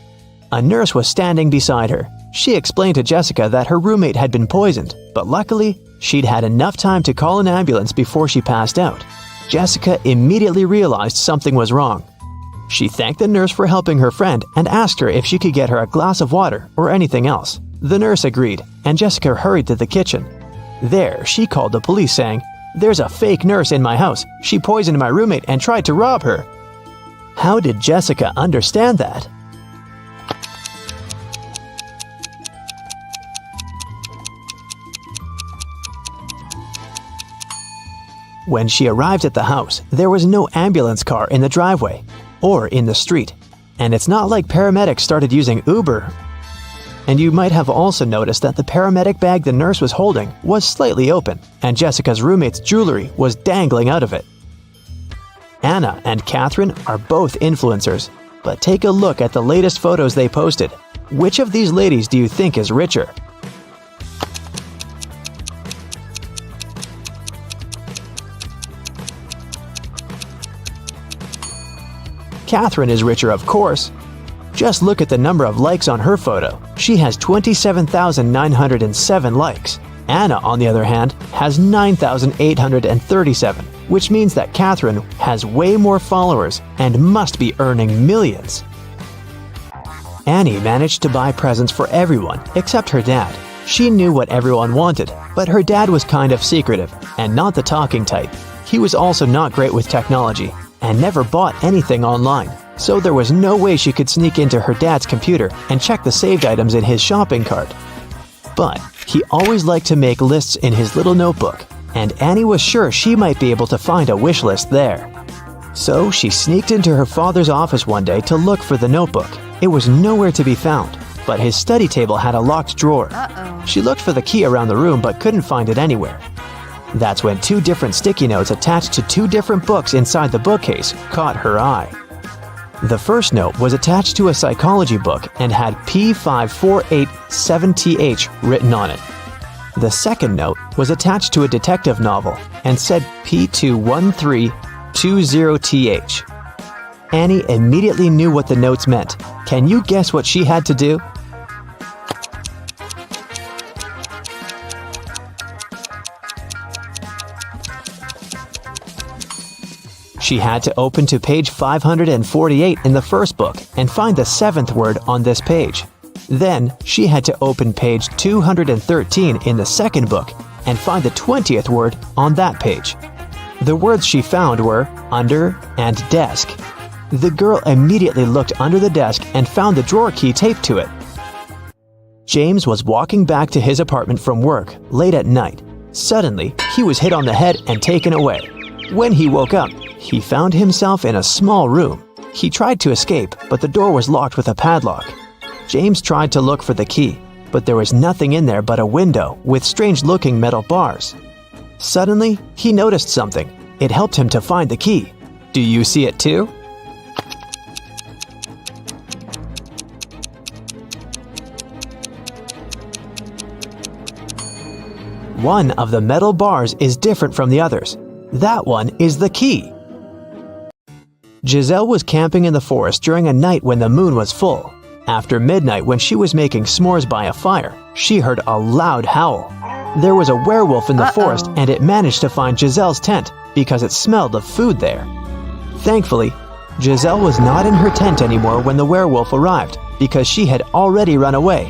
A nurse was standing beside her. She explained to Jessica that her roommate had been poisoned, but luckily, she'd had enough time to call an ambulance before she passed out. Jessica immediately realized something was wrong. She thanked the nurse for helping her friend and asked her if she could get her a glass of water or anything else. The nurse agreed, and Jessica hurried to the kitchen. There, she called the police saying, "There's a fake nurse in my house. She poisoned my roommate and tried to rob her." How did Jessica understand that? When she arrived at the house, there was no ambulance car in the driveway or in the street. And it's not like paramedics started using Uber. And you might have also noticed that the paramedic bag the nurse was holding was slightly open, and Jessica's roommate's jewelry was dangling out of it. Anna and Catherine are both influencers, but take a look at the latest photos they posted. Which of these ladies do you think is richer? Catherine is richer, of course. Just look at the number of likes on her photo. She has 27,907 likes. Anna, on the other hand, has 9,837, which means that Catherine has way more followers and must be earning millions. Annie managed to buy presents for everyone except her dad. She knew what everyone wanted, but her dad was kind of secretive and not the talking type. He was also not great with technology and never bought anything online, so there was no way she could sneak into her dad's computer and check the saved items in his shopping cart. But he always liked to make lists in his little notebook, and Annie was sure she might be able to find a wish list there. So she sneaked into her father's office one day to look for the notebook. It was nowhere to be found, but his study table had a locked drawer. She looked for the key around the room but couldn't find it anywhere. That's when 2 different sticky notes attached to 2 different books inside the bookcase caught her eye. The first note was attached to a psychology book and had P5487TH written on it. The second note was attached to a detective novel and said P21320TH. Annie immediately knew what the notes meant. Can you guess what she had to do? She had to open to page 548 in the first book and find the 7th word on this page. Then, she had to open page 213 in the second book and find the 20th word on that page. The words she found were under and desk. The girl immediately looked under the desk and found the drawer key taped to it. James was walking back to his apartment from work late at night. Suddenly, he was hit on the head and taken away. When he woke up, he found himself in a small room. He tried to escape, but the door was locked with a padlock. James tried to look for the key, but there was nothing in there but a window with strange-looking metal bars. Suddenly, he noticed something. It helped him to find the key. Do you see it too? One of the metal bars is different from the others. That one is the key. Giselle was camping in the forest during a night when the moon was full. After midnight, when she was making s'mores by a fire, she heard a loud howl. There was a werewolf in the forest, and it managed to find Giselle's tent because it smelled of food there. Thankfully, Giselle was not in her tent anymore when the werewolf arrived because she had already run away.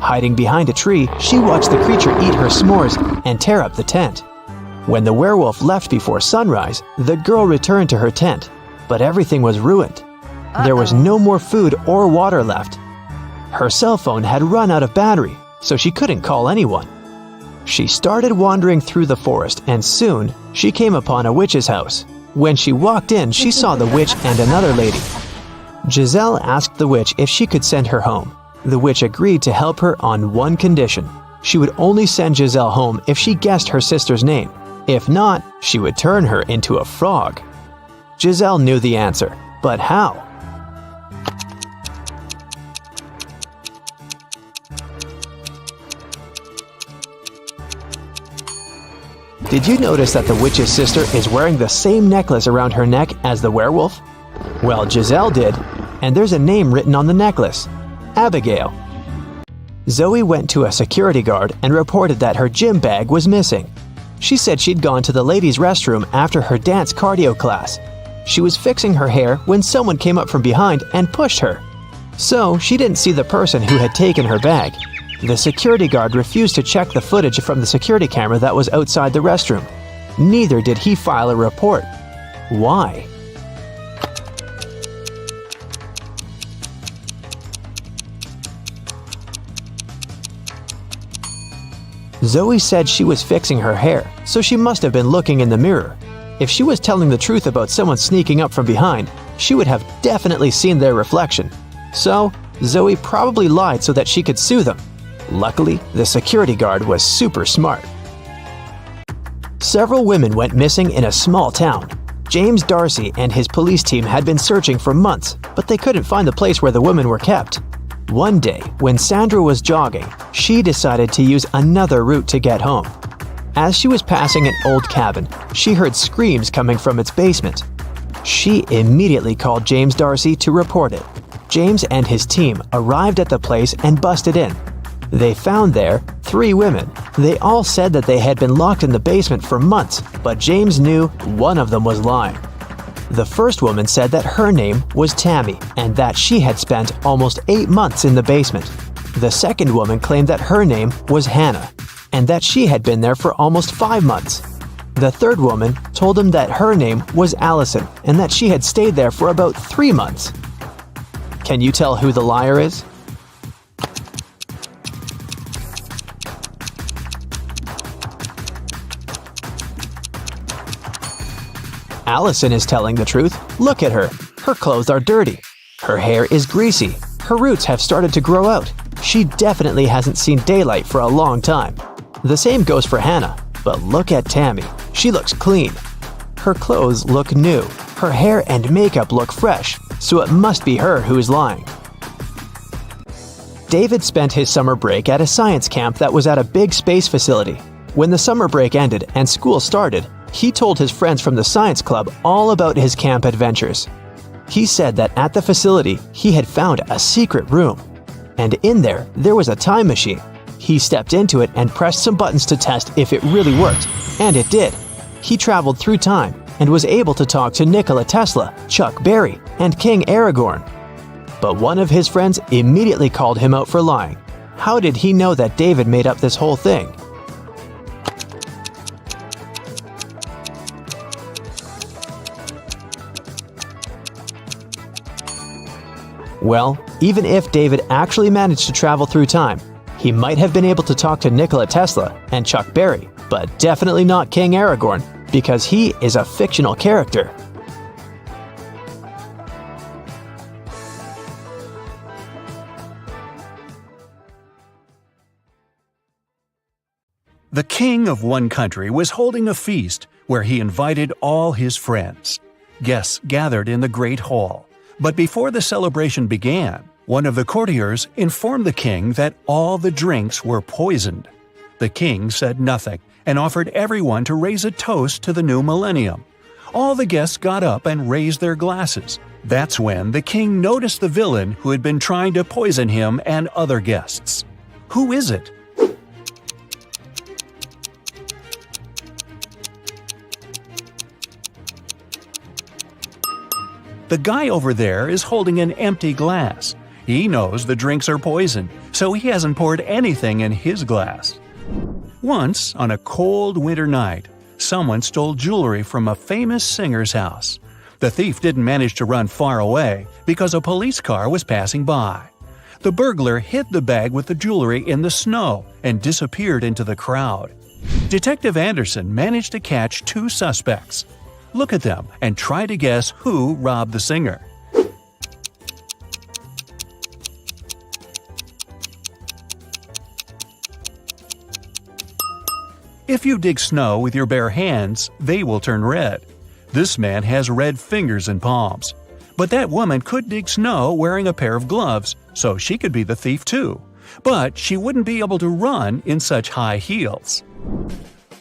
Hiding behind a tree, she watched the creature eat her s'mores and tear up the tent. When the werewolf left before sunrise, the girl returned to her tent, but everything was ruined. There was no more food or water left. Her cell phone had run out of battery, so she couldn't call anyone. She started wandering through the forest, and soon she came upon a witch's house. When she walked in, she saw the witch and another lady. Giselle asked the witch if she could send her home. The witch agreed to help her on one condition. She would only send Giselle home if she guessed her sister's name. If not, she would turn her into a frog. Giselle knew the answer, but how? Did you notice that the witch's sister is wearing the same necklace around her neck as the werewolf? Well, Giselle did, and there's a name written on the necklace: Abigail. Zoe went to a security guard and reported that her gym bag was missing. She said she'd gone to the ladies' restroom after her dance cardio class. She was fixing her hair when someone came up from behind and pushed her. So she didn't see the person who had taken her bag. The security guard refused to check the footage from the security camera that was outside the restroom. Neither did he file a report. Why? Zoe said she was fixing her hair, so she must have been looking in the mirror. If she was telling the truth about someone sneaking up from behind, she would have definitely seen their reflection. So, Zoe probably lied so that she could sue them. Luckily, the security guard was super smart. Several women went missing in a small town. James Darcy and his police team had been searching for months, but they couldn't find the place where the women were kept. One day, when Sandra was jogging, she decided to use another route to get home. As she was passing an old cabin, she heard screams coming from its basement. She immediately called James Darcy to report it. James and his team arrived at the place and busted in. They found there 3 women. They all said that they had been locked in the basement for months, but James knew one of them was lying. The first woman said that her name was Tammy and that she had spent almost 8 months in the basement. The second woman claimed that her name was Hannah and that she had been there for almost 5 months. The third woman told him that her name was Allison and that she had stayed there for about 3 months. Can you tell who the liar is? Allison is telling the truth. Look at her. Her clothes are dirty. Her hair is greasy. Her roots have started to grow out. She definitely hasn't seen daylight for a long time. The same goes for Hannah. But look at Tammy. She looks clean. Her clothes look new. Her hair and makeup look fresh. So it must be her who is lying. David spent his summer break at a science camp that was at a big space facility. When the summer break ended and school started, he told his friends from the science club all about his camp adventures. He said that at the facility, he had found a secret room. And in there was a time machine. He stepped into it and pressed some buttons to test if it really worked. And it did. He traveled through time and was able to talk to Nikola Tesla, Chuck Berry, and King Aragorn. But one of his friends immediately called him out for lying. How did he know that David made up this whole thing? Well, even if David actually managed to travel through time, he might have been able to talk to Nikola Tesla and Chuck Berry, but definitely not King Aragorn, because he is a fictional character. The king of one country was holding a feast where he invited all his friends. Guests gathered in the great hall. But before the celebration began, one of the courtiers informed the king that all the drinks were poisoned. The king said nothing and offered everyone to raise a toast to the new millennium. All the guests got up and raised their glasses. That's when the king noticed the villain who had been trying to poison him and other guests. Who is it? The guy over there is holding an empty glass. He knows the drinks are poisoned, so he hasn't poured anything in his glass. Once, on a cold winter night, someone stole jewelry from a famous singer's house. The thief didn't manage to run far away because a police car was passing by. The burglar hid the bag with the jewelry in the snow and disappeared into the crowd. Detective Anderson managed to catch 2 suspects. Look at them and try to guess who robbed the singer. If you dig snow with your bare hands, they will turn red. This man has red fingers and palms. But that woman could dig snow wearing a pair of gloves, so she could be the thief too. But she wouldn't be able to run in such high heels.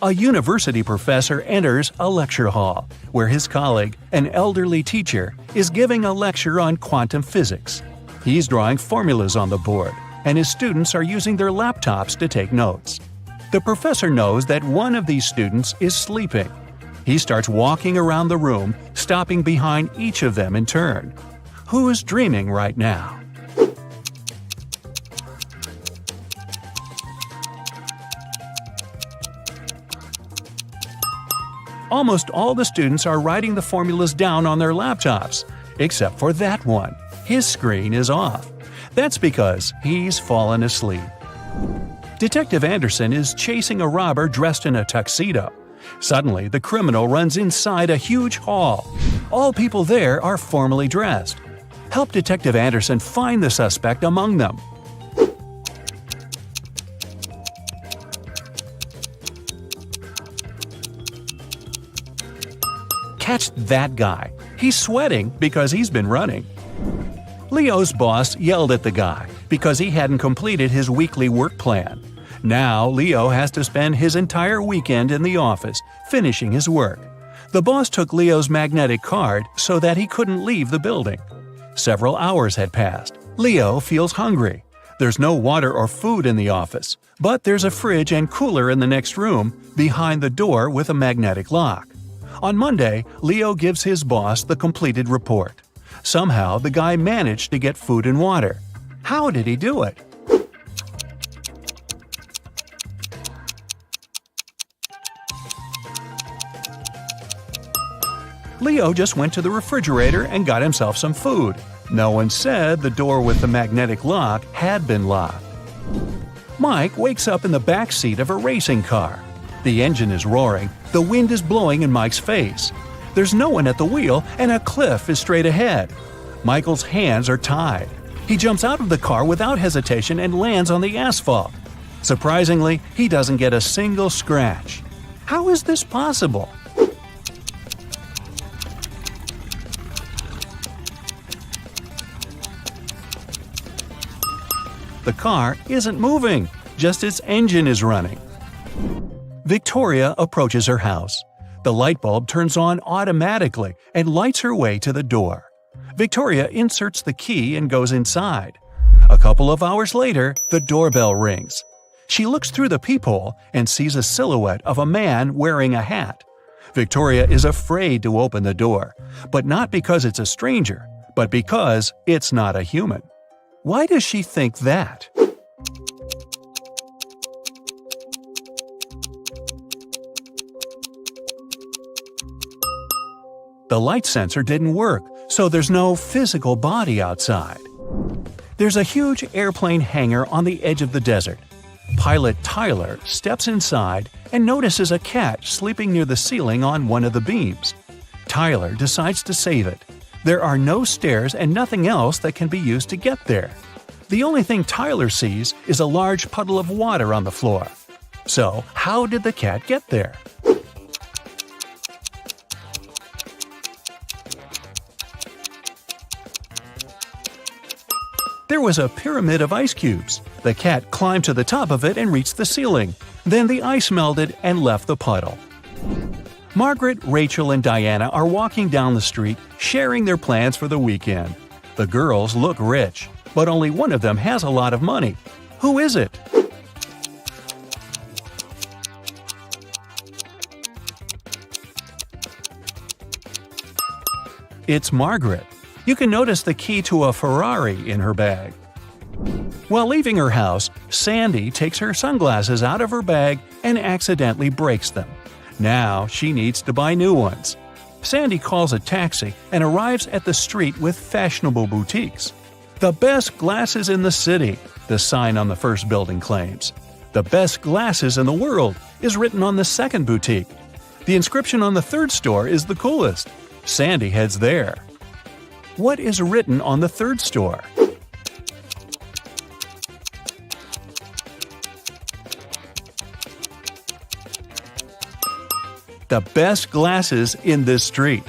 A university professor enters a lecture hall, where his colleague, an elderly teacher, is giving a lecture on quantum physics. He's drawing formulas on the board, and his students are using their laptops to take notes. The professor knows that one of these students is sleeping. He starts walking around the room, stopping behind each of them in turn. Who's dreaming right now? Almost all the students are writing the formulas down on their laptops, except for that one. His screen is off. That's because he's fallen asleep. Detective Anderson is chasing a robber dressed in a tuxedo. Suddenly, the criminal runs inside a huge hall. All people there are formally dressed. Help Detective Anderson find the suspect among them. Catch that guy. He's sweating because he's been running. Leo's boss yelled at the guy because he hadn't completed his weekly work plan. Now Leo has to spend his entire weekend in the office, finishing his work. The boss took Leo's magnetic card so that he couldn't leave the building. Several hours had passed. Leo feels hungry. There's no water or food in the office, but there's a fridge and cooler in the next room, behind the door with a magnetic lock. On Monday, Leo gives his boss the completed report. Somehow, the guy managed to get food and water. How did he do it? Leo just went to the refrigerator and got himself some food. No one said the door with the magnetic lock had been locked. Mike wakes up in the back seat of a racing car. The engine is roaring, the wind is blowing in Mike's face. There's no one at the wheel, and a cliff is straight ahead. Michael's hands are tied. He jumps out of the car without hesitation and lands on the asphalt. Surprisingly, he doesn't get a single scratch. How is this possible? The car isn't moving, just its engine is running. Victoria approaches her house. The light bulb turns on automatically and lights her way to the door. Victoria inserts the key and goes inside. A couple of hours later, the doorbell rings. She looks through the peephole and sees a silhouette of a man wearing a hat. Victoria is afraid to open the door, but not because it's a stranger, but because it's not a human. Why does she think that? The light sensor didn't work, so there's no physical body outside. There's a huge airplane hangar on the edge of the desert. Pilot Tyler steps inside and notices a cat sleeping near the ceiling on one of the beams. Tyler decides to save it. There are no stairs and nothing else that can be used to get there. The only thing Tyler sees is a large puddle of water on the floor. So, how did the cat get there? There was a pyramid of ice cubes. The cat climbed to the top of it and reached the ceiling. Then the ice melted and left the puddle. Margaret, Rachel, and Diana are walking down the street, sharing their plans for the weekend. The girls look rich, but only one of them has a lot of money. Who is it? It's Margaret. You can notice the key to a Ferrari in her bag. While leaving her house, Sandy takes her sunglasses out of her bag and accidentally breaks them. Now she needs to buy new ones. Sandy calls a taxi and arrives at the street with fashionable boutiques. "The best glasses in the city," the sign on the first building claims. "The best glasses in the world" is written on the second boutique. The inscription on the third store is the coolest. Sandy heads there. What is written on the third store? The best glasses in this street.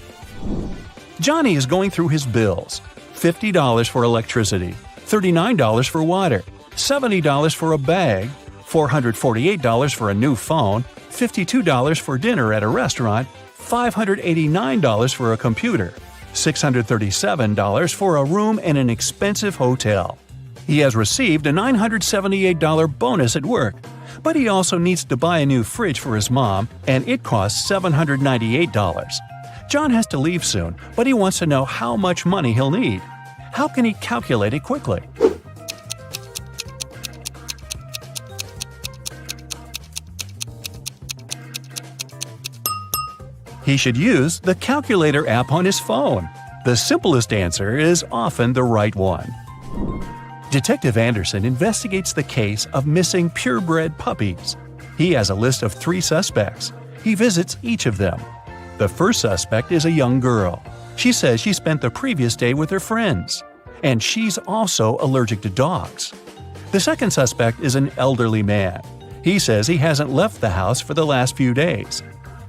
Johnny is going through his bills. $50 for electricity, $39 for water, $70 for a bag, $448 for a new phone, $52 for dinner at a restaurant, $589 for a computer, $637 for a room in an expensive hotel. He has received a $978 bonus at work, but he also needs to buy a new fridge for his mom, and it costs $798. John has to leave soon, but he wants to know how much money he'll need. How can he calculate it quickly? He should use the calculator app on his phone. The simplest answer is often the right one. Detective Anderson investigates the case of missing purebred puppies. He has a list of 3 suspects. He visits each of them. The first suspect is a young girl. She says she spent the previous day with her friends. And she's also allergic to dogs. The second suspect is an elderly man. He says he hasn't left the house for the last few days.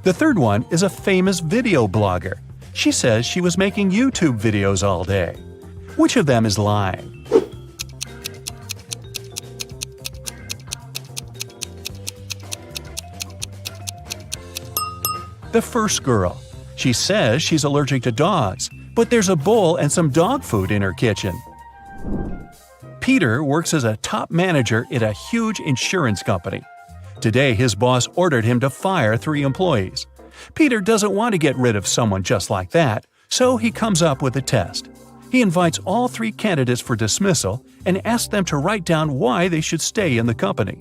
The third one is a famous video blogger. She says she was making YouTube videos all day. Which of them is lying? The first girl. She says she's allergic to dogs, but there's a bowl and some dog food in her kitchen. Peter works as a top manager at a huge insurance company. Today, his boss ordered him to fire 3 employees. Peter doesn't want to get rid of someone just like that, so he comes up with a test. He invites all 3 candidates for dismissal and asks them to write down why they should stay in the company.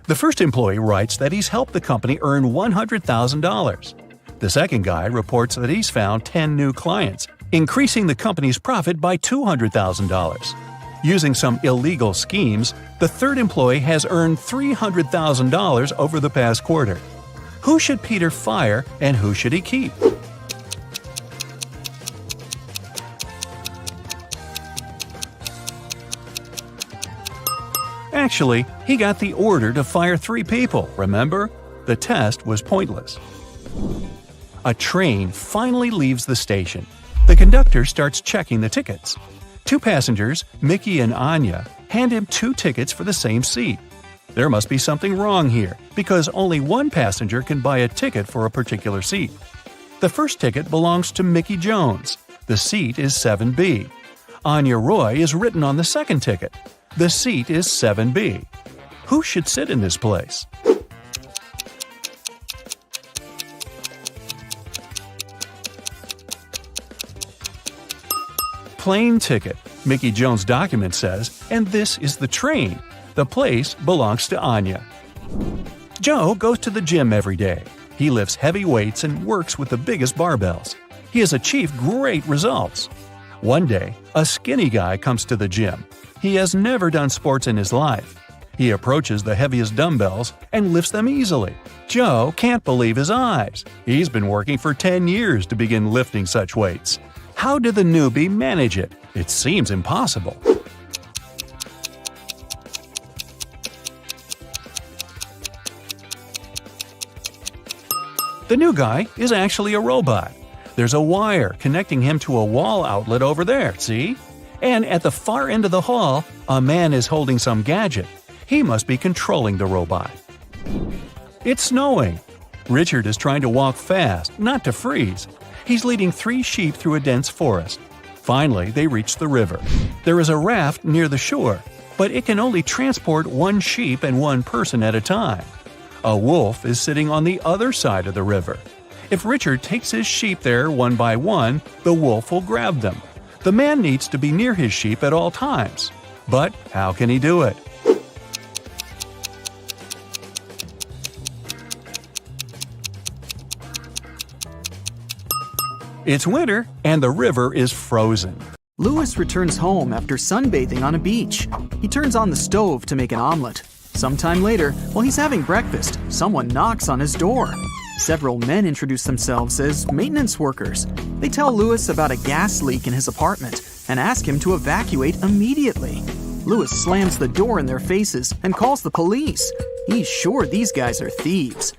The first employee writes that he's helped the company earn $100,000. The second guy reports that he's found 10 new clients, increasing the company's profit by $200,000. Using some illegal schemes, the third employee has earned $300,000 over the past quarter. Who should Peter fire and who should he keep? Actually, he got the order to fire 3 people, remember? The test was pointless. A train finally leaves the station. The conductor starts checking the tickets. 2 passengers, Mickey and Anya, hand him 2 tickets for the same seat. There must be something wrong here, because only one passenger can buy a ticket for a particular seat. The first ticket belongs to Mickey Jones. The seat is 7B. Anya Roy is written on the second ticket. The seat is 7B. Who should sit in this place? Plane ticket, Mickey Jones' document says, and this is the train. The place belongs to Anya. Joe goes to the gym every day. He lifts heavy weights and works with the biggest barbells. He has achieved great results. One day, a skinny guy comes to the gym. He has never done sports in his life. He approaches the heaviest dumbbells and lifts them easily. Joe can't believe his eyes. He's been working for 10 years to begin lifting such weights. How did the newbie manage it? It seems impossible. The new guy is actually a robot. There's a wire connecting him to a wall outlet over there, see? And at the far end of the hall, a man is holding some gadget. He must be controlling the robot. It's snowing. Richard is trying to walk fast, not to freeze. He's leading 3 sheep through a dense forest. Finally, they reach the river. There is a raft near the shore, but it can only transport 1 sheep and 1 person at a time. A wolf is sitting on the other side of the river. If Richard takes his sheep there one by one, the wolf will grab them. The man needs to be near his sheep at all times. But how can he do it? It's winter, and the river is frozen. Louis returns home after sunbathing on a beach. He turns on the stove to make an omelet. Sometime later, while he's having breakfast, someone knocks on his door. Several men introduce themselves as maintenance workers. They tell Louis about a gas leak in his apartment and ask him to evacuate immediately. Louis slams the door in their faces and calls the police. He's sure these guys are thieves.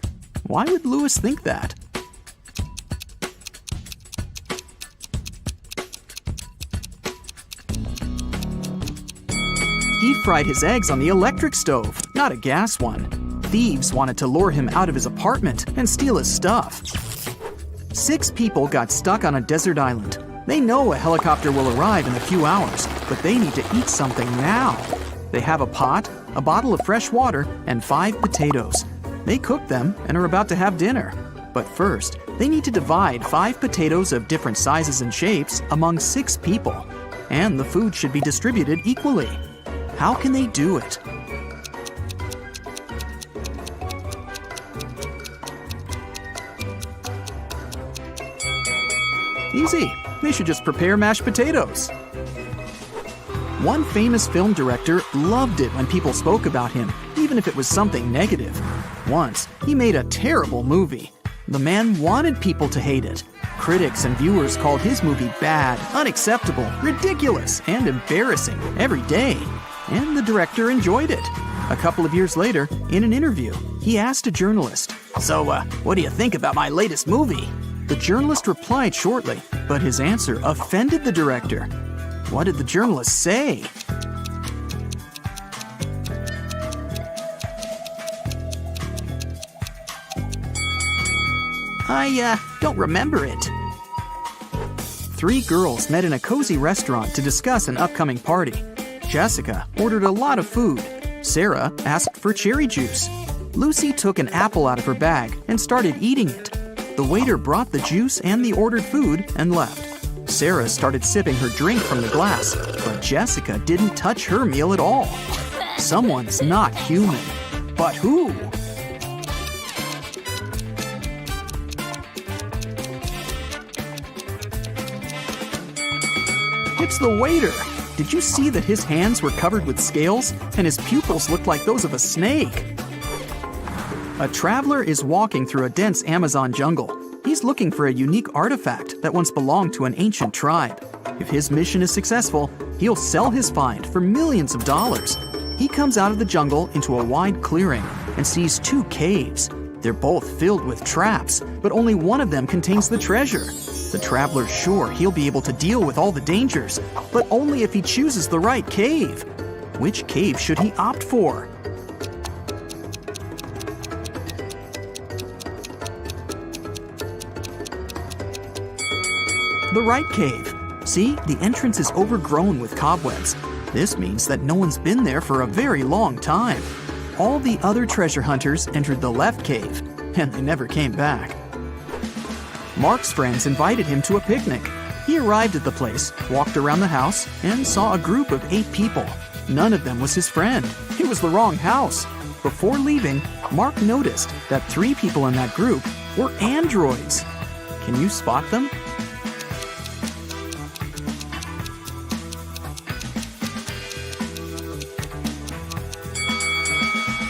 Why would Louis think that? He fried his eggs on the electric stove, not a gas one. Thieves wanted to lure him out of his apartment and steal his stuff. 6 people got stuck on a desert island. They know a helicopter will arrive in a few hours, but they need to eat something now. They have a pot, a bottle of fresh water, and 5 potatoes. They cook them and are about to have dinner. But first, they need to divide 5 potatoes of different sizes and shapes among 6 people. And the food should be distributed equally. How can they do it? Easy. They should just prepare mashed potatoes. One famous film director loved it when people spoke about him, even if it was something negative. Once, he made a terrible movie. The man wanted people to hate it. Critics and viewers called his movie bad, unacceptable, ridiculous, and embarrassing every day. And the director enjoyed it. A couple of years later, in an interview, he asked a journalist, "So, what do you think about my latest movie?" The journalist replied shortly, but his answer offended the director. What did the journalist say? I don't remember it. 3 girls met in a cozy restaurant to discuss an upcoming party. Jessica ordered a lot of food. Sarah asked for cherry juice. Lucy took an apple out of her bag and started eating it. The waiter brought the juice and the ordered food and left. Sarah started sipping her drink from the glass, but Jessica didn't touch her meal at all. Someone's not human. But who? It's the waiter. Did you see that his hands were covered with scales and his pupils looked like those of a snake? A traveler is walking through a dense Amazon jungle. He's looking for a unique artifact that once belonged to an ancient tribe. If his mission is successful, he'll sell his find for millions of dollars. He comes out of the jungle into a wide clearing and sees 2 caves. They're both filled with traps, but only one of them contains the treasure. The traveler's sure he'll be able to deal with all the dangers, but only if he chooses the right cave. Which cave should he opt for? The right cave. See, the entrance is overgrown with cobwebs. This means that no one's been there for a very long time. All the other treasure hunters entered the left cave, and they never came back. Mark's friends invited him to a picnic. He arrived at the place, walked around the house, and saw a group of 8 people. None of them was his friend. It was the wrong house. Before leaving, Mark noticed that 3 people in that group were androids. Can you spot them?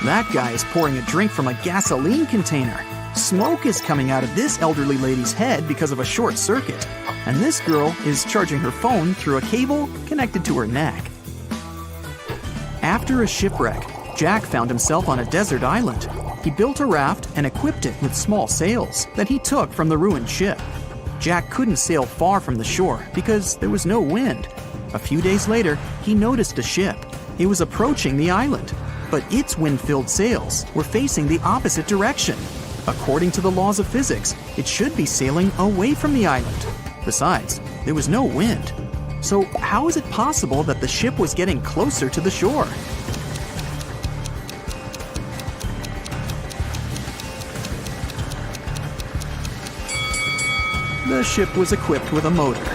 That guy is pouring a drink from a gasoline container. Smoke is coming out of this elderly lady's head because of a short circuit. And this girl is charging her phone through a cable connected to her neck. After a shipwreck, Jack found himself on a desert island. He built a raft and equipped it with small sails that he took from the ruined ship. Jack couldn't sail far from the shore because there was no wind. A few days later, he noticed a ship. It was approaching the island, but its wind-filled sails were facing the opposite direction. According to the laws of physics, it should be sailing away from the island. Besides, there was no wind. So how is it possible that the ship was getting closer to the shore? The ship was equipped with a motor.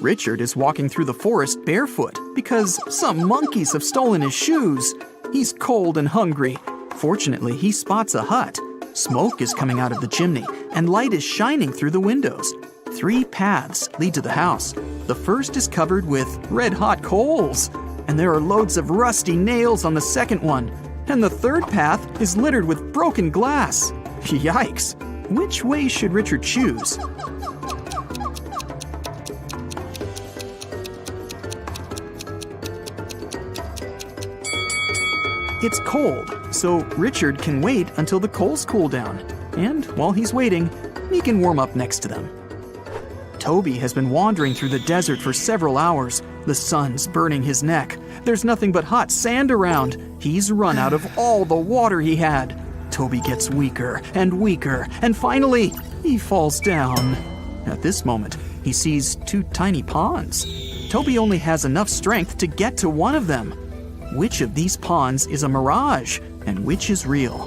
Richard is walking through the forest barefoot because some monkeys have stolen his shoes. He's cold and hungry. Fortunately, he spots a hut. Smoke is coming out of the chimney, and light is shining through the windows. 3 paths lead to the house. The first is covered with red-hot coals, and there are loads of rusty nails on the second one. And the third path is littered with broken glass. Yikes! Which way should Richard choose? It's cold, so Richard can wait until the coals cool down. And while he's waiting, he can warm up next to them. Toby has been wandering through the desert for several hours. The sun's burning his neck. There's nothing but hot sand around. He's run out of all the water he had. Toby gets weaker and weaker, and finally, he falls down. At this moment, he sees 2 tiny ponds. Toby only has enough strength to get to one of them. Which of these ponds is a mirage, and which is real?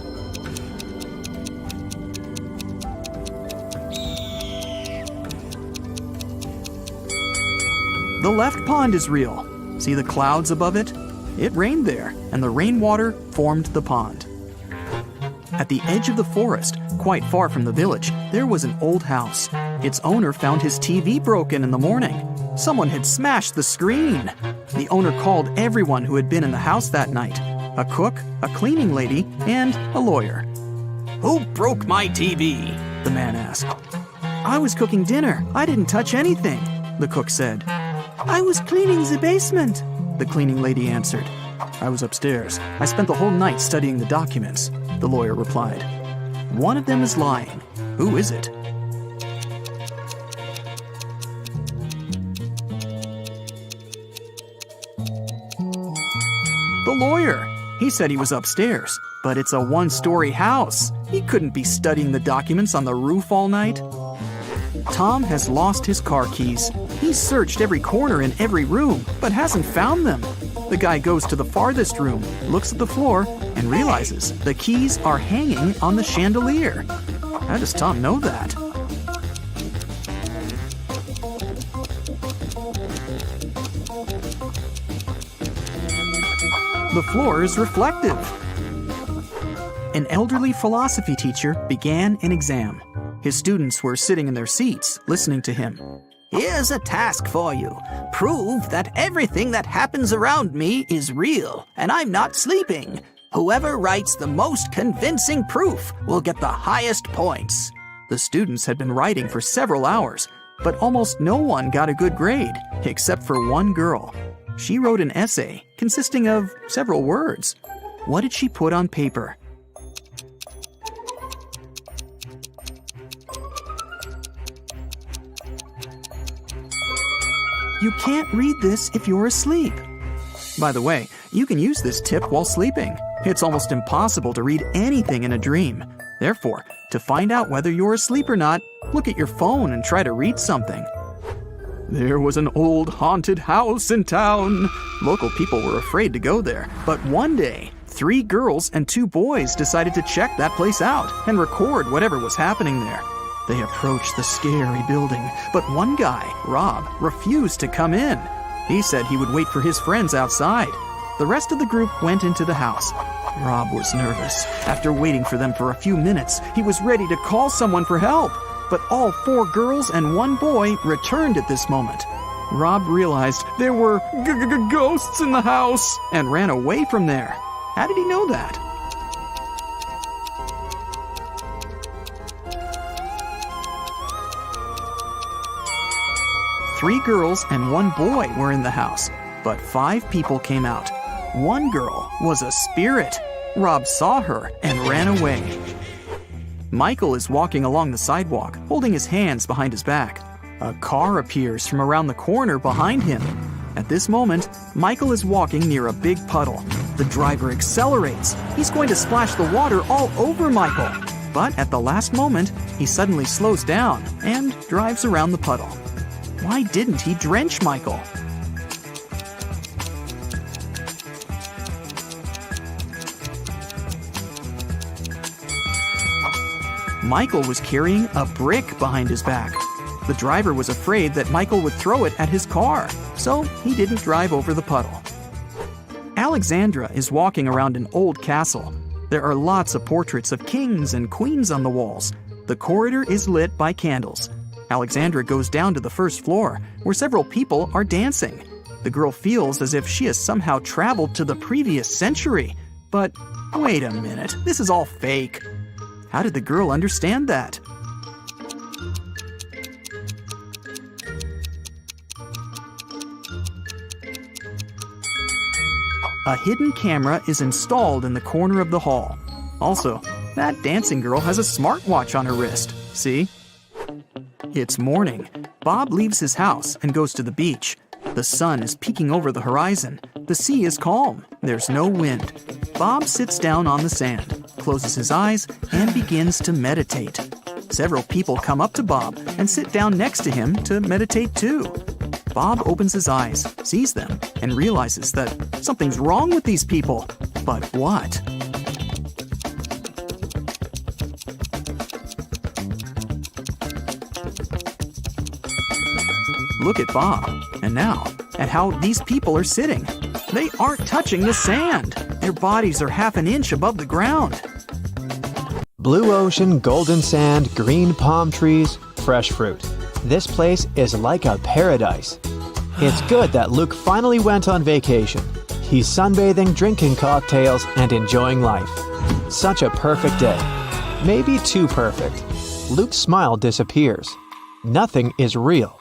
The left pond is real. See the clouds above it? It rained there, and the rainwater formed the pond. At the edge of the forest, quite far from the village, there was an old house. Its owner found his TV broken in the morning. Someone had smashed the screen. The owner called everyone who had been in the house that night: a cook, a cleaning lady, and a lawyer. "Who broke my TV?" the man asked. "I was cooking dinner. I didn't touch anything," the cook said. "I was cleaning the basement," the cleaning lady answered. "I was upstairs. I spent the whole night studying the documents," the lawyer replied. One of them is lying. Who is it? The lawyer. He said he was upstairs, but it's a 1-story house. He couldn't be studying the documents on the roof all night. Tom has lost his car keys. He's searched every corner in every room, but hasn't found them. The guy goes to the farthest room, looks at the floor, and realizes the keys are hanging on the chandelier. How does Tom know that? The floor is reflective. An elderly philosophy teacher began an exam. His students were sitting in their seats, listening to him. Here's a task for you. Prove that everything that happens around me is real, and I'm not sleeping. Whoever writes the most convincing proof will get the highest points. The students had been writing for several hours, but almost no one got a good grade, except for one girl. She wrote an essay consisting of several words. What did she put on paper? You can't read this if you're asleep. By the way, you can use this tip while sleeping. It's almost impossible to read anything in a dream. Therefore, to find out whether you're asleep or not, look at your phone and try to read something. There was an old haunted house in town. Local people were afraid to go there, but one day, 3 girls and 2 boys decided to check that place out and record whatever was happening there. They approached the scary building, but one guy, Rob, refused to come in. He said he would wait for his friends outside. The rest of the group went into the house. Rob was nervous. After waiting for them for a few minutes, he was ready to call someone for help. But all 4 girls and 1 boy returned at this moment. Rob realized there were ghosts in the house and ran away from there. How did he know that? Three girls and one boy were in the house, but 5 people came out. One girl was a spirit. Rob saw her and ran away. Michael is walking along the sidewalk, holding his hands behind his back. A car appears from around the corner behind him. At this moment, Michael is walking near a big puddle. The driver accelerates. He's going to splash the water all over Michael. But at the last moment, he suddenly slows down and drives around the puddle. Why didn't he drench Michael? Michael was carrying a brick behind his back. The driver was afraid that Michael would throw it at his car, so he didn't drive over the puddle. Alexandra is walking around an old castle. There are lots of portraits of kings and queens on the walls. The corridor is lit by candles. Alexandra goes down to the first floor, where several people are dancing. The girl feels as if she has somehow traveled to the previous century. But wait a minute, this is all fake. How did the girl understand that? A hidden camera is installed in the corner of the hall. Also, that dancing girl has a smartwatch on her wrist. See? It's morning. Bob leaves his house and goes to the beach. The sun is peeking over the horizon. The sea is calm. There's no wind. Bob sits down on the sand, closes his eyes, and begins to meditate. Several people come up to Bob and sit down next to him to meditate too. Bob opens his eyes, sees them, and realizes that something's wrong with these people. But what? Look at Bob, and now at how these people are sitting. They aren't touching the sand. Their bodies are half an inch above the ground. Blue ocean, golden sand, green palm trees, fresh fruit. This place is like a paradise. It's good that Luke finally went on vacation. He's sunbathing, drinking cocktails, and enjoying life. Such a perfect day. Maybe too perfect. Luke's smile disappears. Nothing is real.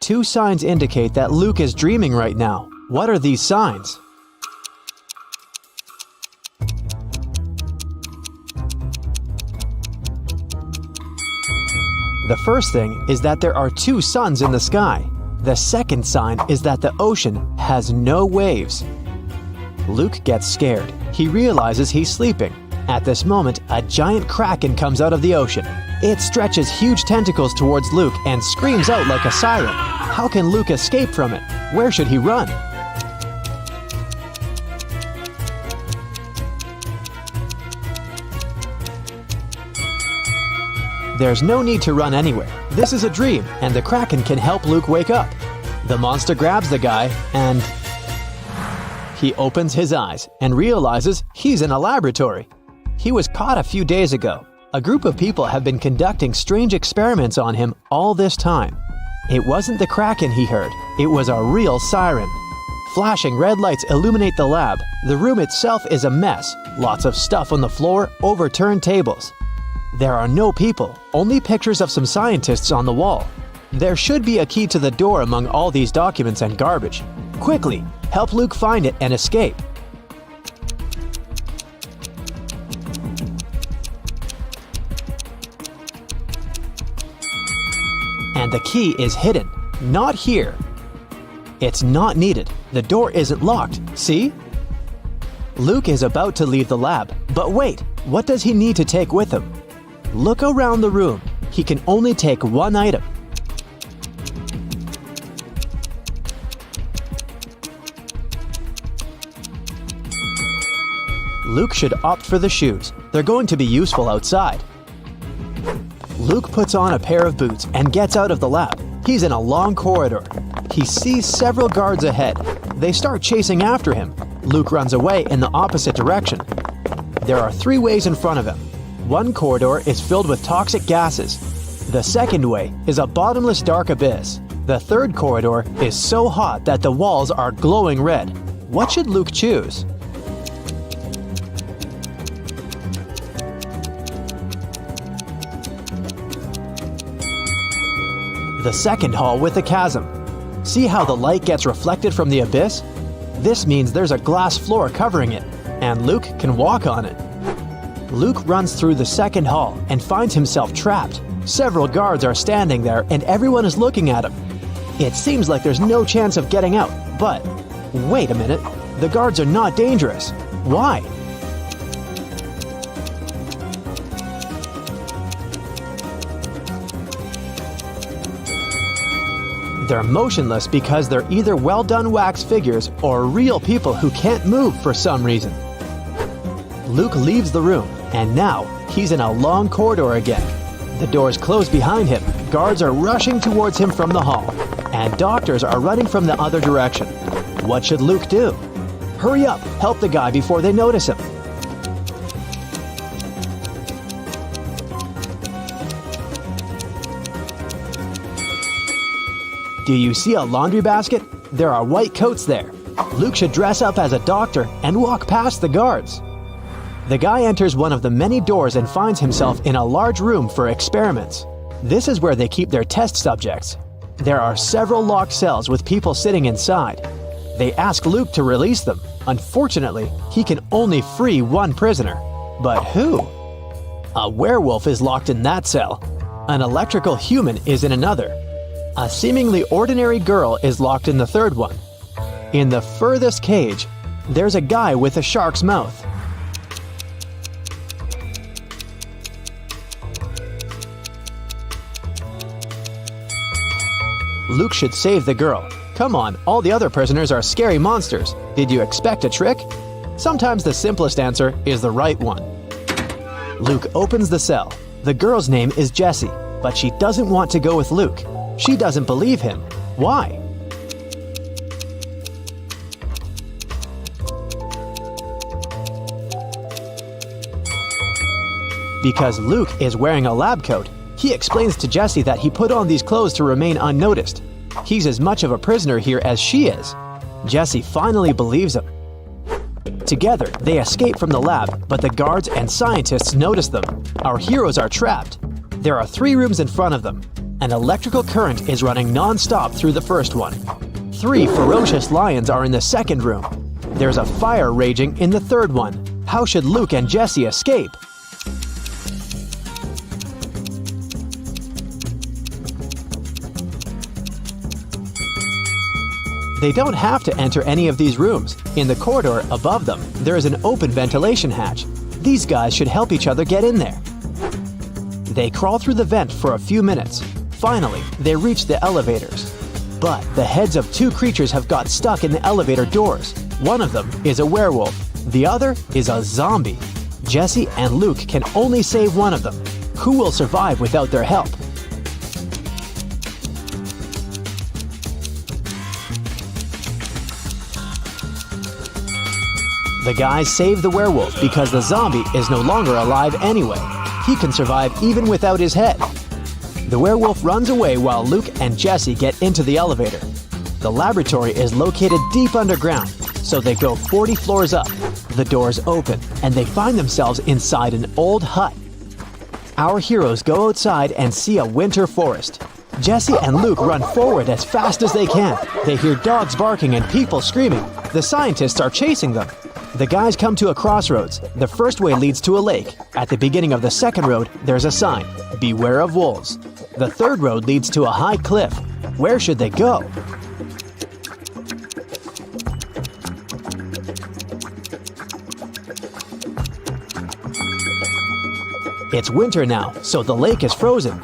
2 signs indicate that Luke is dreaming right now. What are these signs? The first thing is that there are 2 suns in the sky. The second sign is that the ocean has no waves. Luke gets scared. He realizes he's sleeping. At this moment, a giant kraken comes out of the ocean. It stretches huge tentacles towards Luke and screams out like a siren. How can Luke escape from it? Where should he run? There's no need to run anywhere. This is a dream, and the kraken can help Luke wake up. The monster grabs the guy, and he opens his eyes and realizes he's in a laboratory. He was caught a few days ago. A group of people have been conducting strange experiments on him all this time. It wasn't the kraken he heard, it was a real siren. Flashing red lights illuminate the lab. The room itself is a mess. Lots of stuff on the floor, overturned tables. There are no people, only pictures of some scientists on the wall. There should be a key to the door among all these documents and garbage. Quickly, help Luke find it and escape. And the key is hidden, not here. It's not needed. The door isn't locked, see? Luke is about to leave the lab, but wait, what does he need to take with him? Look around the room. He can only take 1 item. Luke should opt for the shoes. They're going to be useful outside. Luke puts on a pair of boots and gets out of the lab. He's in a long corridor. He sees several guards ahead. They start chasing after him. Luke runs away in the opposite direction. There are 3 ways in front of him. One corridor is filled with toxic gases. The second way is a bottomless dark abyss. The third corridor is so hot that the walls are glowing red. What should Luke choose? The second hall with the chasm. See how the light gets reflected from the abyss? This means there's a glass floor covering it, and Luke can walk on it. Luke runs through the second hall and finds himself trapped. Several guards are standing there and everyone is looking at him. It seems like there's no chance of getting out, but wait a minute, the guards are not dangerous. Why? They're motionless because they're either well-done wax figures or real people who can't move for some reason. Luke leaves the room, and now he's in a long corridor again. The doors close behind him, guards are rushing towards him from the hall, and doctors are running from the other direction. What should Luke do? Hurry up, help the guy before they notice him. Do you see a laundry basket? There are white coats there. Luke should dress up as a doctor and walk past the guards. The guy enters one of the many doors and finds himself in a large room for experiments. This is where they keep their test subjects. There are several locked cells with people sitting inside. They ask Luke to release them. Unfortunately, he can only free one prisoner. But who? A werewolf is locked in that cell. An electrical human is in another. A seemingly ordinary girl is locked in the third one. In the furthest cage, there's a guy with a shark's mouth. Luke should save the girl. Come on, all the other prisoners are scary monsters. Did you expect a trick? Sometimes the simplest answer is the right one. Luke opens the cell. The girl's name is Jessie, but she doesn't want to go with Luke. She doesn't believe him. Why? Because Luke is wearing a lab coat. He explains to Jessie that he put on these clothes to remain unnoticed. He's as much of a prisoner here as she is. Jessie finally believes him. Together, they escape from the lab, but the guards and scientists notice them. Our heroes are trapped. There are 3 rooms in front of them. An electrical current is running non-stop through the first one. 3 ferocious lions are in the second room. There's a fire raging in the third one. How should Luke and Jessie escape? They don't have to enter any of these rooms. In the corridor above them, there is an open ventilation hatch. These guys should help each other get in there. They crawl through the vent for a few minutes. Finally, they reach the elevators. But the heads of 2 creatures have got stuck in the elevator doors. One of them is a werewolf. The other is a zombie. Jessie and Luke can only save one of them. Who will survive without their help? The guys save the werewolf because the zombie is no longer alive anyway. He can survive even without his head. The werewolf runs away while Luke and Jessie get into the elevator. The laboratory is located deep underground, so they go 40 floors up. The doors open, and they find themselves inside an old hut. Our heroes go outside and see a winter forest. Jessie and Luke run forward as fast as they can. They hear dogs barking and people screaming. The scientists are chasing them. The guys come to a crossroads. The first way leads to a lake. At the beginning of the second road, there's a sign, "Beware of wolves." The third road leads to a high cliff. Where should they go? It's winter now, so the lake is frozen.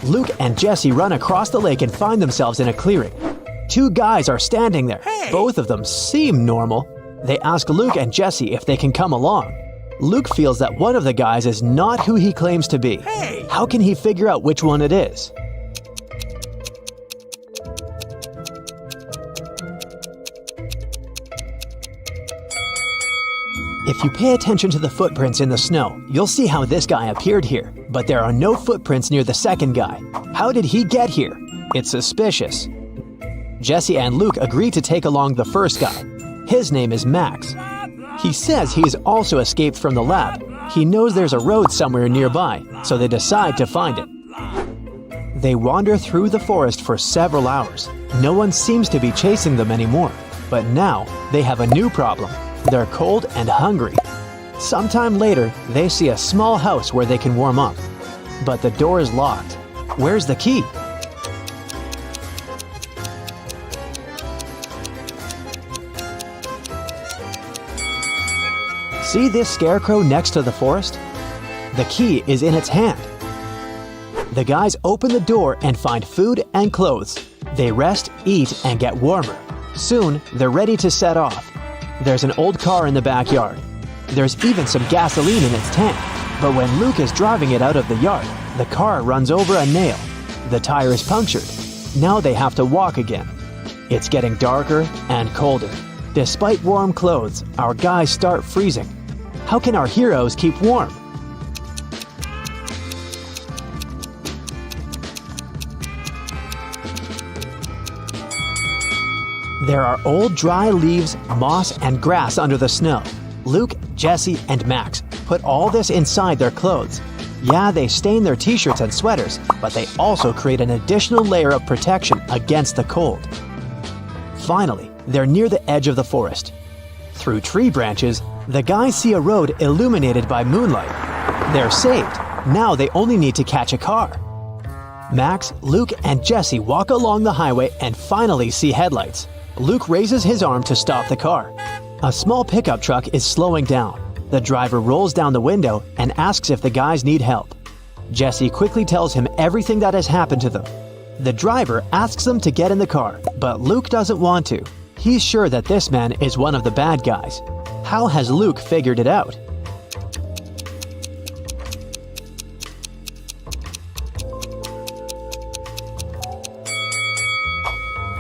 Luke and Jessie run across the lake and find themselves in a clearing. 2 guys are standing there. Both of them seem normal. They ask Luke and Jessie if they can come along. Luke feels that one of the guys is not who he claims to be. How can he figure out which one it is? If you pay attention to the footprints in the snow, you'll see how this guy appeared here, but there are no footprints near the second guy. How did he get here? It's suspicious. Jessie and Luke agree to take along the first guy. His name is Max. He says he's also escaped from the lab. He knows there's a road somewhere nearby, so they decide to find it. They wander through the forest for several hours. No one seems to be chasing them anymore. But now, they have a new problem. They're cold and hungry. Sometime later, they see a small house where they can warm up. But the door is locked. Where's the key? See this scarecrow next to the forest? The key is in its hand. The guys open the door and find food and clothes. They rest, eat, and get warmer. Soon, they're ready to set off. There's an old car in the backyard. There's even some gasoline in its tank. But when Luke is driving it out of the yard, the car runs over a nail. The tire is punctured. Now they have to walk again. It's getting darker and colder. Despite warm clothes, our guys start freezing. How can our heroes keep warm? There are old dry leaves, moss, and grass under the snow. Luke, Jesse, and Max put all this inside their clothes. Yeah, they stain their t-shirts and sweaters, but they also create an additional layer of protection against the cold. Finally, they're near the edge of the forest. Through tree branches, the guys see a road illuminated by moonlight. They're saved. Now they only need to catch a car. Max, Luke, and Jesse walk along the highway and finally see headlights. Luke raises his arm to stop the car. A small pickup truck is slowing down. The driver rolls down the window and asks if the guys need help. Jesse quickly tells him everything that has happened to them. The driver asks them to get in the car, but Luke doesn't want to. He's sure that this man is one of the bad guys. How has Luke figured it out?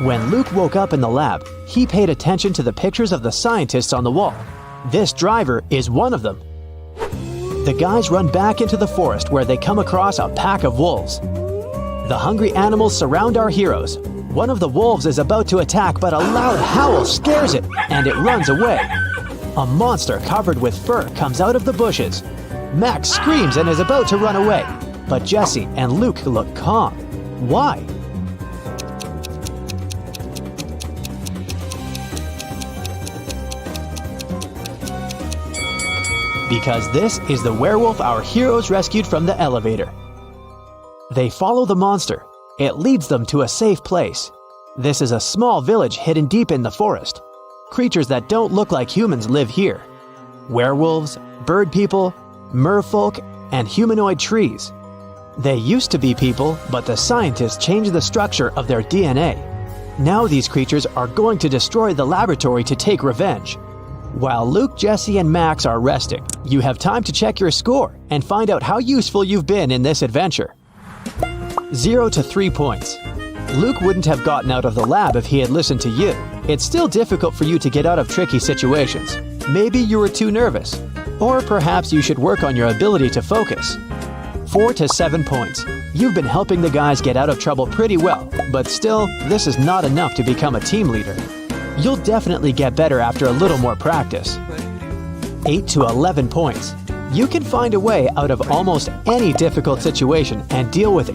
When Luke woke up in the lab, he paid attention to the pictures of the scientists on the wall. This driver is one of them. The guys run back into the forest where they come across a pack of wolves. The hungry animals surround our heroes. One of the wolves is about to attack, but a loud howl scares it, and it runs away. A monster covered with fur comes out of the bushes. Max screams and is about to run away, but Jesse and Luke look calm. Why? Because this is the werewolf our heroes rescued from the elevator. They follow the monster. It leads them to a safe place. This is a small village hidden deep in the forest. Creatures that don't look like humans live here. Werewolves, bird people, merfolk, and humanoid trees. They used to be people, but the scientists changed the structure of their DNA. Now these creatures are going to destroy the laboratory to take revenge. While Luke, Jesse, and Max are resting, you have time to check your score and find out how useful you've been in this adventure. 0 to 3 points. Luke wouldn't have gotten out of the lab if he had listened to you. It's still difficult for you to get out of tricky situations. Maybe you were too nervous. Or perhaps you should work on your ability to focus. 4 to 7 points. You've been helping the guys get out of trouble pretty well, but still, this is not enough to become a team leader. You'll definitely get better after a little more practice. 8 to 11 points. You can find a way out of almost any difficult situation and deal with